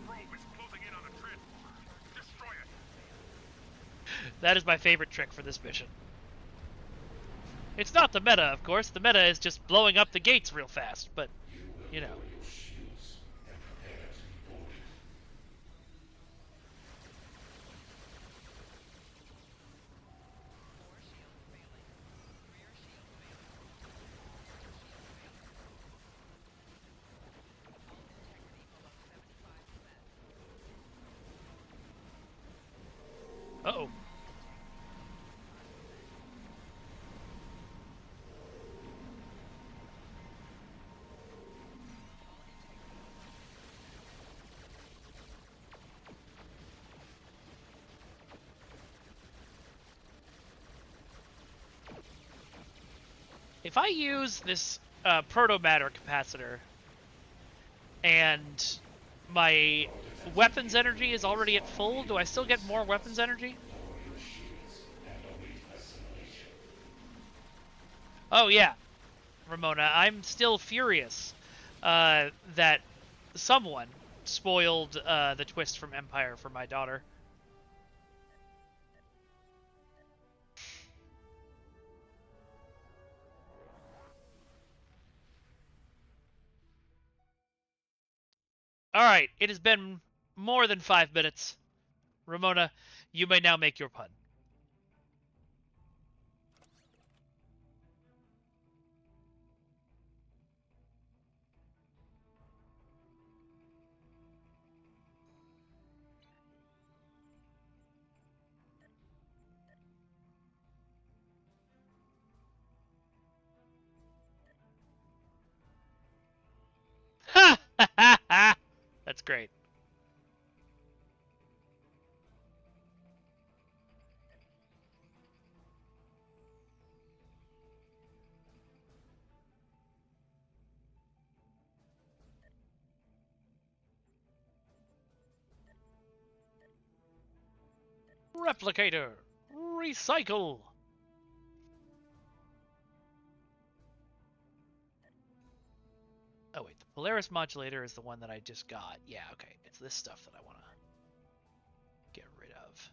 That is my favorite trick for this mission. It's not the meta, of course. The meta is just blowing up the gates real fast, but, you know. Uh-oh. If I use this proto-matter capacitor and my weapons energy is already at full, do I still get more weapons energy? Oh yeah, Ramona, I'm still furious that someone spoiled the twist from Empire for my daughter. Alright, it has been more than 5 minutes. Ramona, you may now make your pun. That's great. Replicator! Recycle! Oh wait, the Polaris modulator is the one that I just got. Yeah, okay. It's this stuff that I want to get rid of.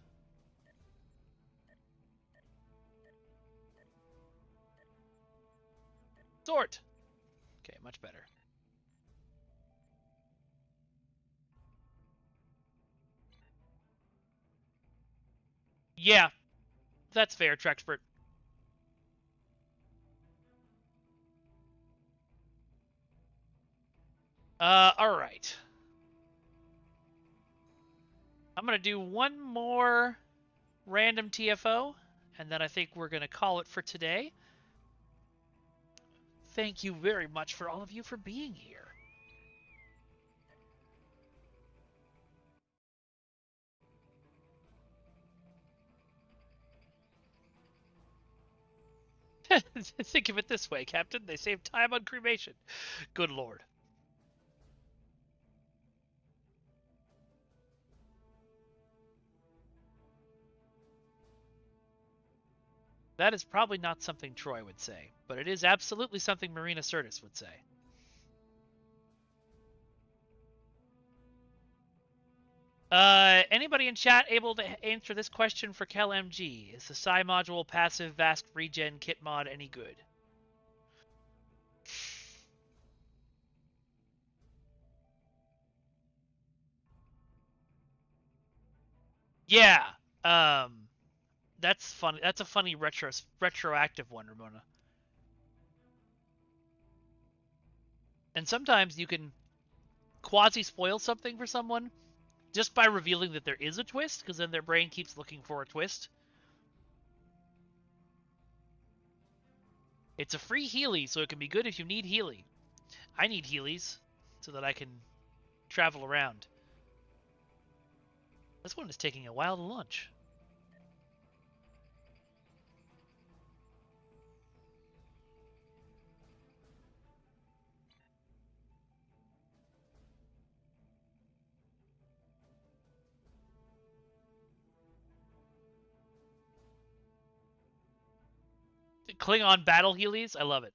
Sort! Okay, much better. Yeah, that's fair, Trexpert. Alright. I'm going to do one more random TFO, and then I think we're going to call it for today. Thank you very much for all of you for being here. Think of it this way, Captain. They save time on cremation. Good lord. That is probably not something Troy would say, but it is absolutely something Marina Sirtis would say. Anybody in chat able to answer this question for Kel MG? Is the Psi module passive vast regen kit mod any good? Yeah. That's funny. That's a funny retroactive one, Ramona. And sometimes you can quasi-spoil something for someone just by revealing that there is a twist, because then their brain keeps looking for a twist. It's a free Healy, so it can be good if you need Healy. I need Healys so that I can travel around. This one is taking a while to launch. Klingon battle Healys, I love it.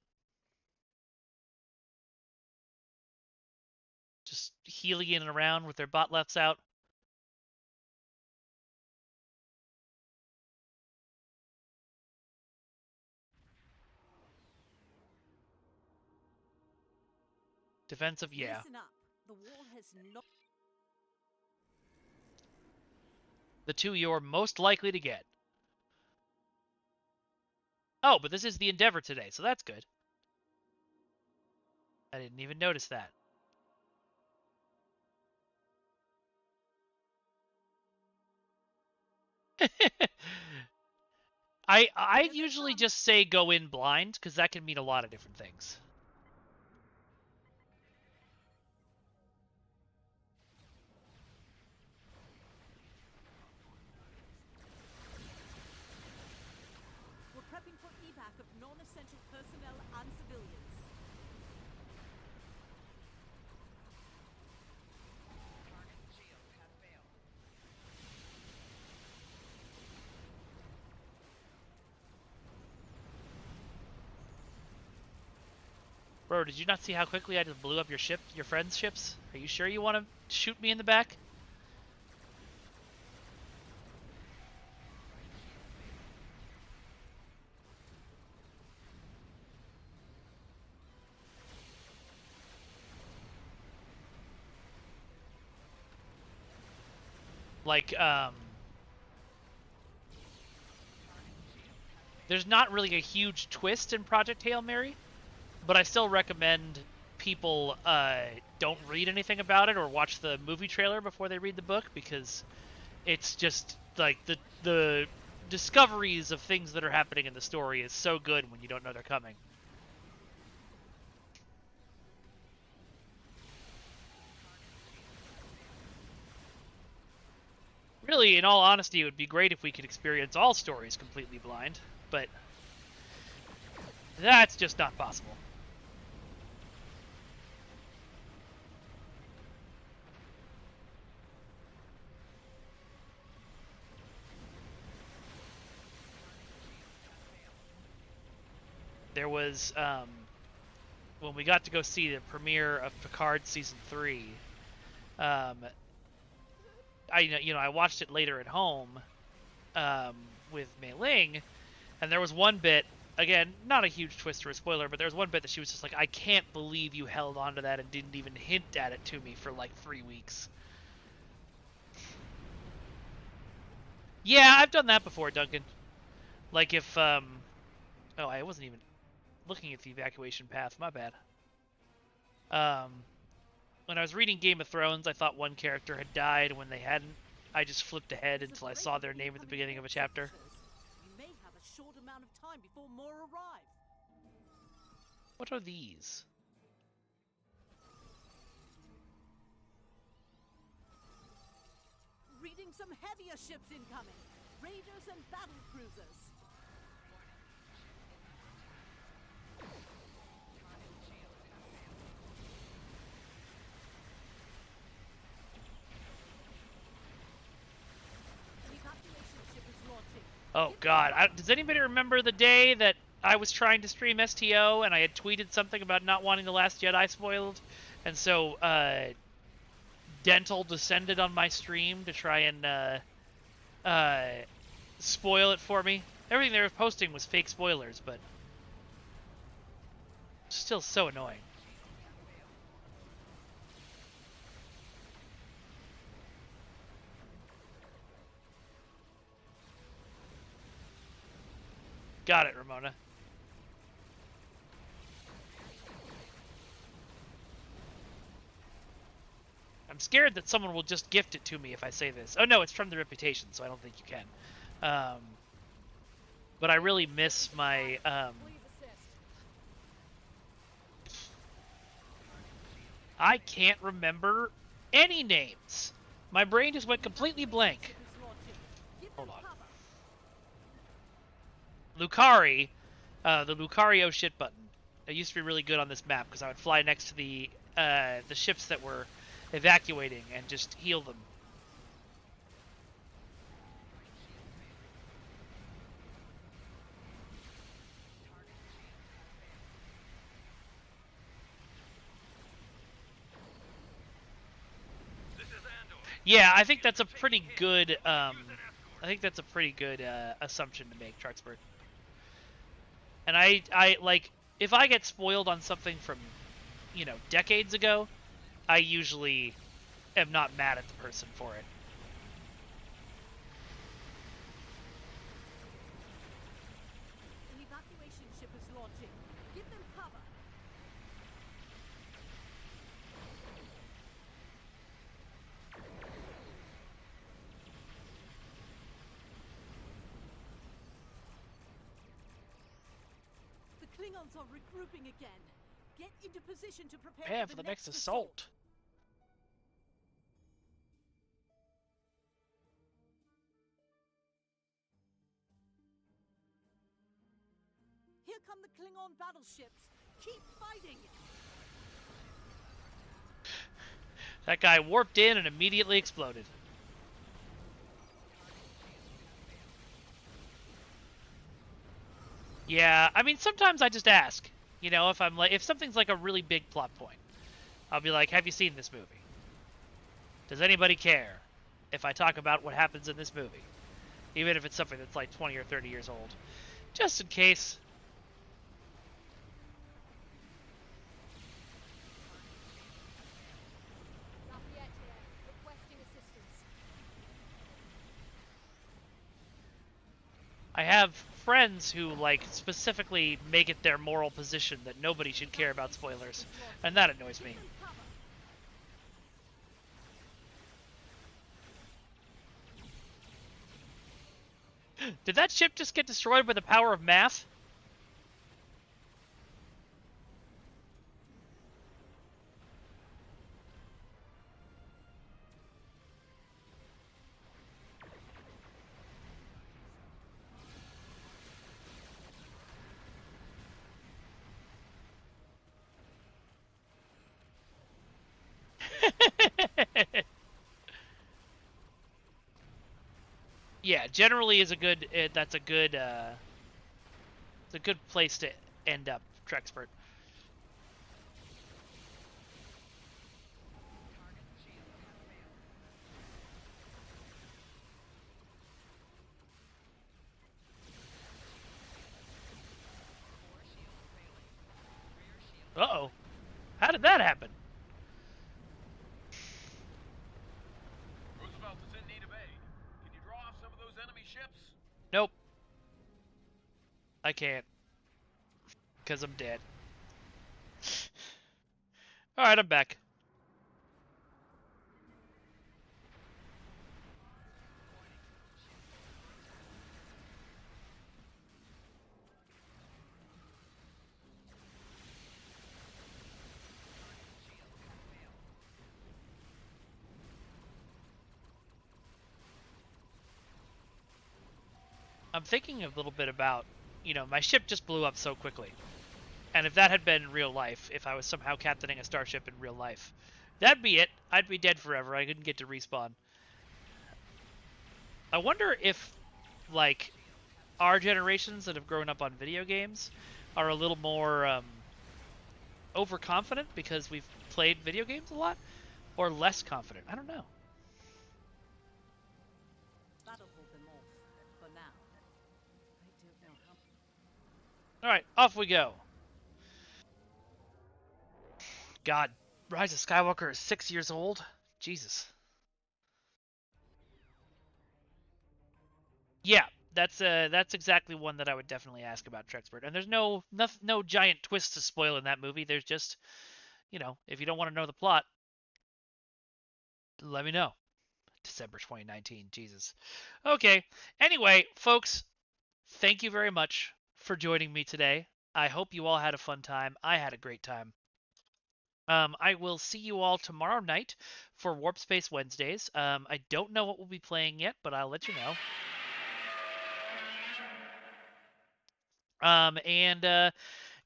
Just Healying around with their bot lefts out. Defensive, yeah. Listen up. The war has not. The two you're most likely to get. Oh, but this is the Endeavor today, so that's good. I didn't even notice that. I usually just say go in blind, because that can mean a lot of different things. We're prepping prepping for evac of non-essential personnel and civilians. Bro, did you not see how quickly I just blew up your ship, your friend's ships? Are you sure you want to shoot me in the back? Like, there's not really a huge twist in Project Hail Mary, but I still recommend people don't read anything about it or watch the movie trailer before they read the book, because it's just like the discoveries of things that are happening in the story is so good when you don't know they're coming. Really, in all honesty, it would be great if we could experience all stories completely blind, but that's just not possible. There was, when we got to go see the premiere of Picard Season 3, I watched it later at home with Mei Ling, and there was one bit, again, not a huge twist or a spoiler, but there was one bit that she was just like, I can't believe you held on to that and didn't even hint at it to me for like 3 weeks. Yeah, I've done that before, Duncan. Like if, oh, I wasn't even looking at the evacuation path, my bad. When I was reading Game of Thrones, I thought one character had died when they hadn't. I just flipped ahead until I saw their name at the beginning of a chapter. You may have a short amount of time before more arrive. What are these? Reading some heavier ships incoming. Raiders and battle cruisers. Oh god, does anybody remember the day that I was trying to stream STO and I had tweeted something about not wanting The Last Jedi spoiled? And so, Dental descended on my stream to try and, spoil it for me. Everything they were posting was fake spoilers, but still so annoying. Got it, Ramona. I'm scared that someone will just gift it to me if I say this. Oh no, it's from the Reputation, so I don't think you can. But I really miss my, I can't remember any names. My brain just went completely blank. Hold on. Lucari, the Lucario shit button. It used to be really good on this map because I would fly next to the ships that were evacuating and just heal them. Yeah, I think that's a pretty good. I think that's a pretty good assumption to make, Chartsburg. And I like if I get spoiled on something from, decades ago, I usually am not mad at the person for it. An evacuation ship is launching. Give them cover. The Klingons are regrouping again. Get into position to prepare for the next assault. come the Klingon battleships. Keep fighting! That guy warped in and immediately exploded. Yeah, I mean, sometimes I just ask. You know, if something's like a really big plot point, I'll be like, have you seen this movie? Does anybody care if I talk about what happens in this movie? Even if it's something that's like 20 or 30 years old. Just in case. Lafayette here, requesting assistance. I have friends who, like, specifically make it their moral position that nobody should care about spoilers. And that annoys me. Did that ship just get destroyed by the power of math? Yeah, generally is a good. That's a good. It's a good place to end up, Trexpert. Uh-oh. How did that happen? Roosevelt is in need of aid. Can you draw off some of those enemy ships? Nope. I can't. Because I'm dead. Alright, I'm back. I'm thinking a little bit about, you know, my ship just blew up so quickly. And if that had been real life, if I was somehow captaining a starship in real life, that'd be it. I'd be dead forever. I couldn't get to respawn. I wonder if, like, our generations that have grown up on video games are a little more overconfident because we've played video games a lot, or less confident. I don't know. That'll hold them off, for now. I don't know how... Alright, off we go. God, Rise of Skywalker is 6 years old? Jesus. Yeah, that's exactly one that I would definitely ask about Trexpert. And there's no giant twist to spoil in that movie. There's just, you know, if you don't want to know the plot, let me know. December 2019, Jesus. Okay, anyway, folks, thank you very much for joining me today. I hope you all had a fun time. I had a great time. I will see you all tomorrow night for Warp Space Wednesdays. I don't know what we'll be playing yet, but I'll let you know.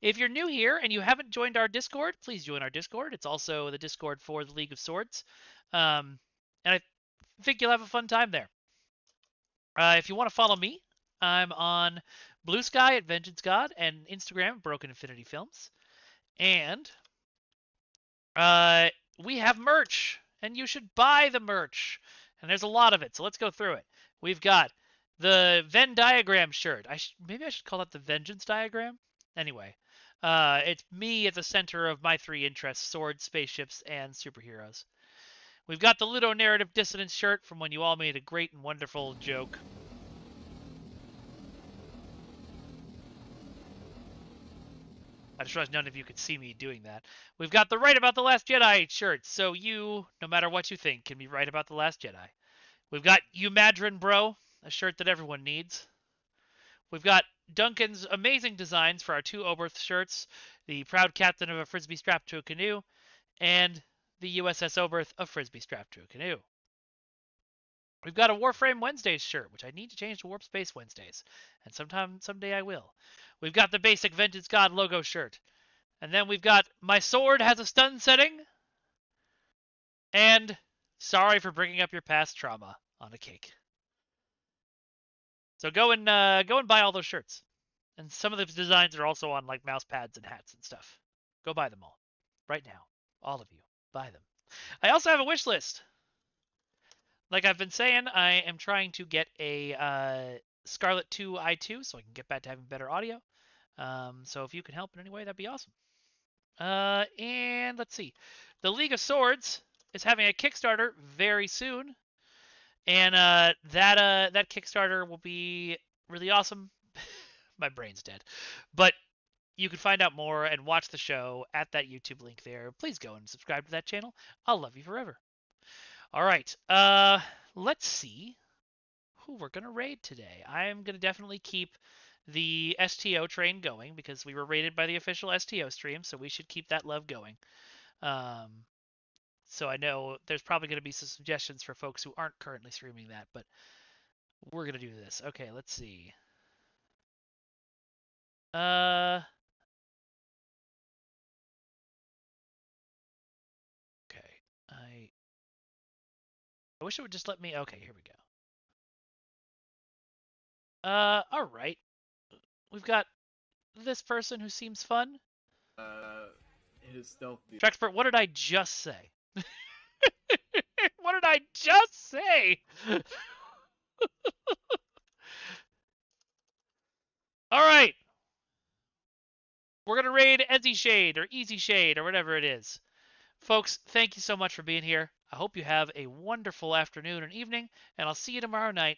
If you're new here and you haven't joined our Discord, please join our Discord. It's also the Discord for the League of Swords. And I think you'll have a fun time there. If you want to follow me, I'm on Blue Sky at Vengeance God and Instagram, Broken Infinity Films. And we have merch, and you should buy the merch. And there's a lot of it, so let's go through it. We've got the Venn diagram shirt. Maybe I should call it the Vengeance diagram. Anyway, it's me at the center of my three interests: swords, spaceships, and superheroes. We've got the Ludo Narrative Dissonance shirt from when you all made a great and wonderful joke. I just realized none of you could see me doing that. We've got the Right About the Last Jedi shirt, so you, no matter what you think, can be right about the Last Jedi. We've got You Madrin Bro, a shirt that everyone needs. We've got Duncan's amazing designs for our two Oberth shirts, the proud captain of a Frisbee strapped to a canoe, and the USS Oberth, a Frisbee strapped to a canoe. We've got a Warframe Wednesdays shirt, which I need to change to Warp Space Wednesdays, and someday I will. We've got the basic Vengeance God logo shirt, and then we've got my sword has a stun setting, and sorry for bringing up your past trauma on a cake. So go and buy all those shirts, and some of the designs are also on like mouse pads and hats and stuff. Go buy them all, right now, all of you, buy them. I also have a wish list. Like I've been saying, I am trying to get a Scarlet 2 i2 so I can get back to having better audio. So if you can help in any way, that'd be awesome. And let's see. The League of Swords is having a Kickstarter very soon. And that Kickstarter will be really awesome. My brain's dead. But you can find out more and watch the show at that YouTube link there. Please go and subscribe to that channel. I'll love you forever. All right. Let's see who we're going to raid today. I am going to definitely keep the STO train going because we were raided by the official STO stream, so we should keep that love going. So I know there's probably going to be some suggestions for folks who aren't currently streaming that, but we're going to do this. Okay, let's see. Okay. I wish it would just let me. Okay, here we go. All right. We've got this person who seems fun. His stealth. Trexpert, what did I just say? What did I just say? All right. We're going to raid Ezzy Shade or Easy Shade or whatever it is. Folks, thank you so much for being here. I hope you have a wonderful afternoon and evening, and I'll see you tomorrow night.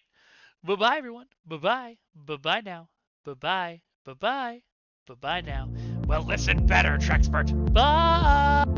Bye-bye, everyone. Bye-bye. Bye-bye now. Bye-bye. Bye-bye. Bye-bye now. Well, listen better, Trexpert. Bye!